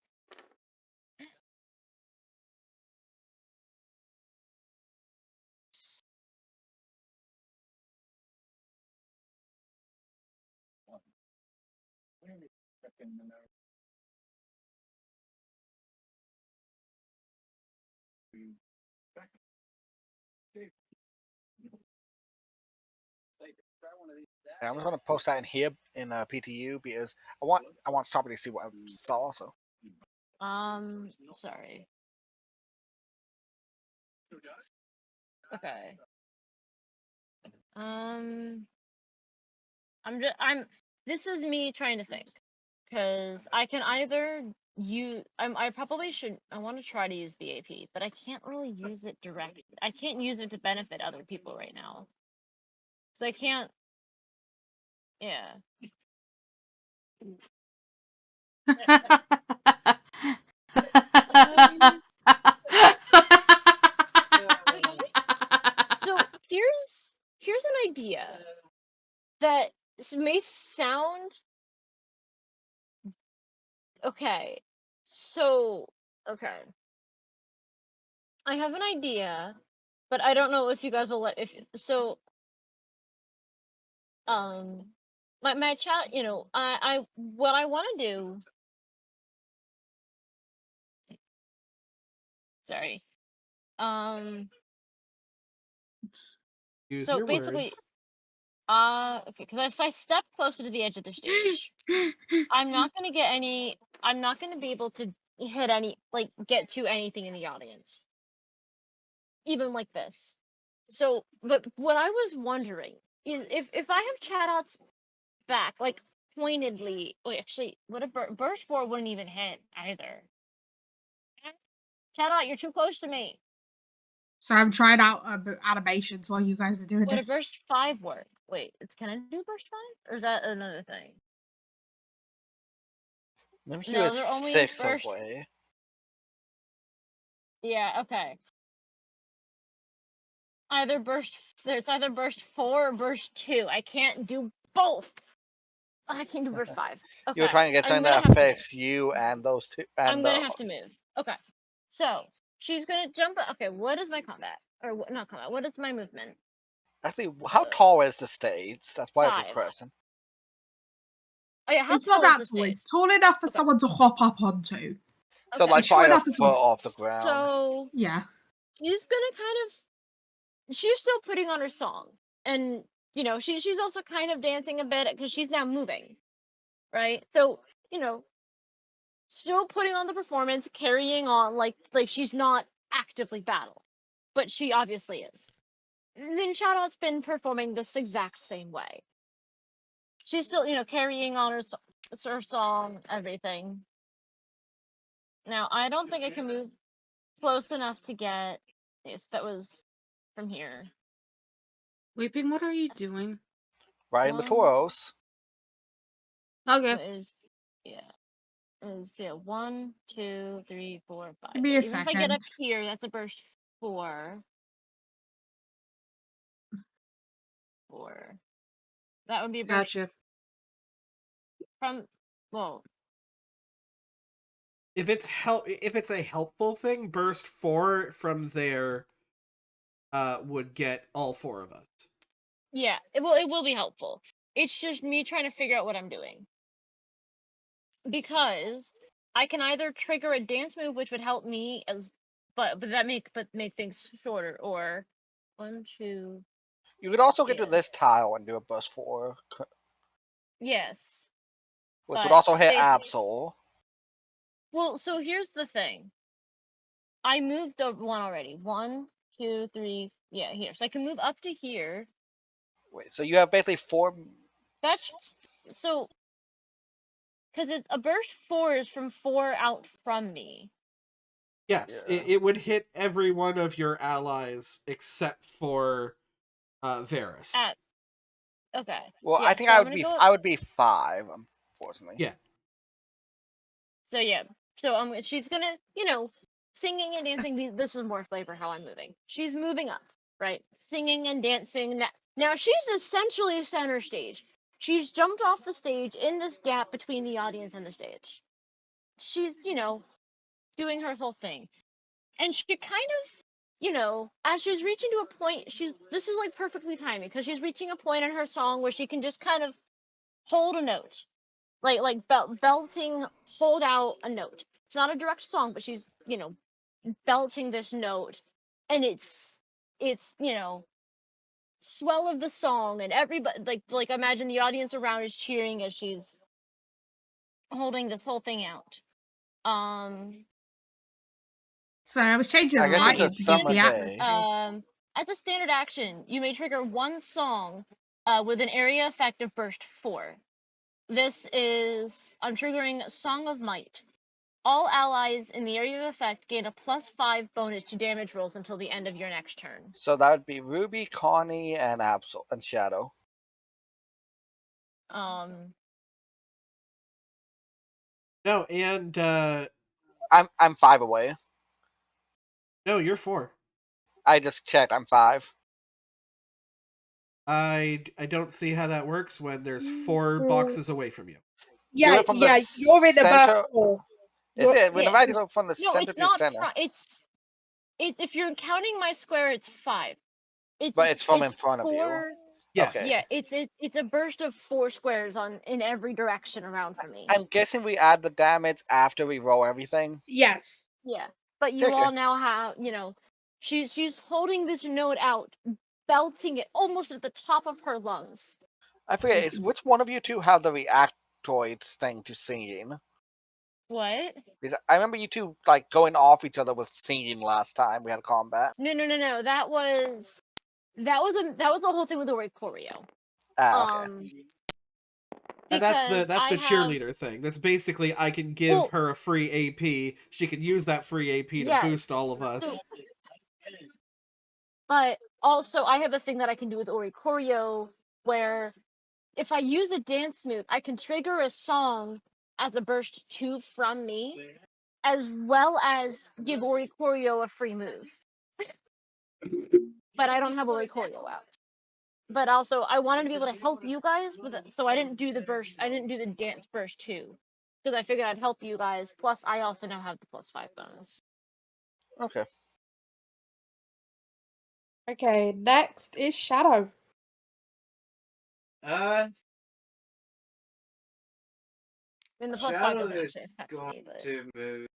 And I'm just gonna post that in here in PTU because I want Starby to see what I saw also. Sorry. Okay. This is me trying to think, because I can either use. I probably should. I want to try to use the AP, but I can't really use it direct. I can't use it to benefit other people right now. So I can't. Yeah. Um. So here's an idea that may sound okay. So okay. I have an idea, but I don't know if you guys will let if so my chat, I what I want to do, sorry. Um Use so your basically words. okay, cuz if I step closer to the edge of the stage, I'm not going to get any I'm not going to be able to hit any like get to anything in the audience. Even like this. So, but what I was wondering is if I have chat outs back, like pointedly. Wait, actually, what if burst 4 wouldn't even hit either? Shout out, you're too close to me. So I'm trying out animations while you guys are doing Would a this. burst 5 work? Wait, can I do burst 5? Or is that another thing? Maybe you No, is they're only 6 burst. away. Yeah, okay. It's either burst 4 or burst 2. I can't do both. I can't do burst 5. You were Okay, trying to get I'm something gonna that have to move. affects you and those two I'm and gonna have to those. move. Okay, so she's gonna jump. Okay, what is my combat? Or not combat? What is my movement? Actually, how tall is the stage? That's probably a good 5. question. Oh yeah, how It's not tall is that the tall. stage? It's tall enough for Okay. someone to hop up onto. So Okay. like It's short probably a enough for foot someone. off the ground. So Yeah. she's gonna kind of. She's still putting on her song, and she's also kind of dancing a bit because she's now moving, right? So still putting on the performance, carrying on like she's not actively battle, but she obviously is. And then Shadow's been performing this exact same way. She's still, carrying on her song, everything. Now, I don't think I can move close enough to get. Yes, that was from here. Weeping, what are you doing? Riding the One toros. Okay. is, yeah, yeah. 1, 2, 3, 4, 5. Give me Yeah, a even if I get up second. here, that's a burst 4. 4. That would be a burst Gotcha. from. Well, If it's a helpful thing, burst 4 from there would get all 4 of us. yeah. It will be helpful. It's just me trying to figure out what I'm doing. Because I can either trigger a dance move which would help me but make things shorter, or 1, 2, You could also get to yeah. this tile and do a burst 4, Yes. which would But also hit they Absol. well, so here's the thing. I moved up one already. 1, 2, 3, yeah, here. So I can move up to here. Wait, so you have basically 4. That's just so because it's a burst 4 is from 4 out from me. Yes, Yeah. it would hit every one of your allies except for Varys. Okay. Well, Yeah, I think so I'm gonna go up. I would be 5, unfortunately. Yeah. So yeah, so she's gonna, singing and dancing. This is more flavor how I'm moving. She's moving up, right? Singing and dancing. Now she's essentially center stage. She's jumped off the stage in this gap between the audience and the stage. She's, doing her whole thing, and she kind of, as she's reaching to a point, this is like perfectly timing because she's reaching a point in her song where she can just kind of hold a note like belting, hold out a note. It's not a direct song, but she's belting this note, and it's swell of the song, and everybody like imagine the audience around is cheering as she's holding this whole thing out. Sorry, I was changing I the guess it's a lighting to give summer the day. atmosphere. As a standard action, you may trigger one song with an area effect of burst 4. This is I'm triggering Song of Might. All allies in the area of effect gain a +5 bonus to damage rolls until the end of your next turn. So that would be Ruby, Connie, and Absol and Shadow. No, and I'm 5 away. no, you're 4. I just checked. I'm 5. I don't see how that works when there's 4 boxes away from you. Do Yeah, it from the you're in the burst center. 4. Is it? Yeah. Whenever I go from the No, center it's to not. center. It's if you're counting my square, it's 5. But it's from in front of you. 4. Yes. Okay. Yeah, it's a burst of 4 squares in every direction around for me. I'm guessing we add the damage after we roll everything. Yes. Yeah, but you Okay. all now have, she's holding this note out, belting it almost at the top of her lungs. I forget. Is which one of you two have the reactoid thing to singing? What? Because I remember you two like going off each other with singing last time we had combat. No. That was the whole thing with the choreo. Okay. And that's Because the I have cheerleader thing. That's basically I can give her a free AP. She can use that free AP to Yes. boost all of us. But also I have a thing that I can do with Ori Choreo where if I use a dance move, I can trigger a song as a burst 2 from me, as well as give Ori Choreo a free move. But I don't have Ori Choreo out. But also, I wanted to be able to help you guys with it, so I didn't do the burst. I didn't do the dance burst 2 because I figured I'd help you guys. Plus, I also now have the +5 bonus. Okay. Okay, next is Shadow. And the +5 Shadow doesn't is actually affect going me, but to move.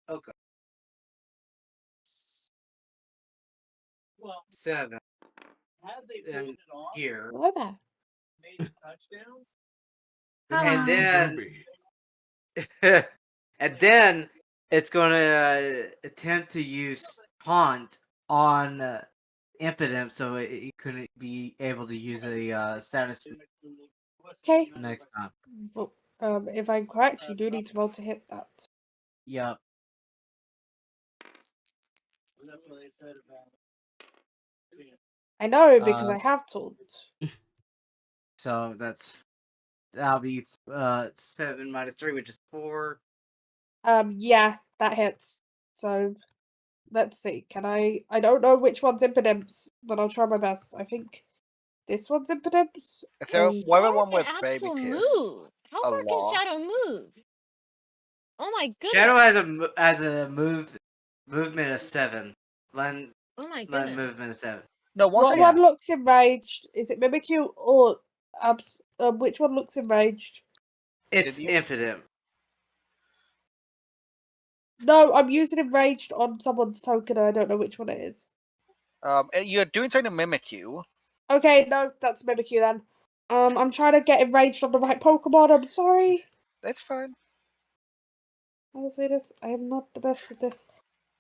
Okay. 7. And here. Hello there. And then Ruby. and then it's going to attempt to use taunt on Impidimp, so it couldn't be able to use a status Okay. next time. Well, if I'm correct, you do need to roll to hit that. Yep. I know because I have told. So that'll be 7 minus 3, which is 4. Yeah, that hits. So let's see. Can I don't know which one's impidence, but I'll try my best. I think this one's impidence. So whatever one How with can baby Axel tears. move? How A far law. can Shadow move? Oh my goodness! Shadow has a movement of 7. Len Oh my Len goodness! movement of 7. No, once What I one looks enraged? Is it Mimikyu or which one looks enraged? It's Did you- Impidimp. No, I'm using enraged on someone's token and I don't know which one it is. you're doing something to mimic you. Okay, no, that's Mimikyu then. I'm trying to get enraged on the right Pokemon, I'm sorry. That's fine. I will say this, I am not the best at this.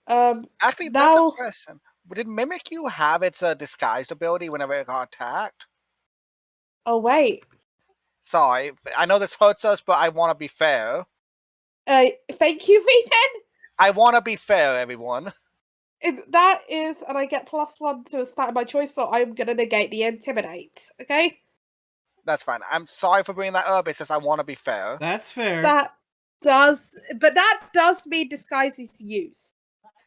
Actually, that's now a question. Did mimic you have its disguised ability whenever it got attacked? oh wait. Sorry, I know this hurts us, but I want to be fair. Thank you, Reapen. I want to be fair, everyone. That is, and I get +1 to a stat of my choice, so I'm gonna negate the intimidate. Okay, That's fine. I'm sorry for bringing that up. It's just I want to be fair. That's fair. that does mean disguise is used.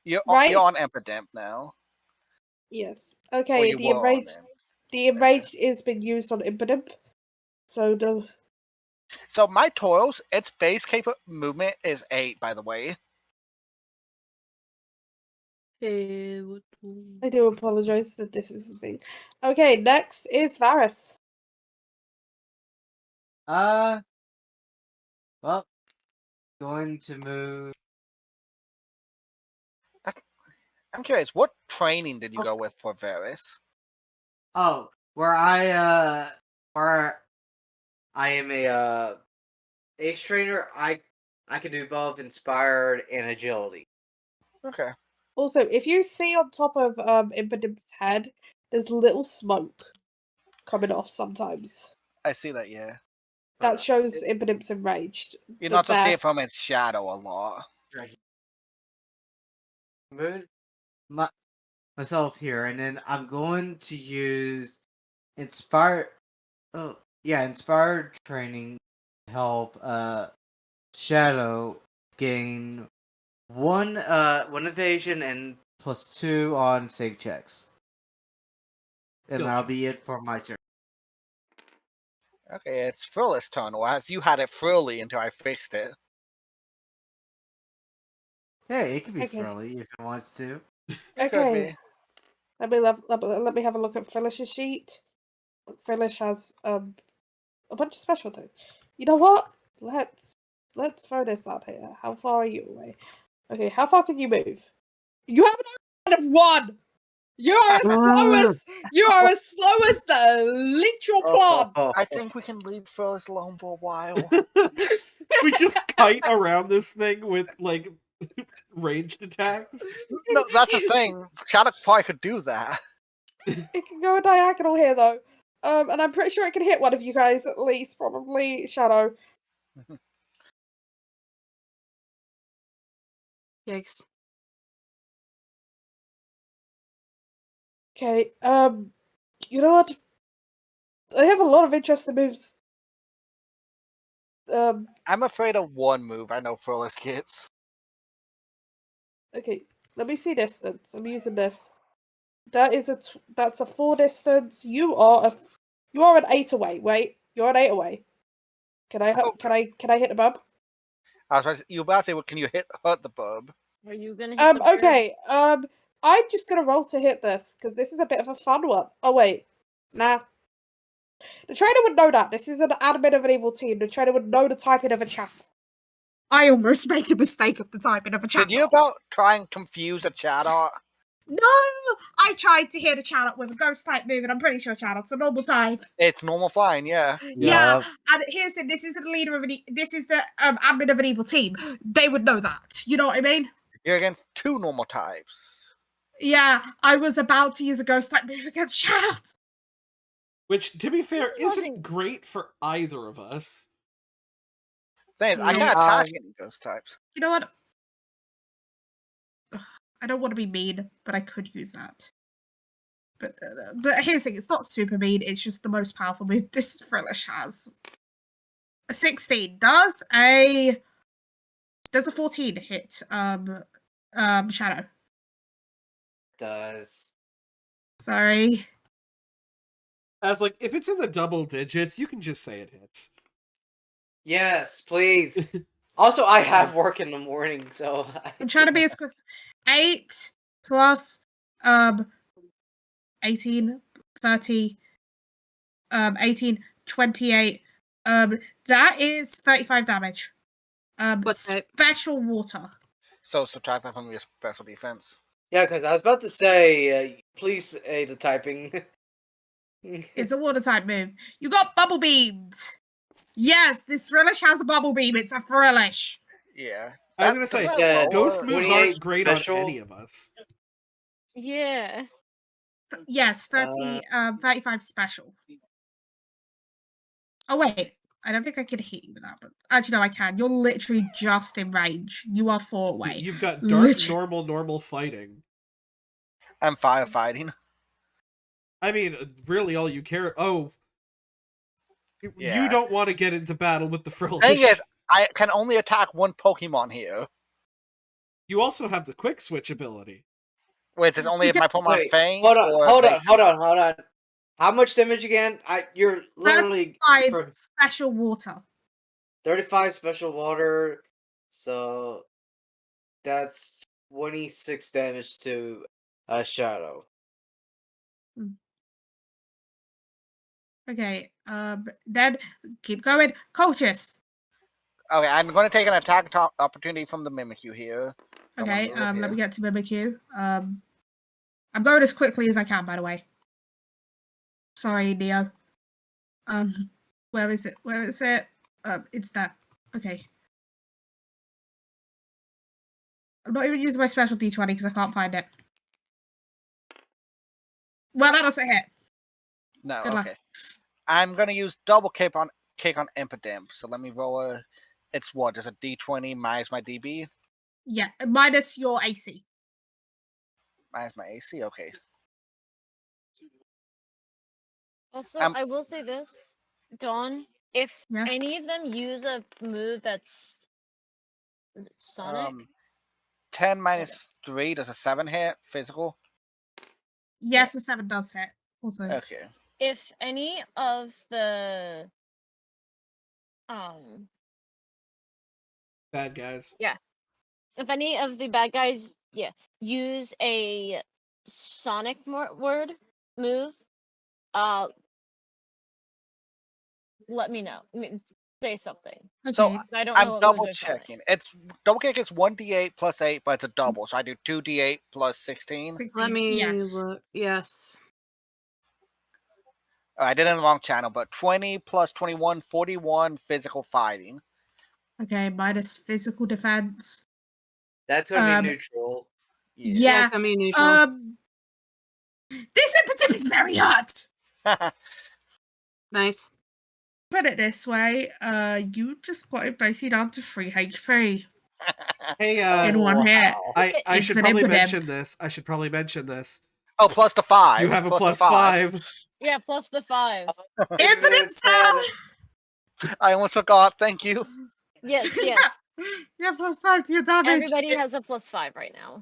You're right? on Impidimp now. Yes. Or Okay. you The were on enraged. The enraged is being used on Impidimp. So the. So my Tauros, its base movement is 8, by the way. I do apologize that this is a thing. Okay, next is Varus. Well, going to move. I'm curious, what training did you go with for Varys? Oh, where I am a ace trainer, I can do both inspired and agility. Okay. Also, if you see on top of Impidim's head, there's little smoke coming off sometimes. I see that, yeah. That shows Impidim's enraged. You That not to see there- it from its shadow a lot. Right. Move myself here, and then I'm going to use inspired. Oh yeah, inspired training to help Shadow gain one evasion and +2 on sig checks. And Skill that'll check. be it for my turn. Okay, it's Frilla's turn, whereas you had it frilly until I fixed it. Hey, it could be Okay. Frilly if it wants to. It could Okay. be. Let me have a look at Phyllis's sheet. Phyllis has a bunch of special things. You know what? Let's throw this out here. How far are you away? Okay, how far can you move? You have an of one. You are as slow as the literal plant. I think we can leave Frilla's alone for a while. We just kite around this thing with like ranged attacks. No, that's the thing. Shadow probably could do that. It can go a diagonal here though. And I'm pretty sure it can hit one of you guys at least, probably Shadow. Yikes. Okay, you know what? I have a lot of interesting moves. I'm afraid of one move I know Frilla's gets. Okay, let me see distance. I'm using this. That's a 4 distance. You are an 8 away. Wait, you're an 8 away. Can I hit the bub? I was about to say, you were about to say, well, can you hurt the bub? Are you gonna hit the bird? Okay. I'm just gonna roll to hit this because this is a bit of a fun one. Oh wait, nah. The trainer would know that. This is an admin of an evil team. The trainer would know the typing of a chat. I almost made the mistake of the typing of a chat. Did you about try and confuse a chat art? No, I tried to hit a chat with a ghost type move, and I'm pretty sure chat a normal type. It's normal fine, yeah. Yeah, and here's the this is the leader of this is the admin of an evil team. They would know that. You know what I mean? You're against two normal types. Yeah, I was about to use a ghost type move against Shout. Which, to be fair, Wasn't- isn't great for either of us. Thing is, I can Yeah. attack any ghost types. You know what? I don't want to be mean, but I could use that. But here's the thing: it's not super mean. It's just the most powerful move this Frillish has. A 16 does a 14 hit Shadow. Does. Sorry. As like, if it's in the double digits, you can just say it hits. Yes, please. Also, I have work in the morning, so I'm trying to be as quick. 8 plus 18, 30, 18, 28. That is 35 damage. What's that? Special water. So subtract that from your special defense. Yeah, because I was about to say, please aid the typing. It's a water type move. You got bubble beams. Yes, this Frillish has a bubble beam. It's a Frillish. Yeah. I was gonna say, That's Yeah, lower. ghost moves 28 aren't great special. on any of us. Yeah. Yes, 35 special. Oh wait, I don't think I can hit you with that, but actually no, I can. You're literally just in range. You are 4 away. You've got dark, Lit- normal fighting. And firefighting. I mean, really, all you care. Oh, you Yeah. don't want to get into battle with the Thing Frillish. is, I can only attack one Pokemon here. You also have the quick switch ability. Which is only if my Pokemon Wait, faints. hold on, or hold on, basic. hold on, hold on. How much damage again? You're literally 35 for special water. 35 special water, so that's 26 damage to Shadow. Okay, then keep going. Cultist. Okay, I'm going to take an attack opportunity from the Mimikyu here. I'm gonna Okay, move up let me here. get to Mimikyu. I'm going as quickly as I can, by the way. Sorry, Neo. Where is it? Where is it? It's that. Okay. I'm not even using my special D20 because I can't find it. Well, that doesn't hit. No, Good luck. okay. I'm going to use double kick on Impidimp. So let me roll a. It's what? Is a D20 minus my DB? Yeah, minus your AC. Minus my AC? Okay. Also, Um, I will say this, Dawn. If Yeah. any of them use a move that's is it Sonic? 10 minus 3, does a 7 hit? Physical? Yes, the 7 does hit. Also. Okay. If any of the um Bad guys. if any of the bad guys use a Sonic word move, uh let me know. I mean, say something. So Okay. I don't know I'm what double moves are Sonic. checking. It's double kick is 1d8 plus 8, but it's a double. So I do 2d8 plus 16. 16. Let me Yes. look. Yes. I did it in the wrong channel, but 20 plus 21, 41 physical fighting. Okay, minus physical defense. That's gonna be Um, neutral. Yeah, Yeah. it's gonna be neutral. This impotent is very hot. Nice. Put it this way, you just got it basically down to 3 HP Hey, in one hit. I It's should an probably impotent. mention this. I should probably mention this. Oh, plus the 5. You have a plus plus the 5. Yeah, plus the 5. Impotent sound! I almost forgot. Thank you. Yes, Yeah. yes. You have plus 5 to your damage. Everybody has a plus 5 right now.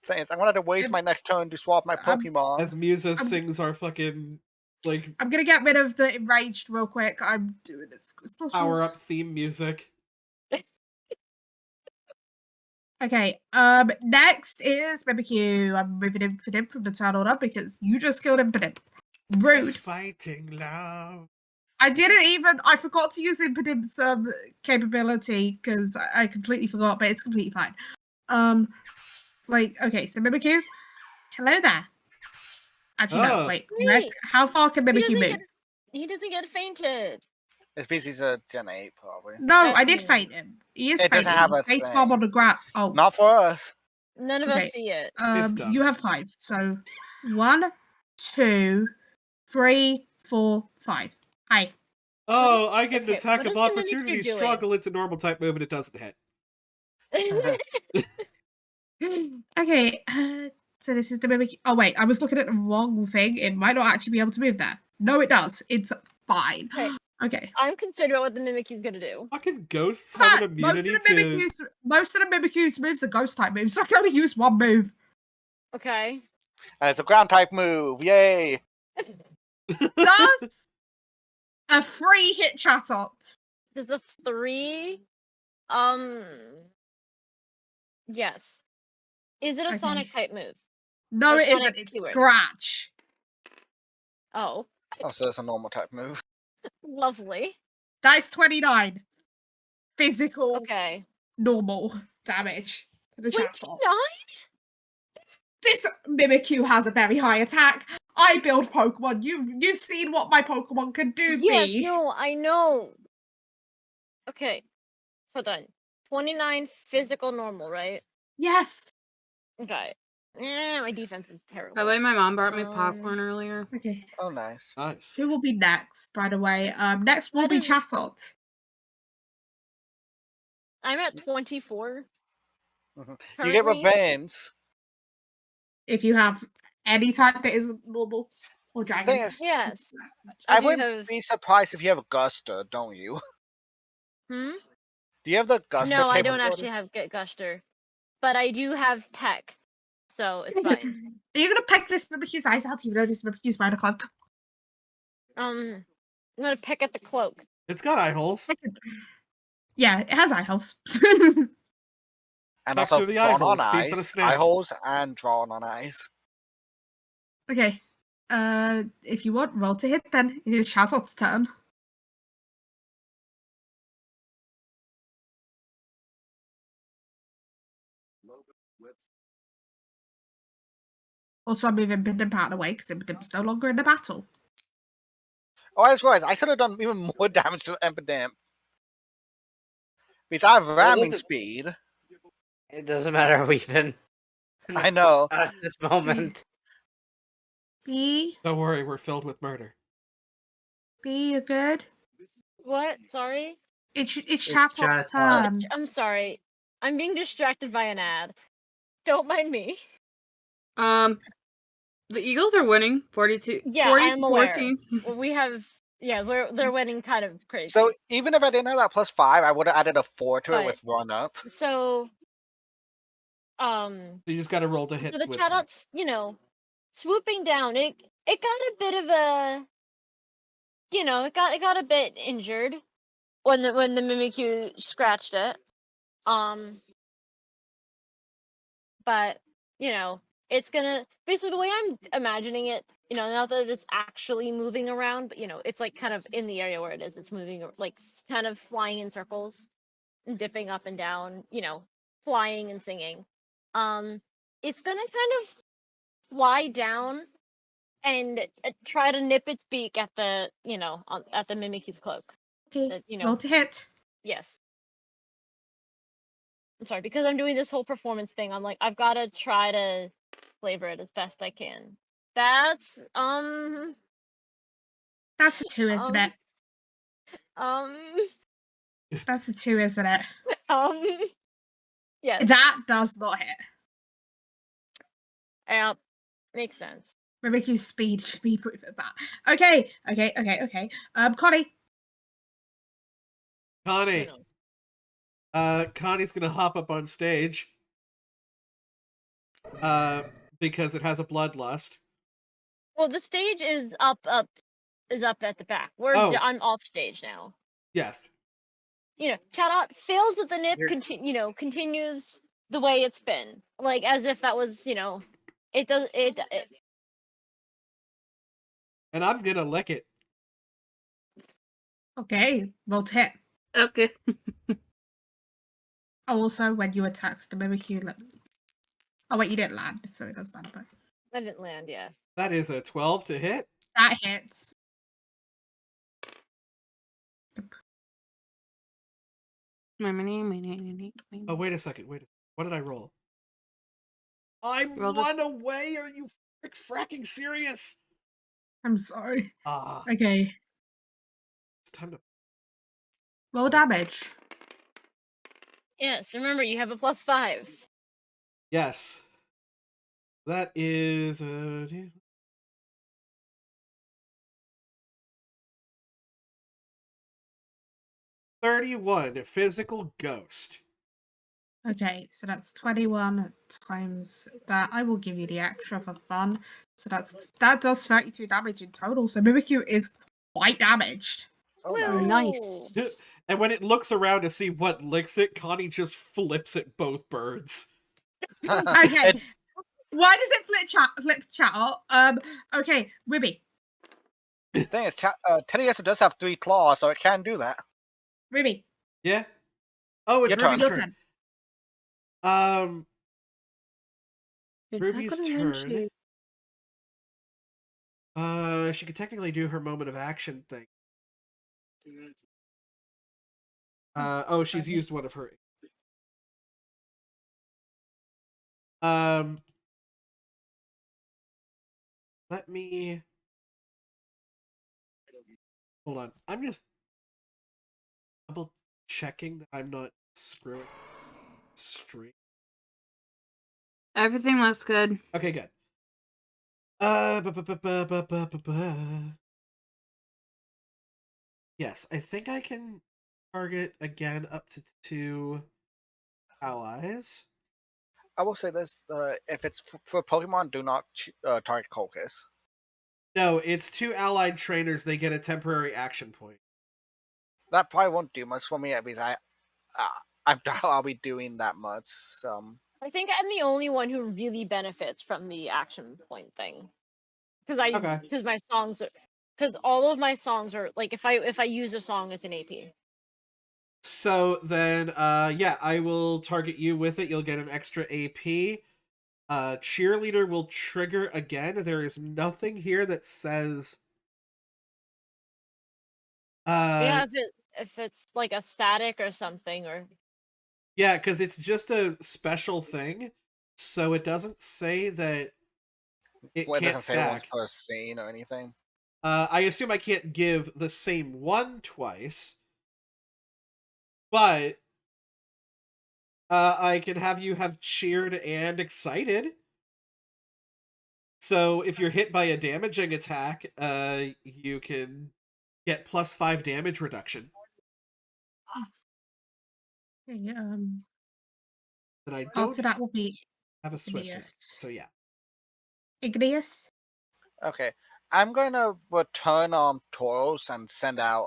Thanks. I'm gonna have to waste my next turn to swap my Pokemon. As Musa sings our fucking, like, I'm gonna get rid of the enraged real quick. I'm doing this. power up theme music. Okay, next is Mimikyu. I'm moving Impotent from the turn order because you just killed Impotent. It's Rude. fighting love. I forgot to use Impotent's capability because I completely forgot, but it's completely fine. Okay, so Mimikyu, hello there. Actually, no, Oh. wait. Wait. How far can Mimikyu move? He doesn't get fainted. This species a Gen 8, probably. No, That's I did mean. faint him. He is It doesn't fainted. have He's a face thing. palm on the ground. Oh, Not for us. None of okay. us see it. It's done. You have 5. So 1, 2, 3, 4, 5. Hi. Oh, I get an Okay, attack what of is the Mimikyu opportunity, doing? struggle into normal type move, and it doesn't hit. Okay, so this is the Mimikyu. Oh, wait, I was looking at the wrong thing. It might not actually be able to move there. No, it does. It's fine. Okay. Okay. I'm concerned about what the Mimikyu's gonna do. Fucking ghosts have an But immunity to... most of the Mimikyu's moves are ghost type moves. So I can only use one move. Okay. And it's a ground type move. Yay! Does a free hit Chatot? Does the 3 yes. Is it a Okay. Sonic type move? No, Or it Sonic isn't. It's keyword? Scratch. Oh, Oh, so it's a normal type move. lovely. That's 29. Physical, Okay. normal damage to the 29? Chatot. This Mimikyu has a very high attack. I build Pokemon. You've seen what my Pokemon can do. Yes, me. no, I know. Okay. Hold on. 29 physical normal, right? Yes. Okay. My defense is terrible. By the way, my mom brought me popcorn earlier. Okay. Oh, nice. Nice. Who will be next, by the way? Next will be Chatot. I'm at 24. You get Currently. revenge. If you have any type that is normal or dragon. Thing is, Yes. I do wouldn't have... be surprised if you have a Guster, don't you? Hmm? Do you have the Guster No, I don't capability? actually have Get Guster. But I do have Peck. So it's fine. Are you gonna peck this Mimikyu's eyes out even though this Mimikyu's by the cloak? I'm gonna peck at the cloak. It's got eye holes. Yeah, it has eye holes. And Back also through the eye drawn on holes, feast on a eyes. snake. Eye holes and drawn on eyes. Okay. If you want, roll to hit then. It is Chatot's turn. Also, I'm moving Bindimp out of the way because Bindim's no longer in the battle. Oh, I just realized I should have done even more damage to Empidamp. Because I have ramming speed. It doesn't matter. We've been I know. at this moment. B, Don't worry, we're filled with murder. you good? What? Sorry? It's Chatop's Chatop's turn. turn. I'm sorry. I'm being distracted by an ad. Don't mind me. The Eagles are winning 42 Yeah, 40 I'm to aware. 14. Well, we have they're winning kind of crazy. So even if I didn't have that +5, I would have added a 4 to it But- with run up. So So you just got to roll to hit. so the with Chatot's, swooping down. It got a bit of a it got a bit injured when the Mimikyu scratched it. But it's gonna basically the way I'm imagining it, not that it's actually moving around, but it's like kind of in the area where it is, it's moving like kind of flying in circles and dipping up and down, flying and singing. It's gonna kind of fly down and try to nip its beak at the at the Mimikyu's cloak. Okay, roll to hit. Yes. I'm sorry, because I'm doing this whole performance thing, I'm like, I've gotta try to flavor it as best I can. That's That's a 2, isn't it? um That's a 2, isn't it? yes. That does not hit. Yeah, makes sense. Mimikyu's speed should be proof of that. Okay. Connie. Connie. Connie's gonna hop up on stage. Because it has a bloodlust. Well, the stage is up at the back. I'm off stage now. Yes. Chatot fails at the nip, continues the way it's been. Like as if that was, it does it And I'm gonna lick it. Okay, roll to hit. Okay. Also, when you attacked the Mimikyu... Oh, wait, you didn't land, so it doesn't matter. But I didn't land, yeah. That is a 12 to hit. that hits. Oh, wait a second. What did I roll? I'm Roll the- one away. Are you fracking serious? I'm sorry. Ah, Okay, it's time to. roll damage. Yes, remember you have a +5. Yes. That is 31 physical ghost. Okay, so that's 21 times that. I will give you the extra for fun. So that does 32 damage in total. So Mimikyu is quite damaged. Oh, Woo! nice. Nice. And when it looks around to see what licks it, Connie just flips at both birds. Okay. Why does it flip chat out? Okay, Ruby. The thing is, Teddy does have 3 claws, so it can do that. Ruby. Yeah. Oh, it's Your turn. Ruby's Your turn. turn. You're not Ruby's gonna win, turn. Shay. She could technically do her moment of action thing. She's used one of her. Let me hold on. I'm just double checking that I'm not screwing straight. Everything looks good. Okay, good. Yes, I think I can target again up to 2 allies. I will say this: if it's for Pokemon, do not target Colchis. No, it's 2 allied trainers. They get a temporary action point. That probably won't do much for me because I doubt I'll be doing that much. I think I'm the only one who really benefits from the action point thing. Okay. Because my songs are because all of my songs are like if I use a song, it's an AP. So then, I will target you with it. You'll get an extra AP. Cheerleader will trigger again. There is nothing here that says Yeah, if it's like a static or something, or yeah, because it's just a special thing, so it doesn't say that it Well, it can't doesn't say once stack. per scene or anything. I assume I can't give the same one twice, but I can have you have cheered and excited. So if you're hit by a damaging attack, you can get +5 damage reduction. Okay, And I don't after that will be have a swift one, Igneous. so yeah. Igneous? Okay, I'm gonna return Tauros and send out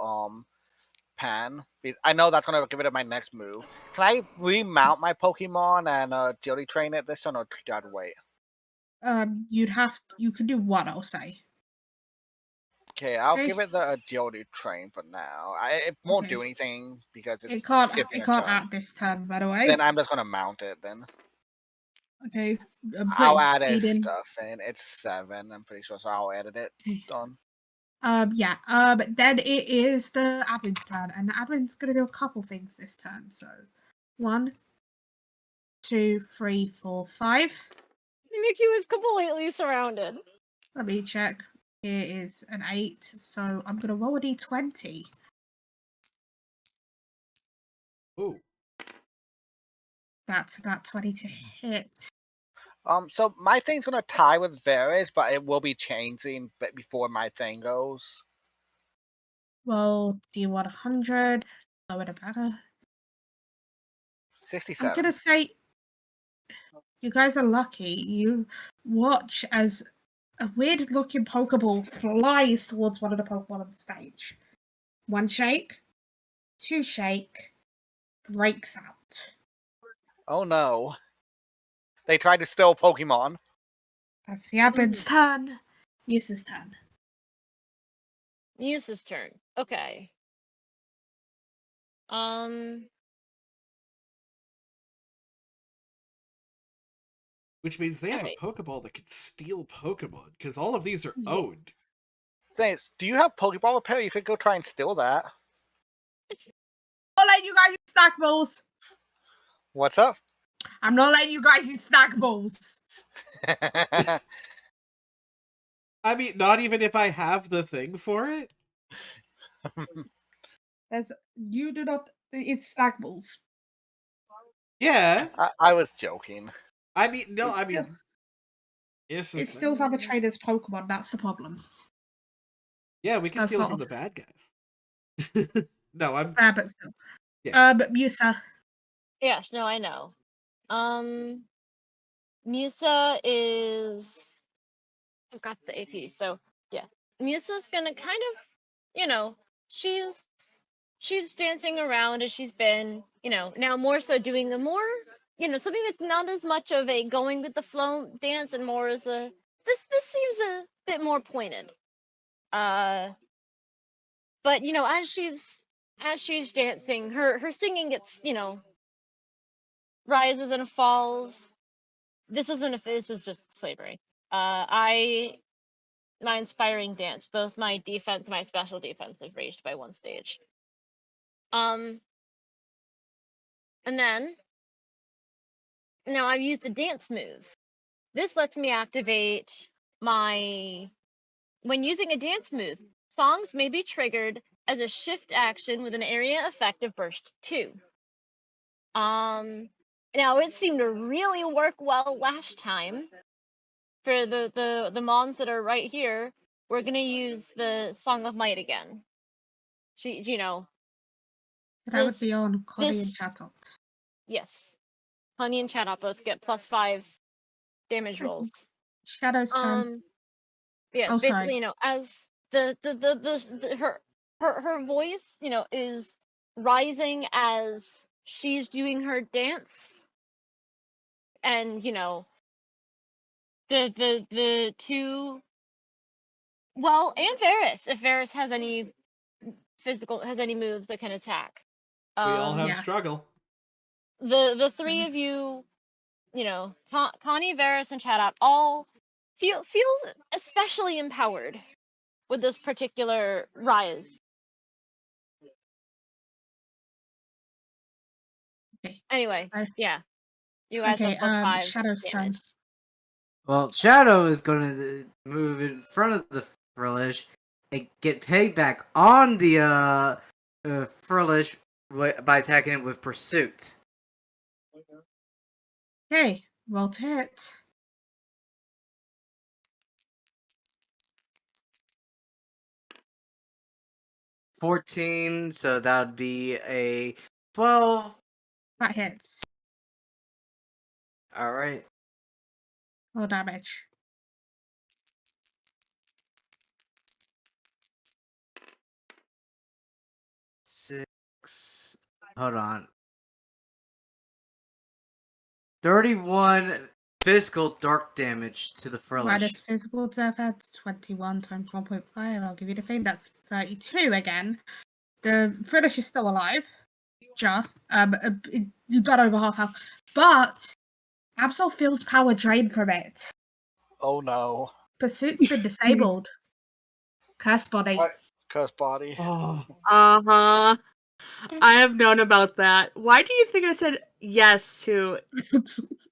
Pan. I know that's gonna give it my next move. Can I remount my Pokemon and agility train it this turn, or do I have to wait? You could do one, I'll say. Okay, I'll Okay. give it the agility train for now. It won't do Okay. anything because it's It can't skipping it a can't turn. act this turn, by the way. Then I'm just gonna mount it then. Okay. I'm I'll putting add its speed in. stuff in. It's 7, I'm pretty sure, so I'll edit it. Okay. Done. Yeah. Then it is the admin's turn, and the admin's gonna do a couple things this turn. So 1, 2, 3, 4, 5. Mickey was completely surrounded. Let me check. Here is an 8, so I'm gonna roll a d20. Ooh. That's that 20 to hit. So my thing's gonna tie with Varys, but it will be changing before my thing goes. Roll d1 100. Lower the better. 67. I'm gonna say you guys are lucky. You watch as a weird looking Pokeball flies towards one of the Pokemon on stage. 1 shake, 2 shake, breaks out. Oh no. They tried to steal Pokemon. That's the admin's turn. Muse's turn. Muse's turn. Okay. Which means they have Alright. a Pokeball that can steal Pokemon, because all of these are Yeah. owned. Thanks. Do you have Pokeball repair? You could go try and steal that. I'm not letting you guys use snack balls. What's up? I'm not letting you guys use snack balls. I mean, not even if I have the thing for it? You do not. It's snack balls. Yeah. I was joking. I mean, no, It's I still- mean... It's It still have a trainer's Pokemon. That's the problem. Yeah, we can That's steal it not from a- the bad guys. No, I'm... But still. Yeah. But Musa. Yes, no, I know. Musa is I've got the AP, so yeah. Musa's gonna kind of, you know, she's dancing around as she's been, now more so doing a more, something that's not as much of a going with the flow dance and more as a this seems a bit more pointed. But as she's dancing, her singing gets, rises and falls. This is just flavoring. My inspiring dance, both my defense and my special defense have raised by 1 stage. And then now I've used a dance move. This lets me activate my when using a dance move, songs may be triggered as a shift action with an area effect of burst 2. Now it seemed to really work well last time. For the mons that are right here, we're gonna use the Song of Might again. That would This be on Connie and this Chatot. yes. Honey and Chatot both get +5 damage rolls. Shadow's turn. Yeah, Oh, basically, sorry. as her voice, is rising as she's doing her dance, and the two, well, and Varys, if Varys has any moves that can attack. We all have Yeah. struggle. The three of you Connie, Varys, and Chatot all feel especially empowered with this particular rise. Okay. Anyway, I- yeah, you guys Okay, have +5 Shadow's turn. damage. Well, Shadow is going to move in front of the Frillish and get payback on the Frillish by attacking it with Pursuit. Okay, roll to hit. $14, so that would be a 12. That hits. All right. Roll damage. Six. Hold on. 31 physical dark damage to the Frillish. Minus physical damage, 21 times 1.5. I'll give you the thing. That's 32 again. The British is still alive. Just. You got over half health. But Absol feels power drained from it. Oh no. Pursuit's been disabled. Curse body. What? Curse body. Oh, Uh-huh. I have known about that. Why do you think I said yes to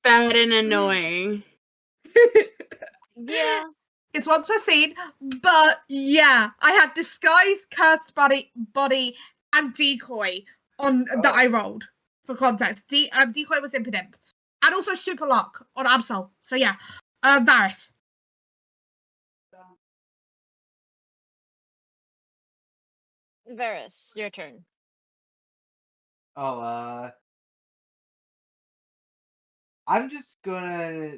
bad and annoying? Yeah, It's once per scene, but yeah, I had disguise, cursed body, and decoy on that I rolled for context. Decoy was impotent, and also super luck on Absol. So yeah, Varys. Varys, your turn. Oh, I'm just gonna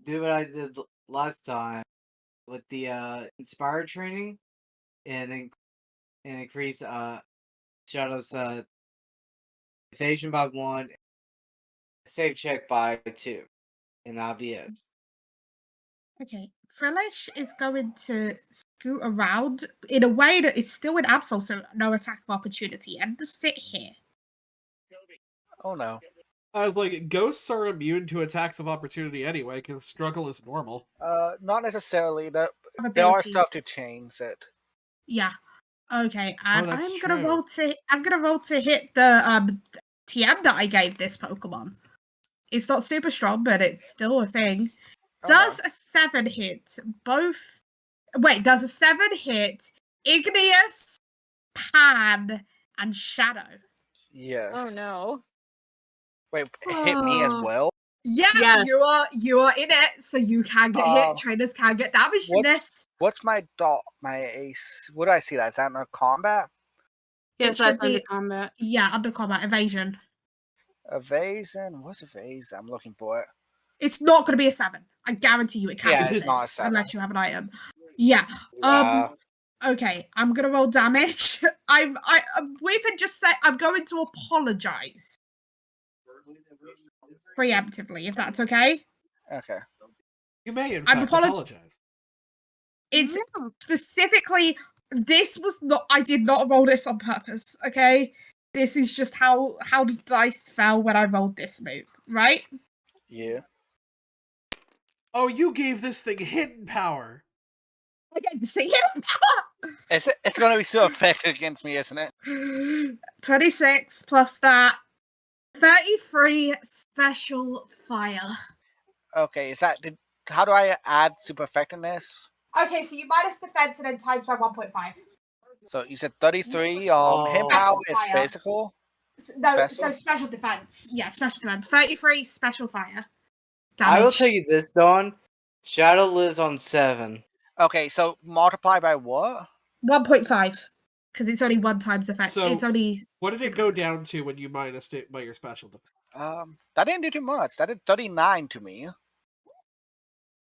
do what I did last time with the inspired training and increase Shadow's evasion by 1, save check by 2, and that'll be it. Okay, Frelish is going to scoot around in a way that is still in Absol, so no attack of opportunity, and to sit here. Oh no. I was like, ghosts are immune to attacks of opportunity anyway, because struggle is normal. Not necessarily. There are Abilities. stuff to change it. Yeah. Okay, and that's I'm gonna true. roll to hit the TM that I gave this Pokemon. It's not super strong, but it's still a thing. Does a 7 hit both? Wait, does a 7 hit Igneous, Pan, and Shadow? Yes. Oh no. Wait, hit me as Oh. well? Yeah, Yes. you are in it, so you can get hit. Trainers can get damage from what- this. What's my ace? What do I see that? Is that in a combat? Yes, should that's under be- combat. Yeah, under combat evasion. Evasion? What's evasion? I'm looking for it. It's not going to be a 7. I guarantee you it can't Yeah, be it's not a 6 7. unless you have an item. Yeah. Wow. Okay, I'm gonna roll damage. Weepin just said I'm going to apologize preemptively, if that's okay. Okay. You may, in I'm fact, apologize. It's Yeah. specifically this was not. I did not roll this on purpose. Okay, this is just how the dice fell when I rolled this move. Right? Yeah. Oh, you gave this thing hidden power. Again, see it. It's gonna be so effective against me, isn't it? 26 plus that 33 special fire. Okay, how do I add super effectiveness? Okay, so you minus defense and then times by 1.5. So you said 33 hit Oh. power is Fire. physical? No, Special? so special defense. Yeah, special defense. 33 special fire. I will Damage. tell you this, Dawn. Shadow lives on 7. Okay, so multiply by what? 1.5. Because it's only one times effect. So, it's only. What did it go down to when you minused it by your special defense? That didn't do too much. That did 39 to me.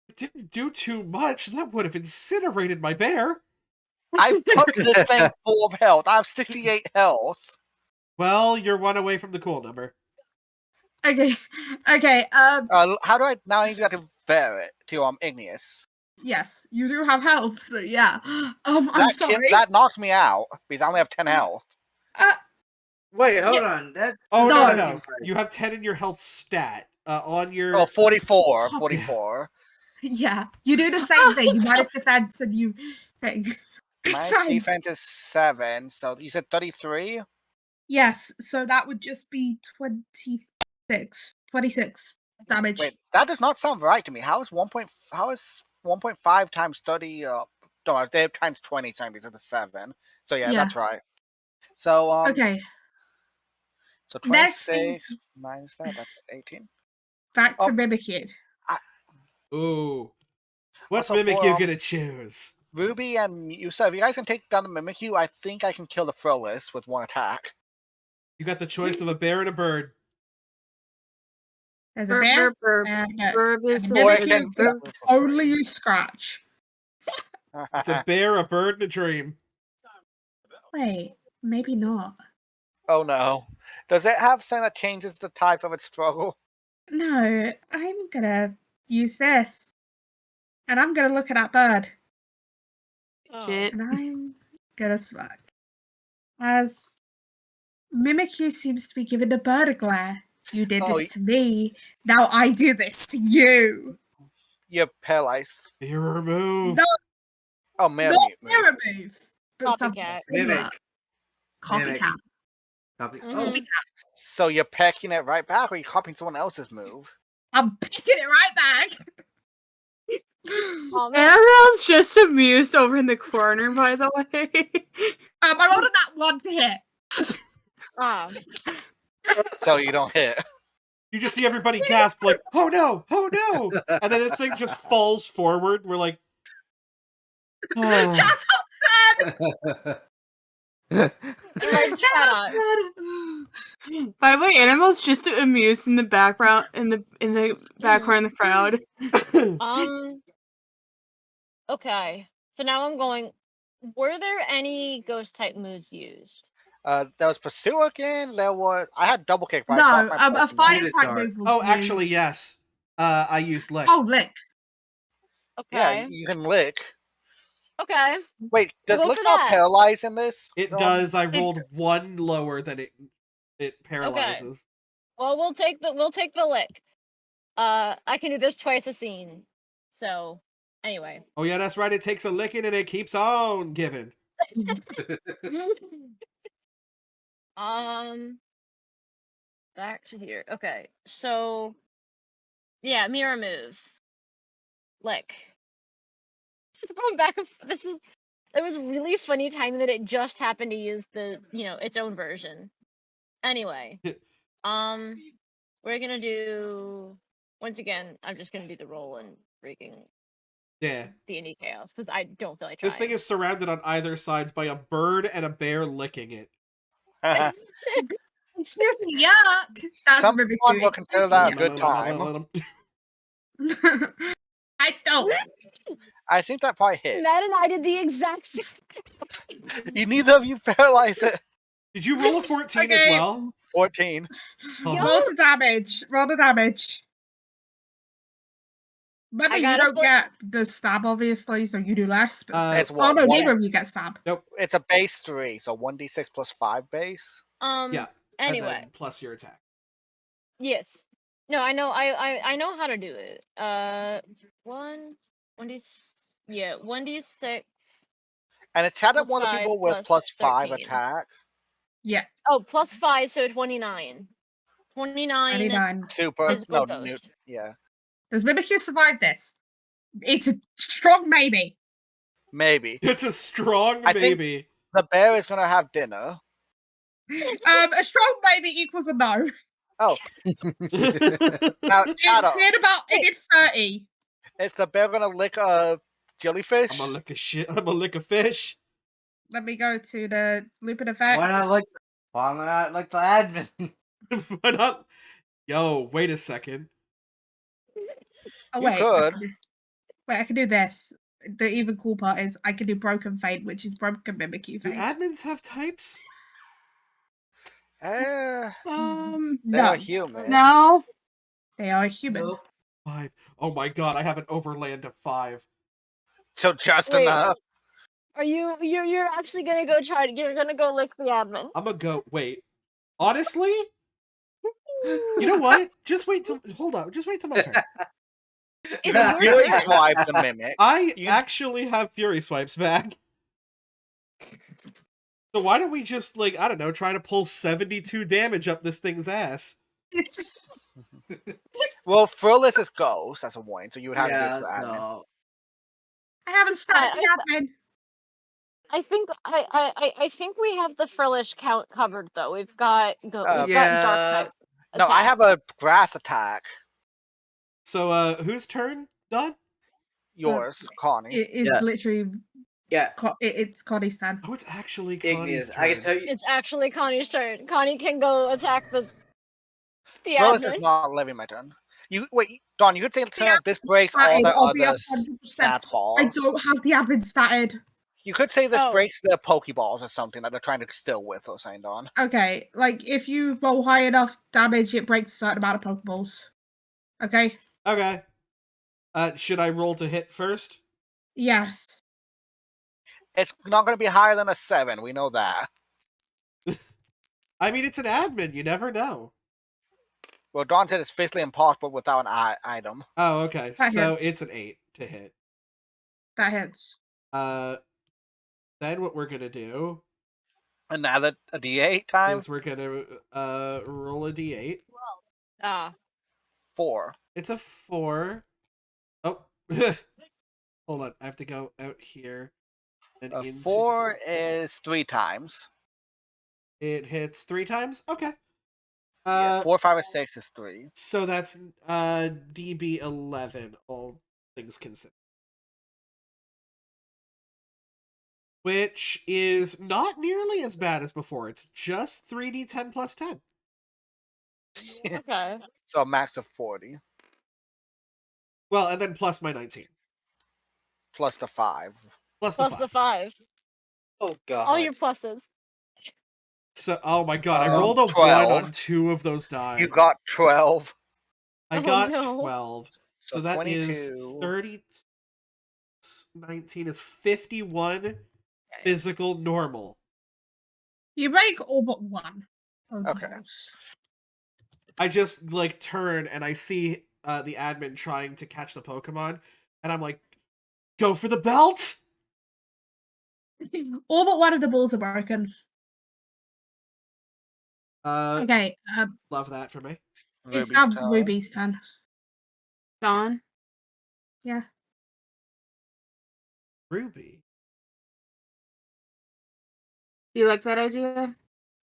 It didn't do too much. That would have incinerated my bear. I took this thing full of health. I have 68 health. Well, you're 1 away from the cool number. Okay. Okay. How do I now need to compare it to Igneous? Yes, you do have health, so yeah. I'm sorry. That knocks me out because I only have 10 health. Wait, hold on. That Oh No. no. You have 10 in your health stat. On your Oh, 44. Copy. 44. Yeah, you do the same thing. You minus defense and you thing. It's My fine. defense is 7. So you said 33? Yes, so that would just be 26 damage. Wait, that does not sound right to me. How is 1.5 times 30? No, they have times 20 because of the 7. So yeah, Yeah. that's right. So Okay, so Next 26 is- minus that, that's 18. back Oh. to Mimikyu. Ooh. What's Also, Mimic for, you gonna choose? Ruby and Yusa, if you guys can take down the Mimikyu, I think I can kill the Frollis with one attack. You got the choice of a bear and a bird. There's a bear Burb. and Burb is and the Or I Mimikyu can Burb. for only free. use scratch. It's a bear, a bird, and a dream. Wait, maybe not. Oh no. Does it have something that changes the type of its struggle? No, I'm gonna use this. And I'm gonna look at that bird. Oh. Shit. And I'm gonna smirk. As Mimikyu seems to be giving the bird a glare. You did Oh, this to me. Now I do this to you. You're paralyzed. Mirror move. No, Oh, mirror not move. mirror move. But something Copycat. similar. Mimic. Copycat. Copy. Mhm. Oh, Copycat. So you're pecking it right back, or you're copying someone else's move? I'm picking it right back. Oh, man. Annabelle's just amused over in the corner, by the way. I rolled a that one to hit. Ah. So you don't hit. You just see everybody gasp like, oh no, and then the thing just falls forward. We're like, oh. Shut up, Fred! Like, Shut shut up, up. Fred! By the way, Annabelle's just amused in the background, in the background of the crowd. Okay. So now I'm going. Were there any ghost type moves used? There was Pursue again. There was. I had double kick. But I No, dropped my a Pokemon. fire Shoot it, type Dart. move was Oh, used. actually, yes. I used lick. Oh, lick. Yeah, Okay. you can lick. Okay. Wait, does Go lick for not that. paralyze in this? It does. I rolled one lower than it paralyzes. Well, we'll take the lick. I can do this twice a scene. So, anyway. Oh yeah, that's right. It takes a licking and it keeps on giving. Back to here. Okay. So, yeah, mirror move. Lick. Just going back and this is. It was really funny timing that it just happened to use the, its own version. Anyway, we're gonna do. Once again, I'm just gonna do the roll and freaking Yeah. D&D chaos because I don't feel like trying. This thing is surrounded on either sides by a bird and a bear licking it. Excuse me, yuck. That's Someone Mimikyu. will consider that a good time. I don't. I think that probably hits. Matt and I did the exact same. You neither of you paralyze it. Did you roll a 14 as Okay. well? 14. Oh. Roll the damage. Roll the damage. Remember, I you got a don't foot- get the stab, obviously, so you do less. But still. It's Oh one- no, one- neither of you get stab. Nope. It's a base 3, so 1d6 plus 5 base. Yeah. And Anyway. then plus your attack. Yes. No, I know. I know how to do it. 1d6. And it's had Plus one of the 5 people with plus plus 5 13. attack. Yeah, Oh, plus 5, so 29. 29. 29. Super. Physical No, ghost. yeah. Does Mimikyu survive this? It's a strong maybe. Maybe. It's a strong I think- maybe. The bear is going to have dinner. A strong maybe equals a no. Now, It Shadow, did about. It did 30. is the bear going to lick a jellyfish? I'm gonna lick a shit. I'm gonna lick a fish. Let me go to the Lupin effect. Why not like the admin? Why not? Yo, wait a second. Oh You wait, could. Wait, I can do this. The even cool part is I can do Broken Fate, which is Broken Mimikyu Do Fate. admins have types? They're No, human. No. they are human. Nope. 5. Oh my god, I have an overland of 5. So just Wait. enough. Are you're actually gonna go you're gonna go lick the admin? I'm gonna go. Wait. Honestly, you know what? Just wait till my turn. You It's can your Fury turn. Swipe the Mimic. I You can- actually have Fury Swipes back. So why don't we just, like, I don't know, try to pull 72 damage up this thing's ass? Well, Frillis is Ghost as a warning, so you would have to do it Yeah, for admin. so I haven't started the admin. I think we have the Frillish count covered though. We've got we've got dark Yeah. type. No, I have a grass attack. So, whose turn, Don? Yours, Connie. It is Yeah. literally. yeah, It's Connie's turn. Oh, it's actually Connie's Igneous. turn. I can tell you. It's actually Connie's turn. Connie can go attack the Frillis admin. is not living my turn. You wait, Don. You could say something Yeah, like this breaks all the I'll be other 100%. stats I balls. don't have the admin started. You could say this Oh. breaks the Pokeballs or something that they're trying to steal with or something, Don. Okay, like if you roll high enough damage, it breaks a certain amount of Pokeballs. Okay. Okay. Should I roll to hit first? Yes. It's not going to be higher than a 7. We know that. I mean, it's an admin. You never know. Well, Don said it's physically impossible without an item. Oh, okay. That So hits. it's an 8 to hit. That hits. Then what we're gonna do Another a D8 time. is we're gonna roll a d8. Ah. 4. It's a 4. Oh, hold on. I have to go out here and A into. 4 is 3 times. It hits 3 times. Okay. Yeah, 4, 5, or 6 is 3. So that's DB 11. All things considered. Which is not nearly as bad as before. It's just 3d10 plus 10. Okay. So a max of 40 Well, and then plus my 19. plus the 5. Plus Plus the the 5. 5. Oh god. All your pluses. So, oh my god, I Um, rolled a 12. 1 on 2 of those die. You got 12. I Oh, got no. 12. So, So that is 22. 30. 19 is 51 physical normal. You break all but one. Okay. I just, like, turn and I see the admin trying to catch the Pokemon, and I'm like, go for the belt! All but one of the balls are broken. Okay. Love that for me. It's Ruby's now turn. Ruby's turn. Dawn, Yeah. Ruby. you like that idea?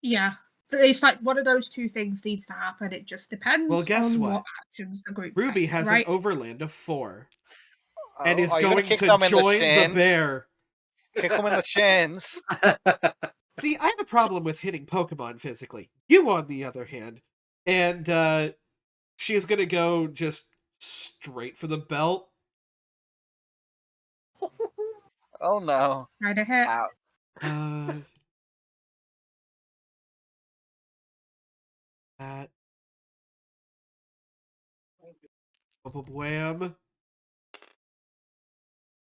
Yeah. It's like one of those two things needs to happen. It just depends Well, guess on what? actions the group Ruby take, has right? an overland of 4 Oh, and is are you gonna going kick to them in the join the shins? bear. Kick them in the shins. See, I have a problem with hitting Pokemon physically. You, on the other hand. And she is going to go just straight for the belt. Oh no. Try to hit. Ow. That. Wham.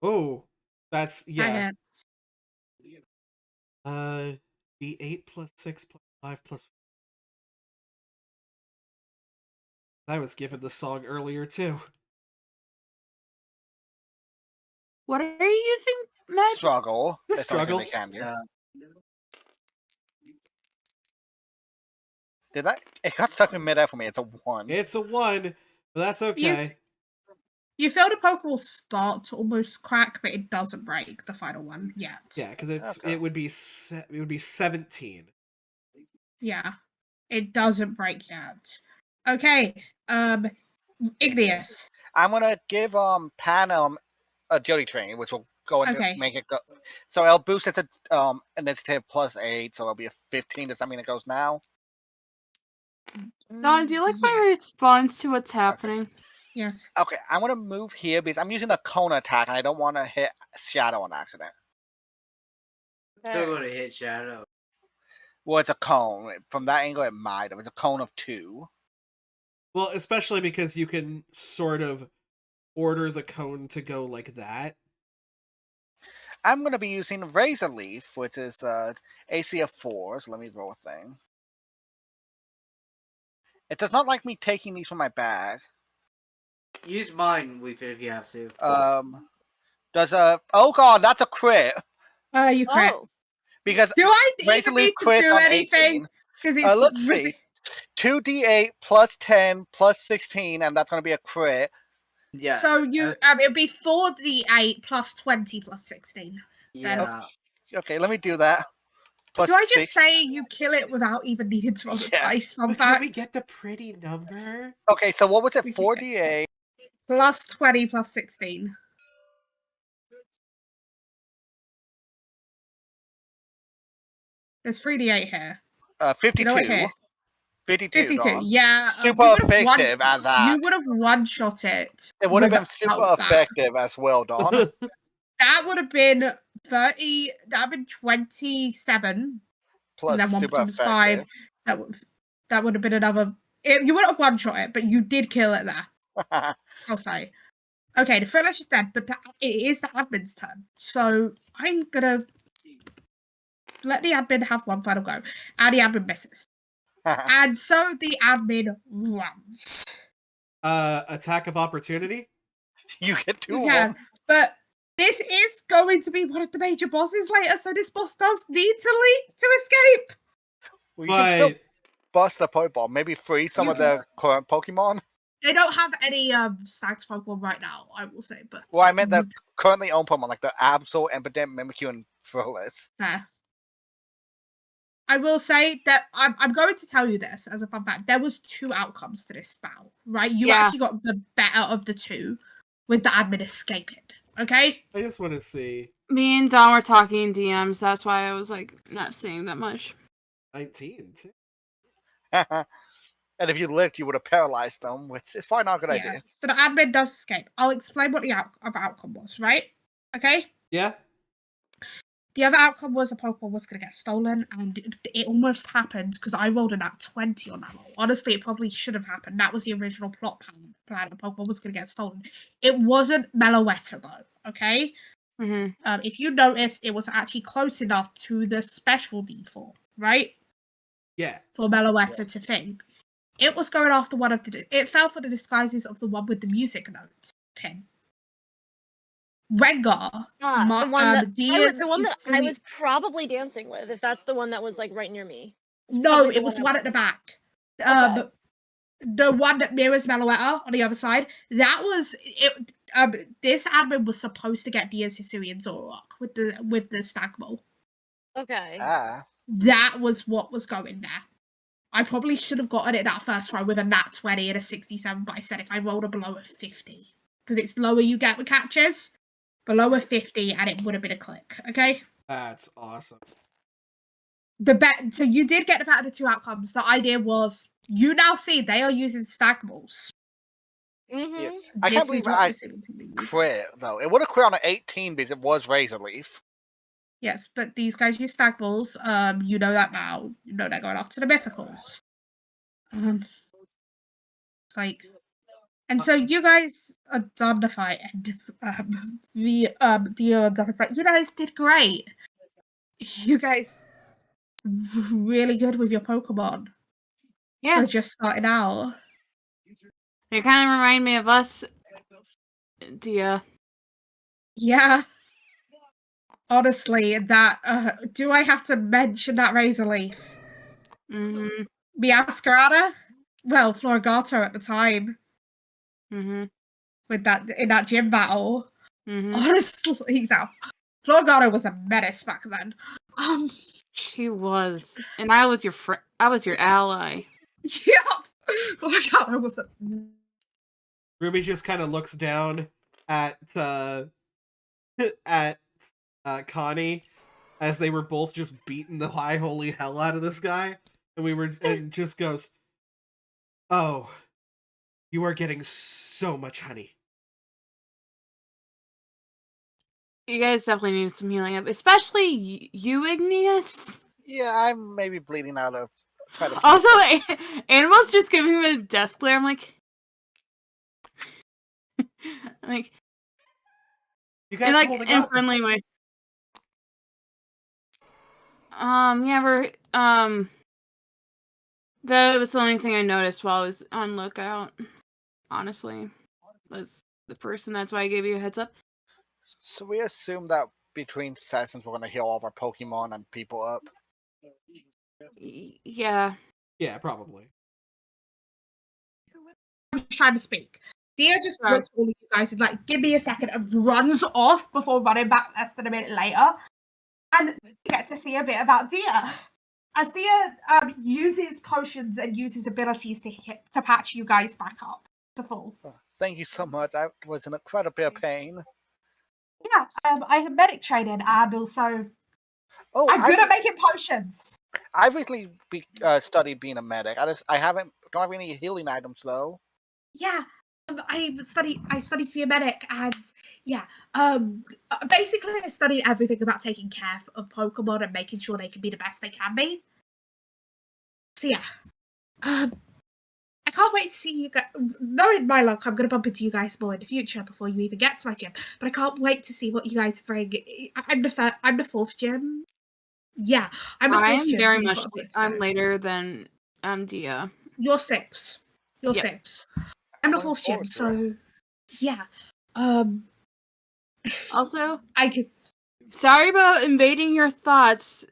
Oh, that's, That yeah. hits. D8 plus 6 plus 5 plus 4. I was given the song earlier, too. What are you using, Meg? Struggle. The That's the only thing struggle. they can do. Yeah. Did that? It got stuck in midair for me. It's a 1. It's a 1, but that's okay. You feel the Pokeball start to almost crack, but it doesn't break the final one yet. Yeah, because Okay. it would be 17. Yeah. It doesn't break yet. Okay. Igneous. I'm gonna give Pan a Jody train, which will go and Okay. make it go. So it'll boost its initiative plus 8, so it'll be a 15. Does that mean it goes now? Dawn, do you like my response to what's happening? Yes. Okay, I'm gonna move here because I'm using a cone attack and I don't want to hit Shadow on accident. Still going to hit Shadow. Well, it's a cone. From that angle, it might have. It's a cone of 2. Well, especially because you can sort of order the cone to go like that. I'm gonna be using Razor Leaf, which is AC of 4. So let me roll a thing. It does not like me taking these from my bag. Use mine, Weepin, if you have to. Does a oh god, that's a crit You crit. Oh, because Do I Razor even Leaf need to crits do on anything? 18. Because it's Let's see. 2d8 plus 10 plus 16, and that's going to be a crit. Yeah. So you it'll be 4d8 plus 20 plus 16. Then. Yeah. Okay, let me do that. Plus Do I just 6. say you kill it without even needing to roll the Yeah. dice? Fun But fact. can we get the pretty number? Okay, so what was it? 4d8. Plus 20 plus 16. There's 3d8 here. 52. You know what here? 52. 52. Dawn. Yeah. Super effective at that. You would have one-shot it. It would have been without super that. effective as well, Dawn. That would have been 30. That would have been 27. Plus And then 1 super becomes effective. 5. That would have been another. You would have one-shot it, but you did kill it there. I'll say. Okay, the Furlash is dead, but it is the admin's turn. So I'm gonna let the admin have one final go. And the admin misses. And so the admin runs. Attack of opportunity? You get 2 of Yeah, them. but this is going to be one of the major bosses later, so this boss does need to escape. Well, you can still But bust a Pokeball. Maybe free some You of can the current Pokemon. They don't have any Stags Pokemon right now, I will say, but Well, I meant the currently owned Pokemon, like the Absol, Impidimp, Mimikyu, and Furless. fair. I will say that I'm going to tell you this as a fun fact. There was 2 outcomes to this battle, right? You Yeah. actually got the better of the 2 with the admin escaping. Okay? I just want to see. Me and Don were talking DMs. That's why I was like not saying that much. 19 too. And if you lived, you would have paralyzed them, which is probably not a good Yeah. idea. So the admin does escape. I'll explain what the outcome was, right? Okay? Yeah. The other outcome was a Pokemon was going to get stolen, and it almost happened because I rolled a nat 20 on that roll. Honestly, it probably should have happened. That was the original plot plan. A Pokemon was going to get stolen. It wasn't Meloetta, though, okay? Mm-hmm. If you noticed, it was actually close enough to the special default, right? Yeah. For Meloetta to think. It was going after one of the... It fell for the disguises of the one with the music notes pin. Rengar. the one that I Izumi- was probably dancing with, if that's the one that was like right near me. No, it was the one at the back. Okay. The one that mirrors Meloetta on the other side. That was it. This admin was supposed to get Diaz Hisui and Zoroark with the stag bowl. Okay. That was what was going there. I probably should have gotten it that first row with a nat 20 and a 67, but I said if I rolled a below a 50, because it's lower you get with catches, below a 50, and it would have been a click. Okay. That's awesome. So you did get the better of the 2 outcomes. The idea was you now see they are using stag balls. Mm-hmm. Yes. I can't believe I crit, though. It would have crit on an 18 because it was Razor Leaf. Yes, but these guys use stag balls. You know that now. You know they're going after the Mythicals. It's like... And so you guys are done the fight, and you done the fight. You guys did great. You guys really good with your Pokemon. Yeah. For just starting out. They kind of remind me of us, Dia. Yeah. Honestly, that do I have to mention that Razor Leaf? Mm-hmm. Miascarada? Well, Florigato at the time. Mm-hmm. With that in that gym battle. Mm-hmm. Honestly, that Florigato was a menace back then. She was. And I was your friend. I was your ally. Yeah. Florigato was a... Ruby just kind of looks down at at Connie as they were both just beating the high holy hell out of this guy, and just goes, "Oh, you are getting so much honey." You guys definitely need some healing up, especially you, Igneous. Yeah, I'm maybe bleeding out of. Also, Animal's just giving him a death glare. I'm like, You guys in holding in up? friendly way. Yeah, we're That was the only thing I noticed while I was on lookout. Honestly, was the person. That's why I gave you a heads up. So we assume that between sessions we're gonna heal all of our Pokemon and people up. Yeah. Yeah, probably. I'm just trying to speak. Dia just Sorry. looks at all of you guys and like, give me a second, and runs off before running back less than a minute later. And you get to see a bit about Dia. As Dia uses potions and uses abilities to patch you guys back up to full. Thank you so much. I was in quite a bit of pain. Yeah, I have medic training and also Oh, I'm good at making potions. I've recently studied being a medic. I don't have any healing items though. Yeah, I studied to be a medic, and yeah, basically I studied everything about taking care of Pokemon and making sure they can be the best they can be. So yeah, I can't wait to see you guys. Knowing my luck, I'm going to bump into you guys more in the future before you even get to my gym. But I can't wait to see what you guys bring. I'm the fourth gym. Yeah, I'm the fourth I'm gym. very So much. I'm later than Dia. You're six. You're Yep. six. I'm the Looking fourth gym. forward to So yeah. Also, I could. sorry about invading your thoughts,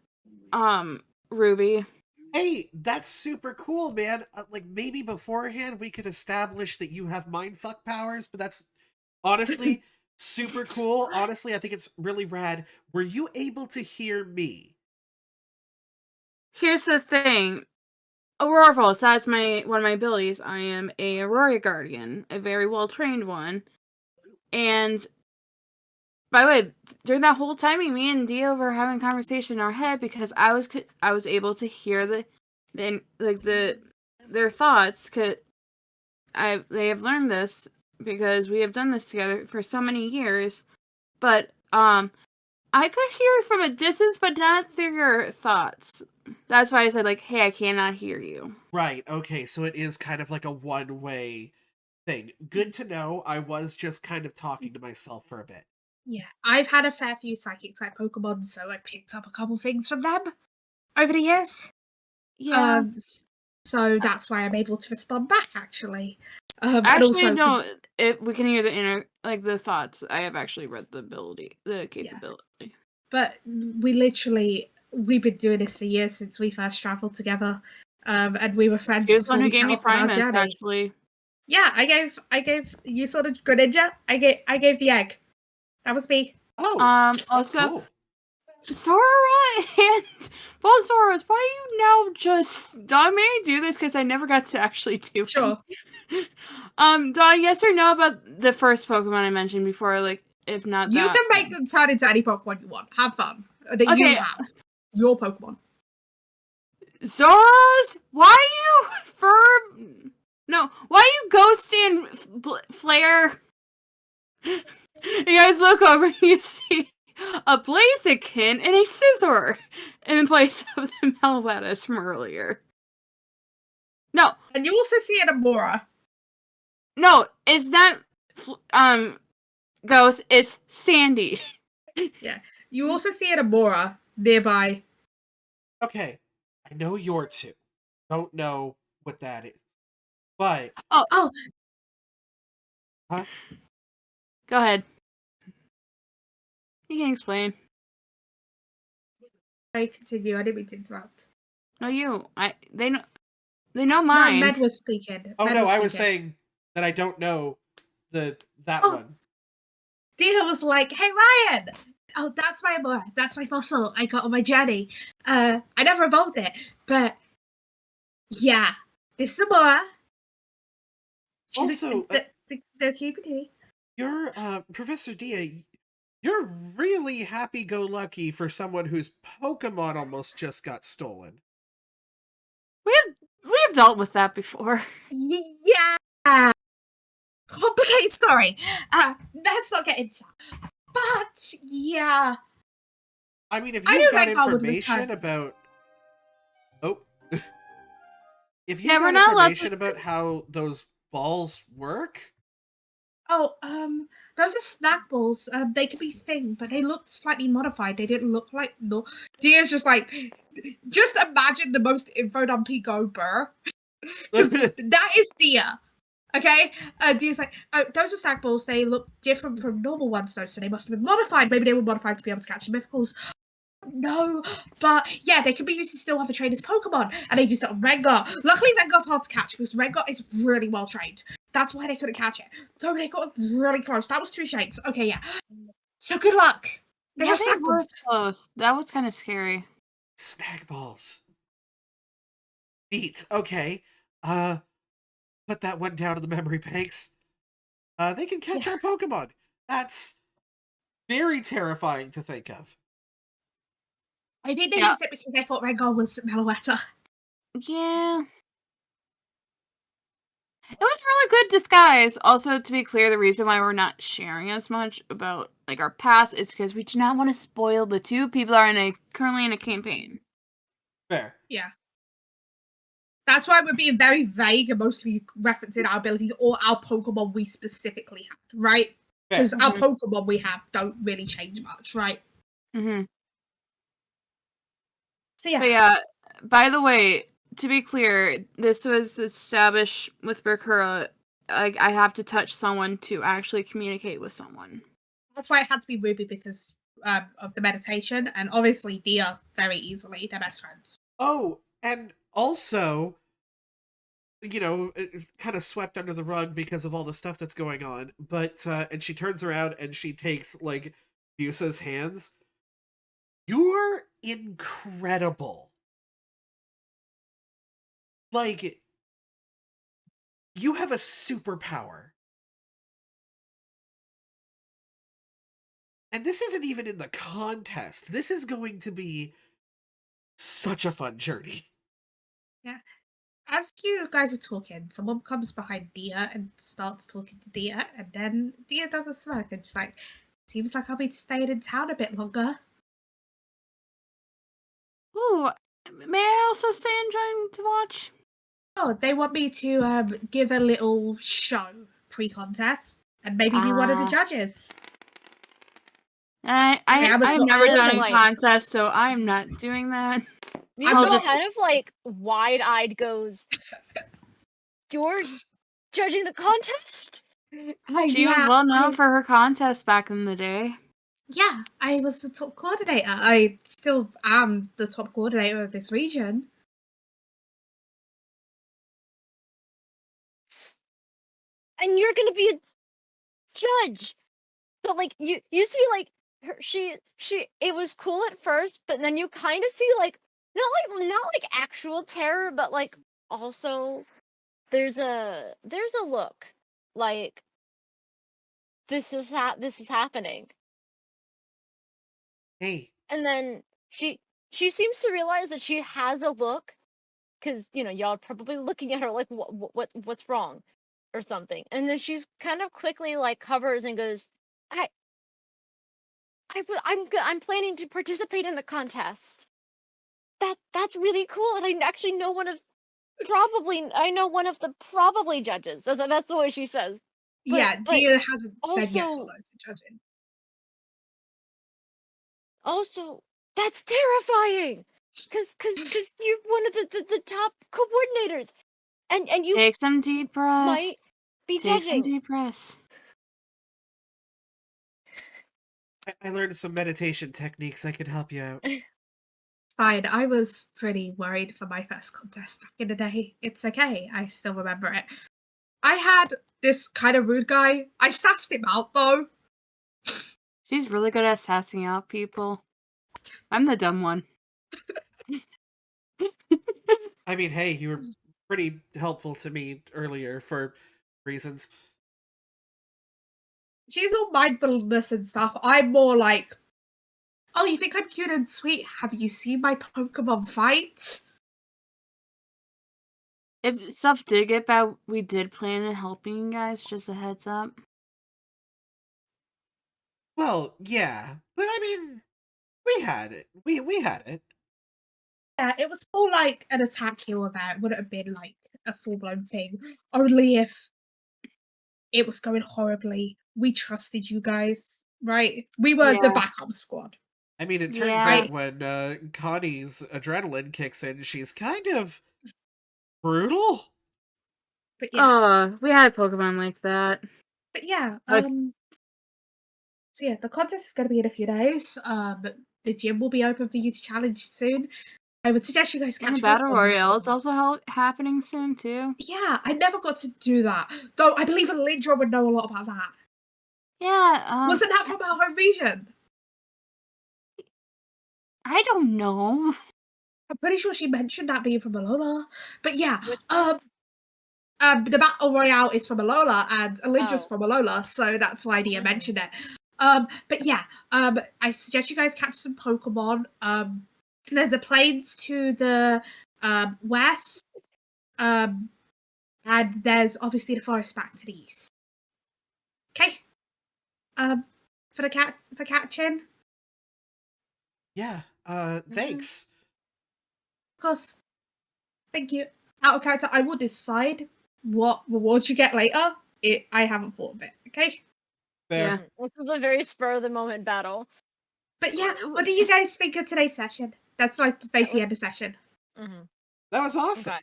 Ruby. Hey, that's super cool, man. Like, maybe beforehand we could establish that you have mindfuck powers, but that's honestly super cool. Honestly, I think it's really rad. Were you able to hear me? Here's the thing. Aurora Pulse, that's one of my abilities. I am a Aurora Guardian, a very well trained one. And by the way, during that whole timing, me and Dia were having a conversation in our head because I was able to hear their thoughts. Cause they have learned this because we have done this together for so many years. But I could hear it from a distance, but not through your thoughts. That's why I said, like, hey, I cannot hear you. Right, okay, so it is kind of like a one-way thing. Good to know. I was just kind of talking to myself for a bit. Yeah, I've had a fair few psychic type Pokemon, so I picked up a couple things from them over the years. Yeah. So that's why I'm able to respond back, actually. And Actually, also, no. If we can hear the thoughts. I have actually read the capability. but we've been doing this for years since we first traveled together. And we were friends She was the before one who we gave set me off on our Primus, journey. actually. Yeah, I gave you saw the Greninja. I gave the egg. That was me. Oh, that's Also, cool. Sora and Bulbasaurus, why are you now just... Dawn, may I do this? Because I never got to actually do it. Sure. Dawn, yes or no about the first Pokemon I mentioned before? Like, if not You that... can make them turn into any Pokemon you want. Have fun. That you Okay. have. Your Pokemon. Zoras, why you No, why you ghosting Flare? You guys look over and you see a Blaziken and a Scizor in place of the Melvettas from earlier. No, And you also see an Amora. no, it's not Ghost, it's Sandy. Yeah. You also see an Amora nearby. Okay, I know you're two. Don't know what that is. But... Oh, Huh? Go ahead. You can explain. I continue. I didn't mean to interrupt. No, they know mine. No, Med was speaking. Oh, Med no, was I was speaking. saying that I don't know that Oh. one. Dina was like, "Hey, Ryan! Oh, that's my Amora. That's my fossil I got on my journey. I never evolved it, but yeah, this is Amora. She's Also, they're keeping it. you're, Professor Dia, you're really happy-go-lucky for someone whose Pokemon almost just got stolen. We have dealt with that before. Yeah. Complicated story. Let's not get into that. But yeah, I mean, if I you've knew got Rengar would information return. about... Oh. If you've Yeah, we're got not allowed information about how those balls work... Oh, those are snack balls. They could be thing, but they looked slightly modified. They didn't look like no. Dia's just like, just imagine the most info on Pico Burr, because that is Dia. Okay, Dia's like, oh, those are snack balls. They look different from normal ones, though, so they must have been modified. Maybe they were modified to be able to catch the mythicals. No, but yeah, they can be used to still have a trained as Pokemon, and they used it on Rengar. Luckily, Rengar's hard to catch because Rengar is really well trained. That's why they couldn't catch it. So they got really close. That was 2 shakes. Okay, yeah. So good luck. They have They snack were balls. close. That was kind of scary. Snag balls. Neat. Okay. Put that one down in the memory banks. They can catch our Pokemon. That's very terrifying to think of. I think they used it because they thought Rengar was Meloetta. Yeah. It was really good disguise. Also, to be clear, the reason why we're not sharing as much about like our past is because we do not want to spoil the 2 people are currently in a campaign. Fair. Yeah. That's why we're being very vague and mostly referencing our abilities or our Pokemon we specifically have, right? Because our Pokemon we have don't really change much, right? Mm-hmm. So yeah. But yeah, by the way, to be clear, this was established with Bakura. I have to touch someone to actually communicate with someone. That's why it had to be Ruby because of the meditation, and obviously Dia very easily. They're best friends. Oh, and also, you know, it's kind of swept under the rug because of all the stuff that's going on. But and she turns around and she takes like Musa's hands. You're incredible. Like, you have a superpower. And this isn't even in the contest. This is going to be such a fun journey. Yeah. As you guys are talking, someone comes behind Dia and starts talking to Dia, and then Dia does a smirk and she's like, seems like I'll be staying in town a bit longer. Ooh, may I also stay and join to watch? Oh, they want me to give a little show pre-contest and maybe be one of the judges. I've never done a contest, so I'm not doing that. Musa kind of like wide-eyed goes, "You're judging the contest?" She was well known for her contest back in the day. Yeah, I was the top coordinator. I still am the top coordinator of this region. And you're gonna be a judge. But like you see like she it was cool at first, but then you kind of see like not like actual terror, but like also there's a look like this is happening. Hey. And then she seems to realize that she has a look because you know y'all are probably looking at her like what's wrong or something, and then she's kind of quickly like covers and goes, I'm planning to participate in the contest. That's really cool, and I actually know one of the probably judges. That's the way she says. But Dia hasn't said yes or also no to judging. Also, that's terrifying, cause you're one of the top coordinators, and you take some deep breaths. Might be take judging. some deep breaths. I learned some meditation techniques. I could help you out. Fine, I was pretty worried for my first contest back in the day. It's okay, I still remember it. I had this kind of rude guy. I sassed him out though. She's really good at sassing out people. I'm the dumb one. I mean, hey, you were pretty helpful to me earlier for reasons. She's all mindfulness and stuff. I'm more like, oh, you think I'm cute and sweet? Have you seen my Pokemon fight? If stuff did get bad, we did plan on helping you guys, just a heads up. Well, yeah. But I mean, we had it. We had it. Yeah, it was more like an attack here or there. It wouldn't have been like a full-blown thing. Only if it was going horribly we trusted you guys, right? We were the Yeah. backup squad. I mean, it turns Yeah. out when Connie's adrenaline kicks in, she's kind of brutal. But yeah, Oh, we had Pokemon like that. but yeah, Like- so yeah, the contest is going to be in a few days. The gym will be open for you to challenge soon. I would suggest you guys And catch the me Battle on the Royale is forum. also happening soon, too. Yeah, I never got to do that. Though I believe Alindra would know a lot about that. Yeah, Wasn't that from our home region? I don't know. I'm pretty sure she mentioned that being from Alola. But yeah, Which the Battle Royale is from Alola and Alindra's Oh. from Alola, so that's why Nia Mhm. mentioned it. But yeah, I suggest you guys catch some Pokemon. There's a plains to the west, and there's obviously the forest back to the east. Okay. For catching, Yeah, thanks. of course. Thank you. Out of character, I will decide what rewards you get later. I haven't thought of it. Okay. Fair. This is a very spur of the moment battle. But yeah, what do you guys think of today's session? That's like basically was- end of session. Mm-hmm. That was awesome. Okay.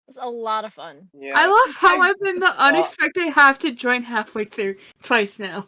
It's a lot of fun. Yeah. I love how I- I've been the unexpected have to join halfway through twice now.